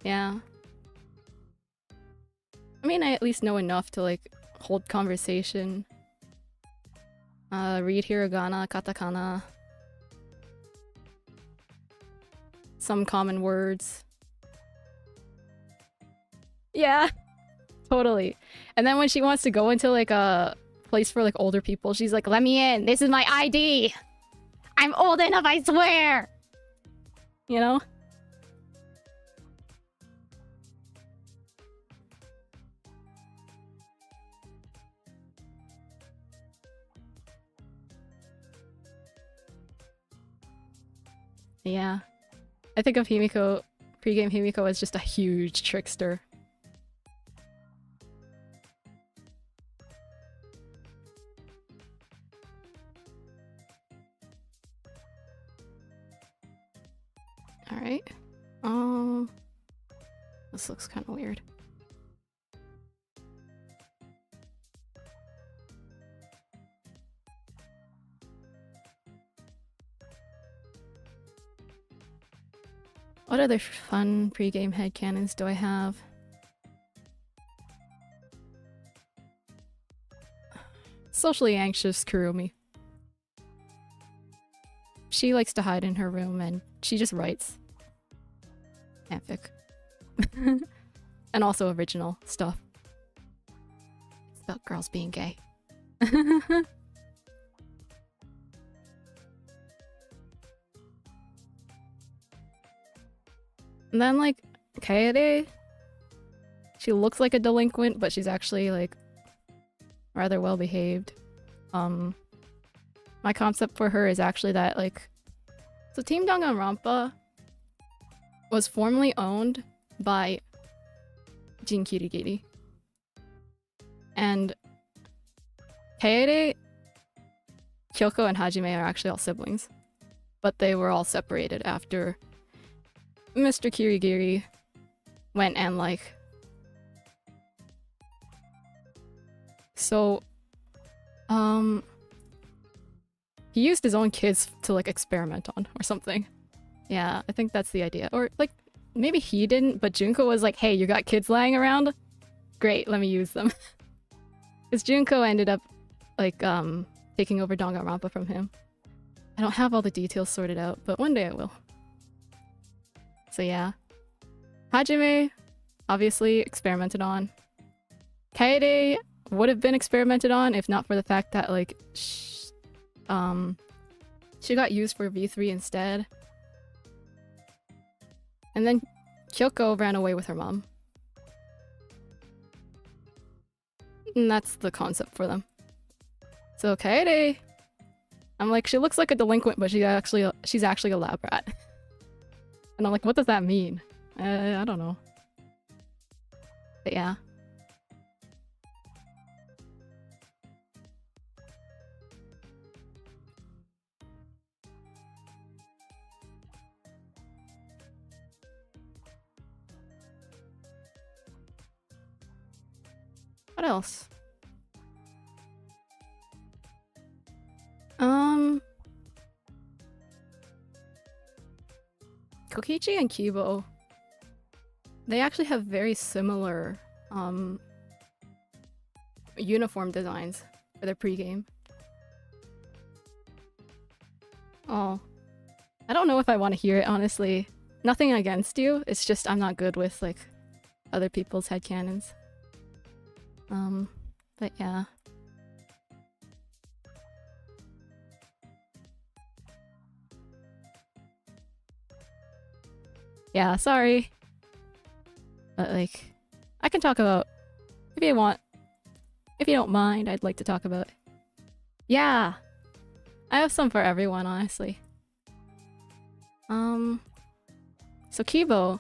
S1: Yeah. I mean, I at least know enough to, like, hold conversation. Read hiragana, katakana. Some common words. Yeah, totally. And then when she wants to go into, like, a place for, like, older people, she's like, let me in. This is my ID. I'm old enough, I swear. You know? Yeah. I think of Himiko, pregame Himiko, as just a huge trickster. Alright. This looks kind of weird. What other fun pregame headcanons do I have? Socially anxious Kurumi. She likes to hide in her room and she just writes. Fanfic. And also original stuff. It's about girls being gay. And then, like, Kaede, she looks like a delinquent, but she's actually, like, rather well behaved. My concept for her is actually that, like, so Team Danganronpa was formerly owned by Jin Kirigiri. And And Kaede, Kyoko, and Hajime are actually all siblings. But they were all separated after Mr. Kirigiri went and like... So, he used his own kids to like experiment on or something. Yeah, I think that's the idea. Or like, maybe he didn't, but Junko was like, hey, you got kids lying around? Great, let me use them. Because Junko ended up like taking over Danganronpa from him. I don't have all the details sorted out, but one day I will. So yeah. Hajime, obviously experimented on. Kaede would have been experimented on if not for the fact that like she got used for V3 instead. And then Kyoko ran away with her mom. And that's the concept for them. So Kaede, I'm like, she looks like a delinquent, but she's actually a lab rat. And I'm like, what does that mean? I don't know. But yeah. What else? Kokichi and Kibo, they actually have very similar uniform designs for their pregame. Oh, I don't know if I want to hear it, honestly. Nothing against you, it's just I'm not good with like other people's headcanons. But yeah. Yeah, sorry. But like, I can talk about, if you want, if you don't mind, I'd like to talk about. Yeah! I have some for everyone, honestly. So Kibo,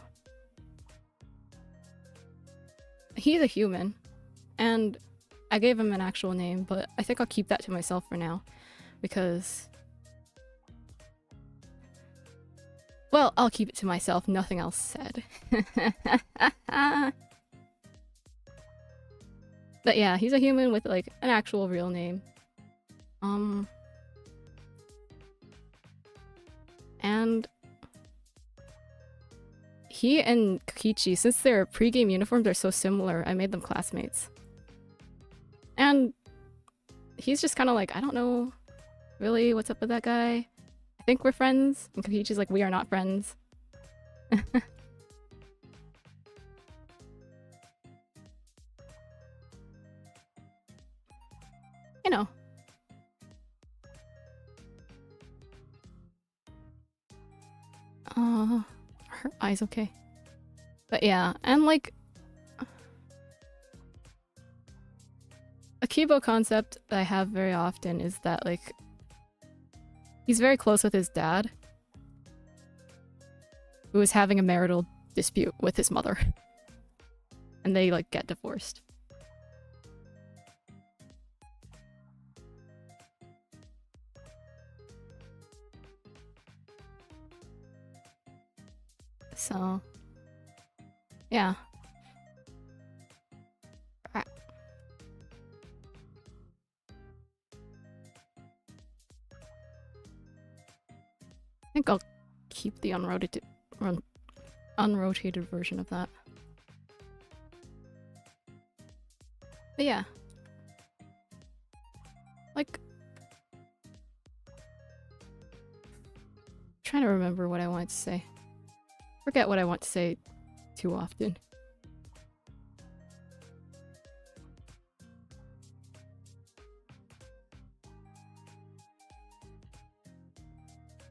S1: he's a human, and I gave him an actual name, but I think I'll keep that to myself for now, because... Well, I'll keep it to myself, nothing else said. But yeah, he's a human with like an actual real name. And he and Kokichi, since their pregame uniforms are so similar, I made them classmates. And he's just kind of like, I don't know really what's up with that guy. I think we're friends. And Kokichi's like, we are not friends. You know. Her eyes okay. But yeah, and like... A Kibo concept that I have very often is that like... He's very close with his dad, who is having a marital dispute with his mother. And they like get divorced. So, yeah. I think I'll keep the unrotated version of that. But yeah. Like... trying to remember what I wanted to say. Forget what I want to say too often.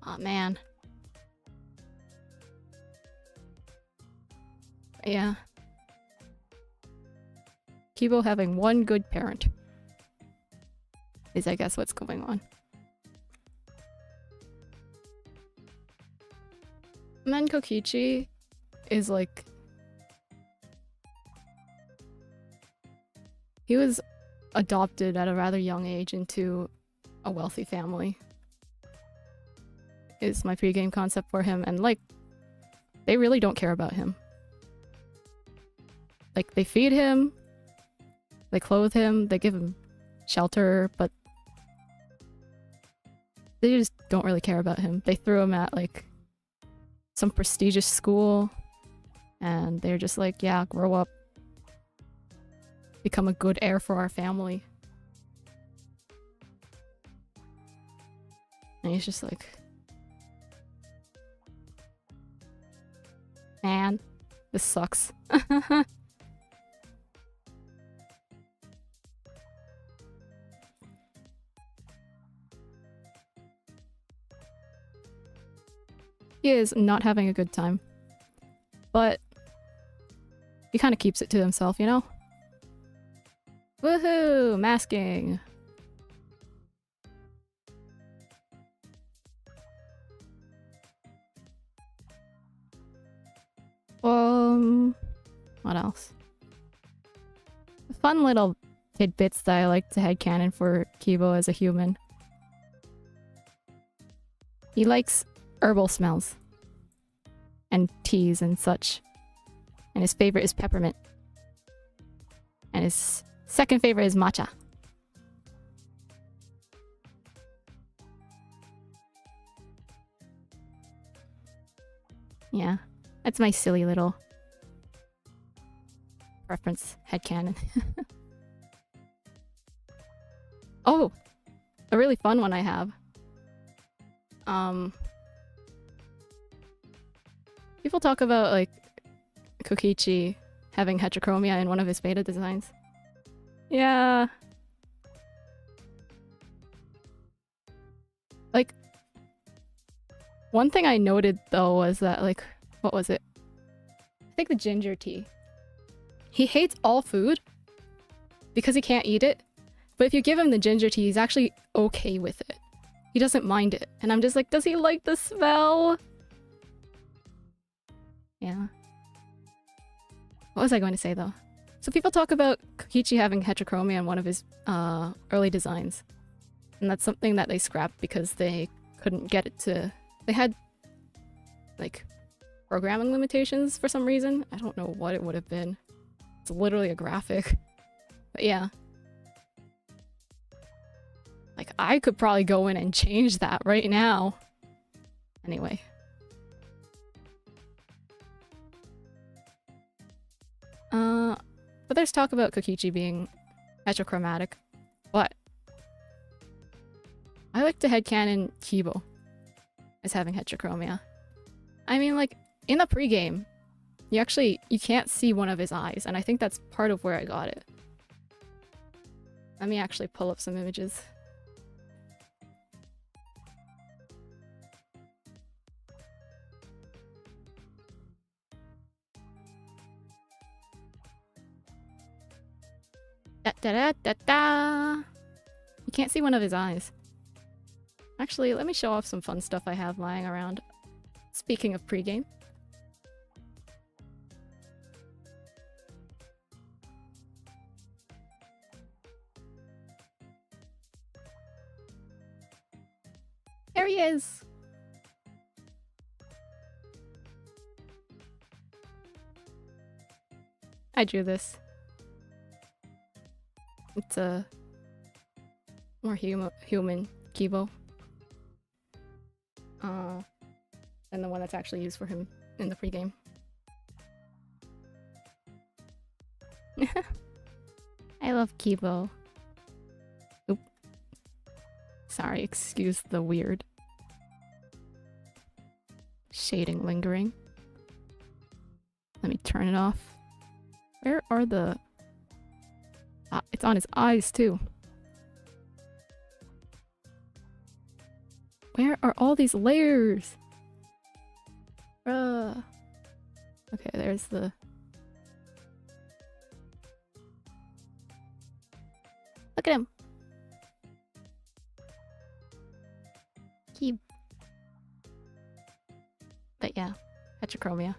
S1: Aw, man. Yeah. Kibo having one good parent is, I guess, what's going on. Men Kokichi is like... He was adopted at a rather young age into a wealthy family. Is my pregame concept for him, and like, they really don't care about him. Like, they feed him, they clothe him, they give him shelter, but they just don't really care about him. They threw him at like some prestigious school, and they're just like, yeah, grow up, become a good heir for our family. And he's just like, man, this sucks. He is not having a good time. But he kind of keeps it to himself, you know? Woohoo! Masking! What else? Fun little tidbits that I like to headcanon for Kibo as a human. He likes herbal smells and teas and such. And his favorite is peppermint. And his second favorite is matcha. Yeah, that's my silly little preference headcanon. Oh, a really fun one I have. People talk about like Kokichi having heterochromia in one of his beta designs. Yeah. Like, one thing I noted though was that, like, what was it? I think the ginger tea. He hates all food because he can't eat it, but if you give him the ginger tea, he's actually okay with it. He doesn't mind it. And I'm just like, does he like the smell? Yeah. What was I going to say though? So people talk about Kokichi having heterochromia in one of his early designs. And that's something that they scrapped because they couldn't get it to... They had, like, programming limitations for some reason. I don't know what it would have been. It's literally a graphic. But yeah. Like, I could probably go in and change that right now. Anyway. But there's talk about Kokichi being heterochromatic. But I like to headcanon Kibo as having heterochromia. I mean, like, in the pregame, you can't see one of his eyes, and I think that's part of where I got it. Let me actually pull up some images. Da da da da da! You can't see one of his eyes. Actually, let me show off some fun stuff I have lying around. Speaking of pregame. There he is! I drew this. It's a more human Kibo. And the one that's actually used for him in the pregame. I love Kibo. Oop. Sorry, excuse the weird shading lingering. Let me turn it off. Where are the... Ah, it's on his eyes too. Where are all these layers? Okay, there's the... Look at him! Keep. But yeah, heterochromia.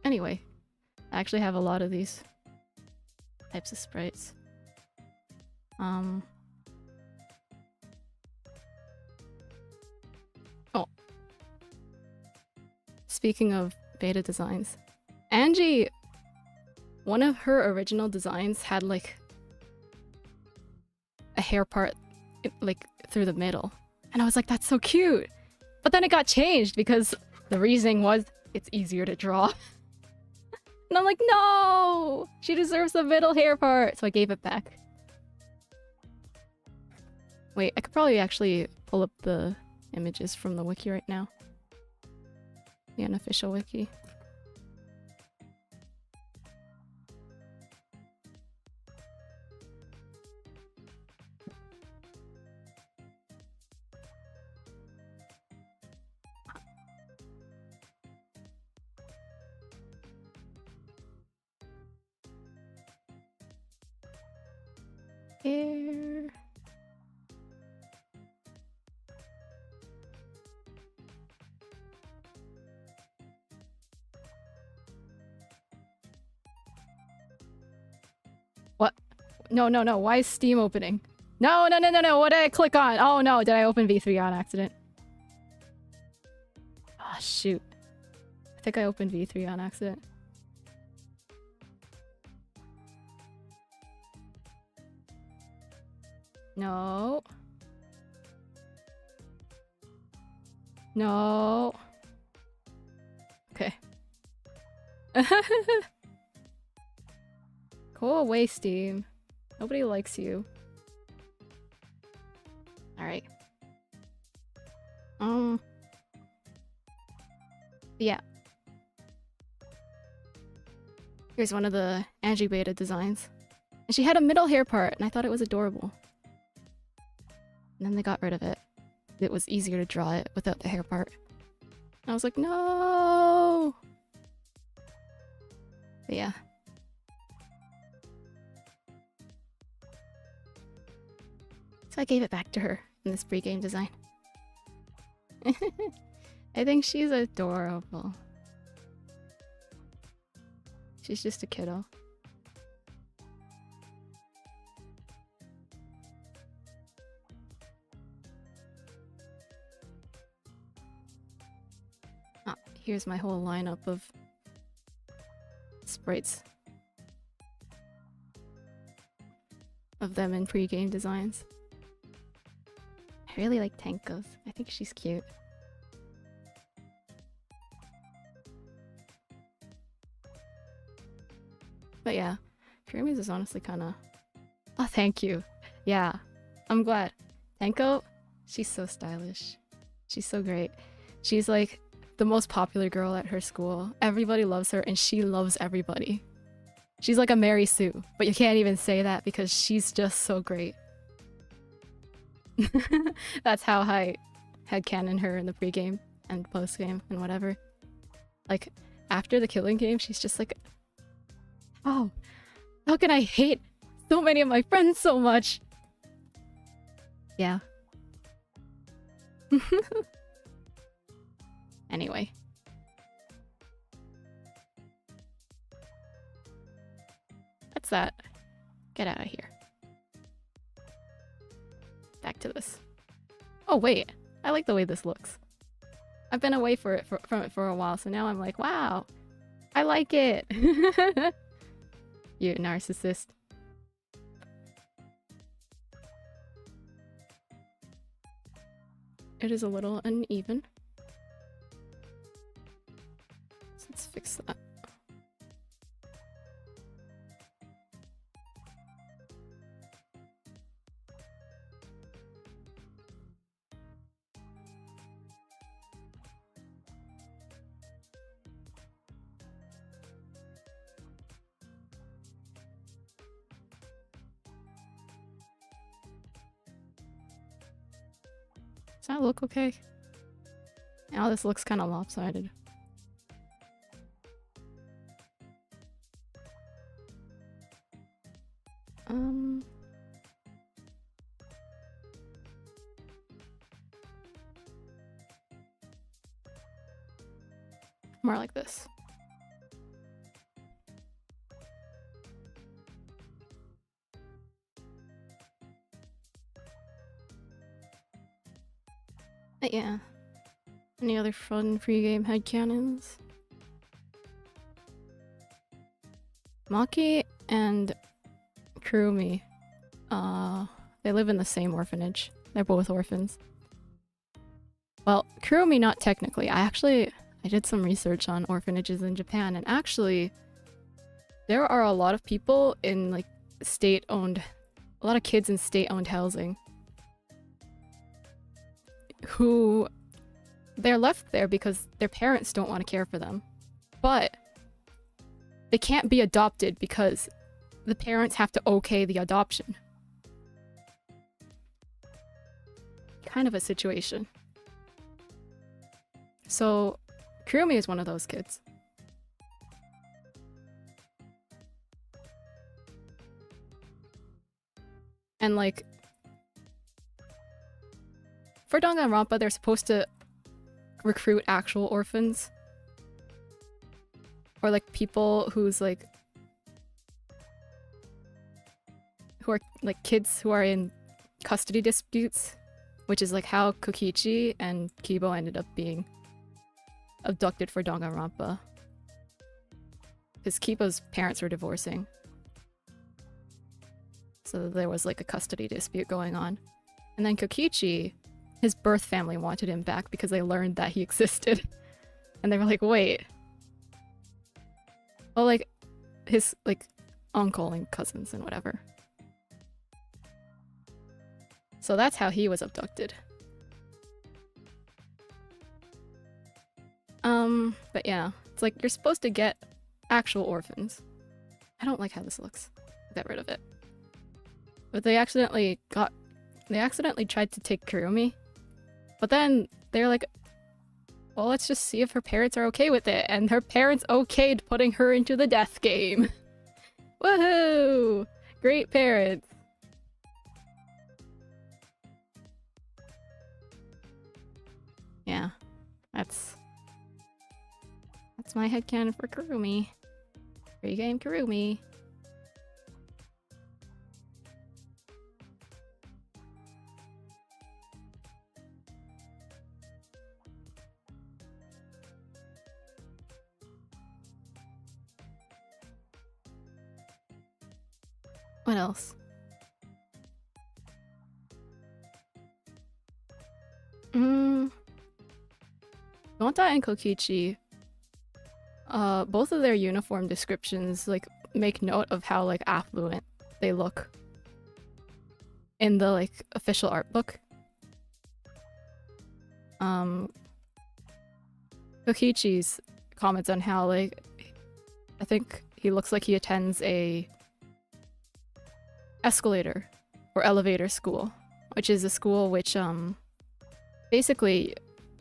S1: Anyway, I actually have a lot of these types of sprites. Oh. Speaking of beta designs, Angie, one of her original designs had like a hair part like through the middle. And I was like, that's so cute. But then it got changed because the reasoning was it's easier to draw. And I'm like, no! She deserves the middle hair part. So I gave it back. Wait, I could probably actually pull up the images from the wiki right now. The unofficial wiki. Here. What? No, no, no. Why is Steam opening? No, no, no, no, no. What did I click on? Oh no, did I open V3 on accident? Oh shoot. I think I opened V3 on accident. No. No. Okay. Go away, Steam. Nobody likes you. Alright. Yeah. Here's one of the Angie beta designs. And she had a middle hair part, and I thought it was adorable. And then they got rid of it. It was easier to draw it without the hair part. And I was like, no! But yeah. So I gave it back to her in this pre-game design. I think she's adorable. She's just a kiddo. Ah, here's my whole lineup of sprites. Of them in pre-game designs. I really like Tenko's. I think she's cute. But yeah, Pyramies is honestly kind of... Oh, thank you. Yeah, I'm glad. Tenko, she's so stylish. She's so great. She's like the most popular girl at her school. Everybody loves her and she loves everybody. She's like a Mary Sue, but you can't even say that because she's just so great. That's how I headcanon her in the pregame and postgame and whatever. Like, after the killing game, she's just like, oh, how can I hate so many of my friends so much? Yeah. Anyway. That's that. Get out of here. Back to this. Oh wait, I like the way this looks. I've been away from it for a while, so now I'm like, wow, I like it. You narcissist. It is a little uneven. So let's fix that. Does that look okay? Now this looks kind of lopsided. More like this. But yeah. Any other fun free game headcanons? Maki and Kurumi, they live in the same orphanage. They're both orphans. Well, Kurumi not technically. I did some research on orphanages in Japan, and actually there are a lot of people in like state-owned, a lot of kids in state-owned housing who they're left there because their parents don't want to care for them. But they can't be adopted because the parents have to okay the adoption. Kind of a situation. So, Kurumi is one of those kids. And like, for Danganronpa, they're supposed to recruit actual orphans. Or like people who's like, who are like kids who are in custody disputes, which is like how Kokichi and Kibo ended up being abducted for Danganronpa. Because Kibo's parents were divorcing. So there was like a custody dispute going on. And then Kokichi, his birth family wanted him back because they learned that he existed. And they were like, wait. Well, like, his, like, uncle and cousins and whatever. So that's how he was abducted. But yeah, it's like you're supposed to get actual orphans. I don't like how this looks. Get rid of it. But they accidentally tried to take Kurumi. But then they're like, well, let's just see if her parents are okay with it. And her parents okayed putting her into the death game. Woohoo! Great parents. Yeah, that's my headcanon for Kurumi. Free game Kurumi. What else? Gonta and Kokichi, both of their uniform descriptions like make note of how like affluent they look in the like official art book. Kokichi's comments on how like I think he looks like he attends a escalator or elevator school, which is a school which basically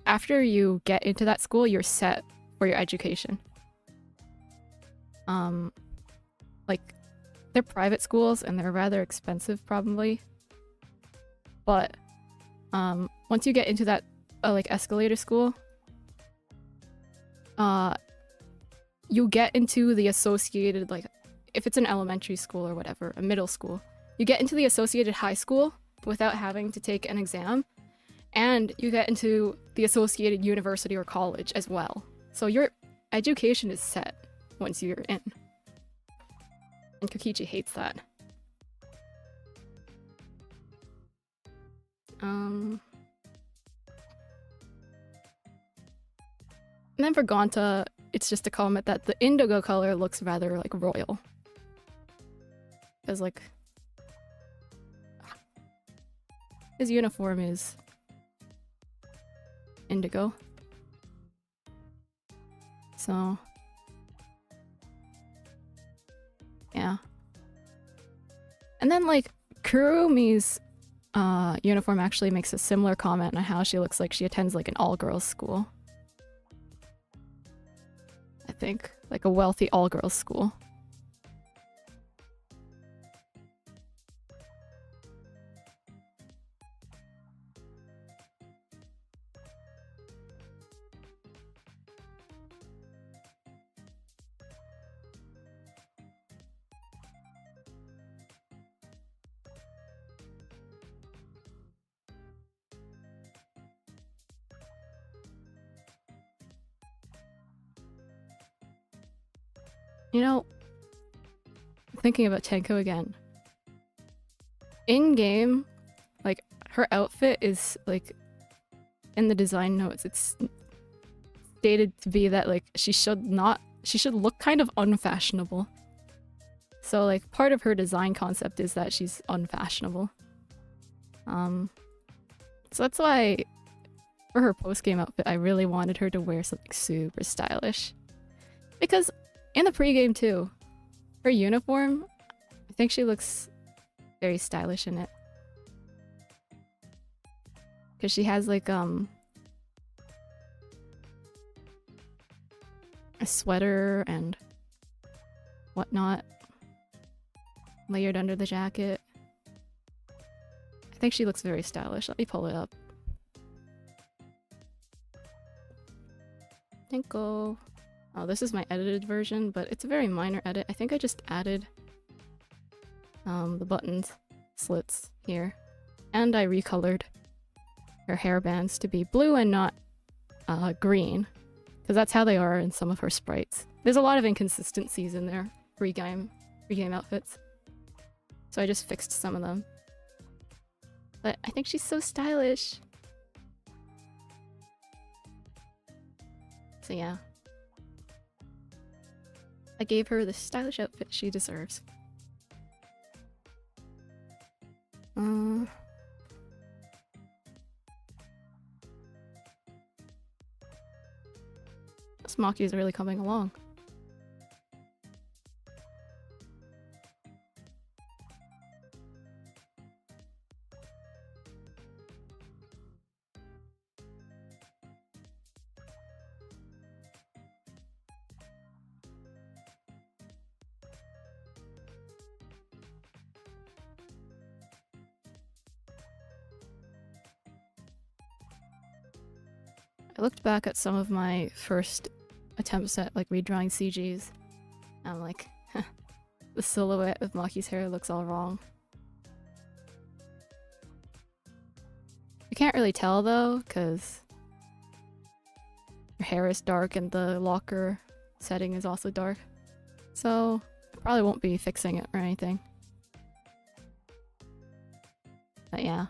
S1: after you get into that school you're set for your education. Like they're private schools and they're rather expensive probably, but once you get into that like escalator school, you get into the associated, like if it's an elementary school or whatever, a middle school, you get into the associated high school without having to take an exam, and you get into the associated university or college as well. So your education is set once you're in. And Kokichi hates that. And then for Gonta, it's just a comment that the indigo color looks rather like royal. Because like his uniform is indigo. So yeah. And then like Kurumi's uniform actually makes a similar comment on how she looks like she attends like an all-girls school. I think like a wealthy all-girls school. You know, thinking about Tenko again. In game, like her outfit is like in the design notes, it's stated to be that like she should look kind of unfashionable. So like part of her design concept is that she's unfashionable. So that's why for her post-game outfit, I really wanted her to wear something super stylish. Because in the pre-game too, her uniform, I think she looks very stylish in it. Because she has like a sweater and whatnot layered under the jacket. I think she looks very stylish. Let me pull it up. Tenko. Oh, this is my edited version, but it's a very minor edit. I think I just added the buttons, slits here. And I recolored her hairbands to be blue and not green. Because that's how they are in some of her sprites. There's a lot of inconsistencies in their pre-game outfits. So I just fixed some of them. But I think she's so stylish. So yeah. I gave her the stylish outfit she deserves. This Maki is really coming along. I looked back at some of my first attempts at like redrawing CGs. I'm like, the silhouette of Maki's hair looks all wrong. You can't really tell though, because her hair is dark and the locker setting is also dark. So I probably won't be fixing it or anything. But yeah.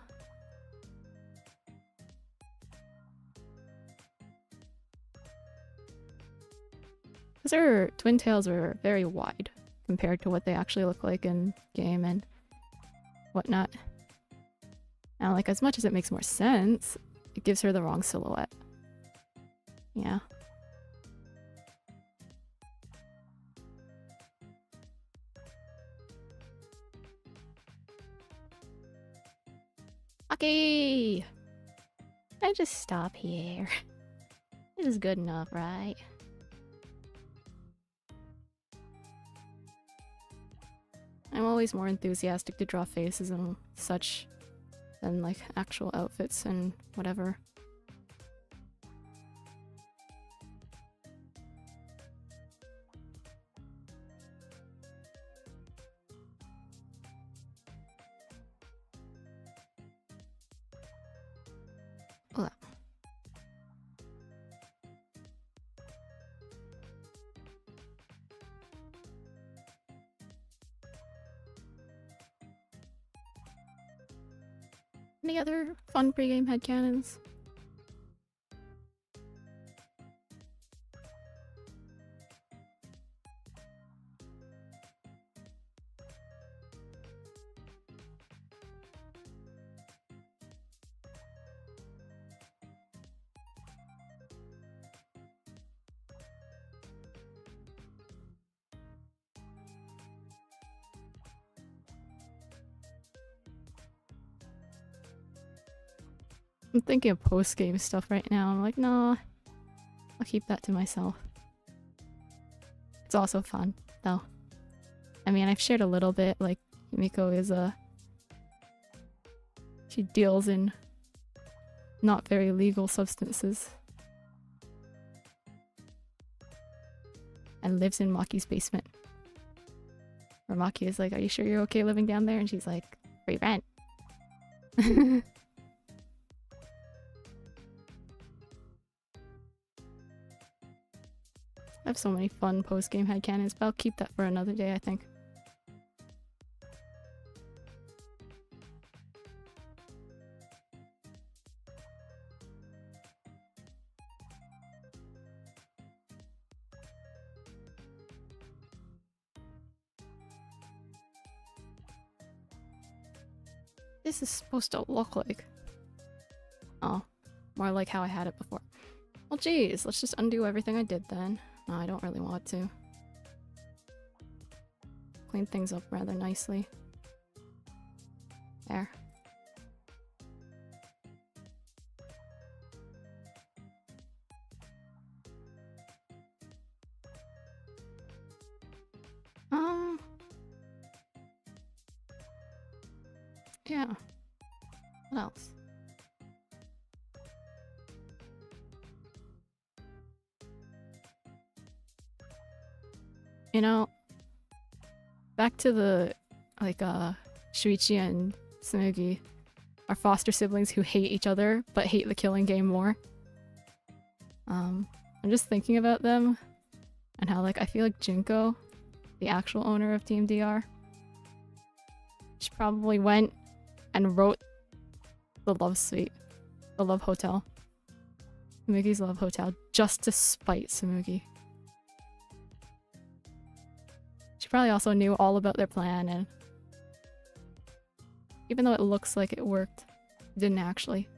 S1: Because her twin tails are very wide compared to what they actually look like in game and whatnot. Now, like, as much as it makes more sense, it gives her the wrong silhouette. Yeah. Okay! I just stop here. This is good enough, right? I'm always more enthusiastic to draw faces and such than like actual outfits and whatever. Ugh. Any other fun pre-game headcanons? I'm thinking of post-game stuff right now. I'm like, nah, I'll keep that to myself. It's also fun, though. I mean, I've shared a little bit, like, Himiko is she deals in not very legal substances. And lives in Maki's basement. Where Maki is like, are you sure you're okay living down there? And she's like, free rent. I have so many fun post-game headcanons, but I'll keep that for another day, I think. This is supposed to look like... Oh, more like how I had it before. Well, geez, let's just undo everything I did then. No, I don't really want to. Clean things up rather nicely. There. Yeah. What else? You know, back to the, like, Shuichi and Tsurugi, our foster siblings who hate each other, but hate the killing game more. I'm just thinking about them, and how, like, I feel like Junko, the actual owner of Team DR, she probably went and wrote the love suite, the love hotel, Tsurugi's love hotel, just to spite Tsurugi. She probably also knew all about their plan, and even though it looks like it worked, it didn't actually.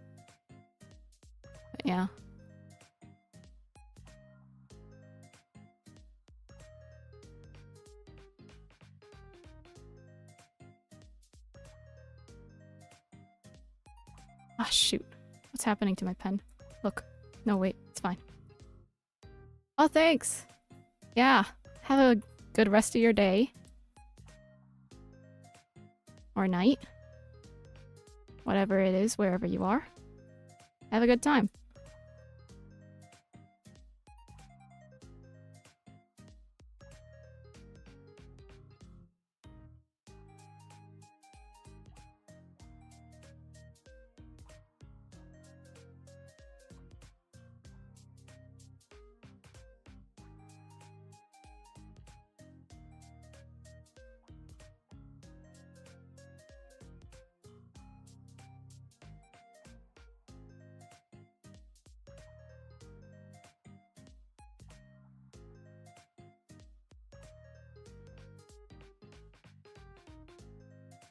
S1: But yeah. Ah, shoot. What's happening to my pen? Look. No, wait. It's fine. Oh, thanks! Yeah. Have a good rest of your day. Or night. Whatever it is, wherever you are. Have a good time.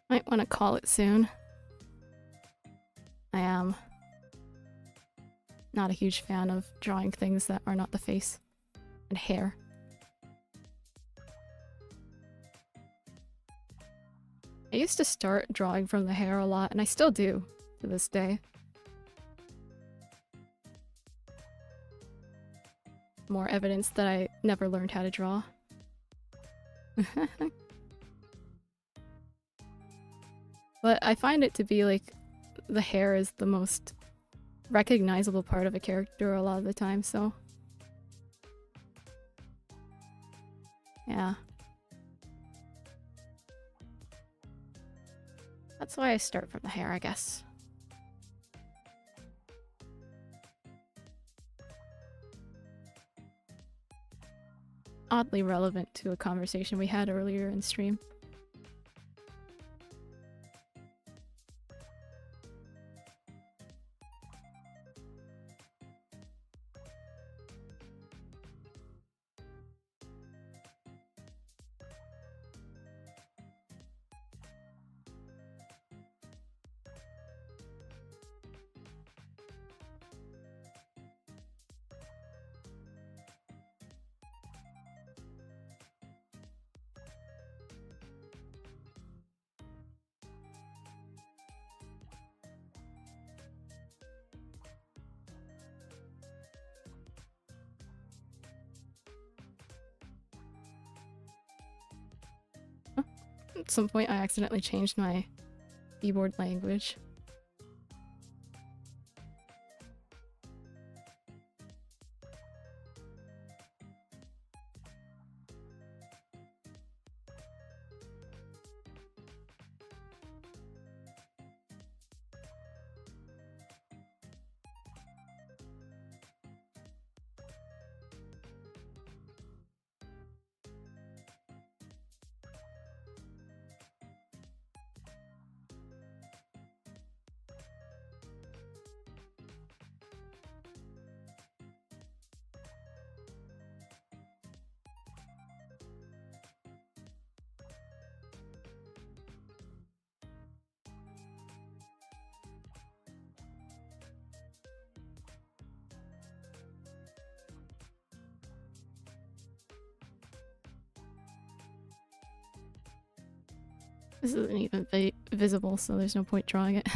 S1: Might want to call it soon. I am not a huge fan of drawing things that are not the face and hair. I used to start drawing from the hair a lot, and I still do to this day. More evidence that I never learned how to draw. But I find it to be like the hair is the most recognizable part of a character a lot of the time, so yeah. That's why I start from the hair, I guess. Oddly relevant to a conversation we had earlier in stream. At some point I accidentally changed my keyboard language. This isn't even visible, so there's no point drawing it.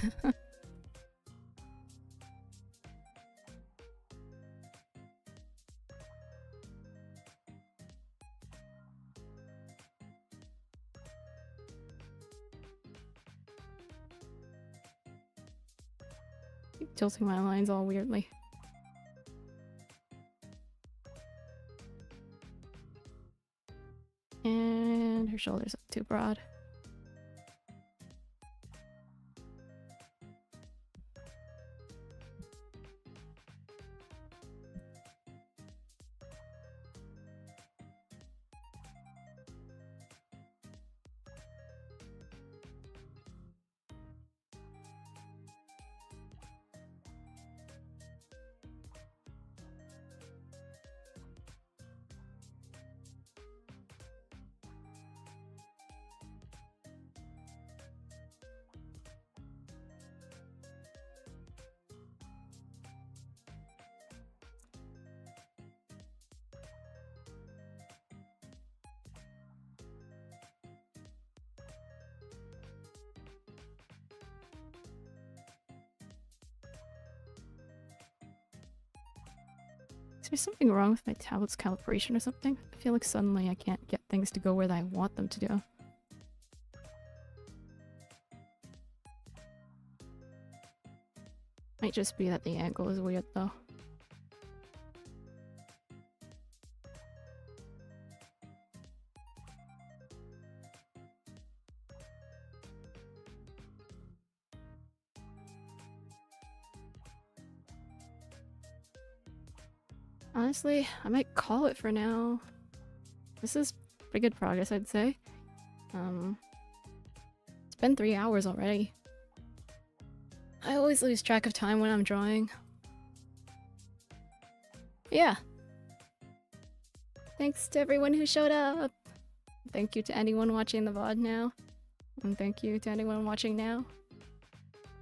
S1: Keep tilting my lines all weirdly. And her shoulders up too broad. Is there something wrong with my tablet's calibration or something? I feel like suddenly I can't get things to go where I want them to go. Might just be that the angle is weird though. Honestly, I might call it for now. This is pretty good progress, I'd say. It's been 3 hours already. I always lose track of time when I'm drawing. Yeah. Thanks to everyone who showed up. Thank you to anyone watching the VOD now. And thank you to anyone watching now.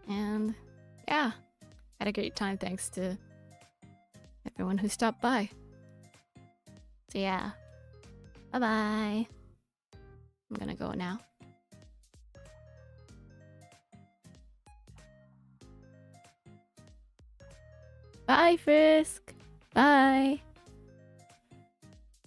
S1: And yeah, had a great time thanks to everyone who stopped by. So yeah, bye-bye. I'm gonna go now. Bye, Frisk. Bye.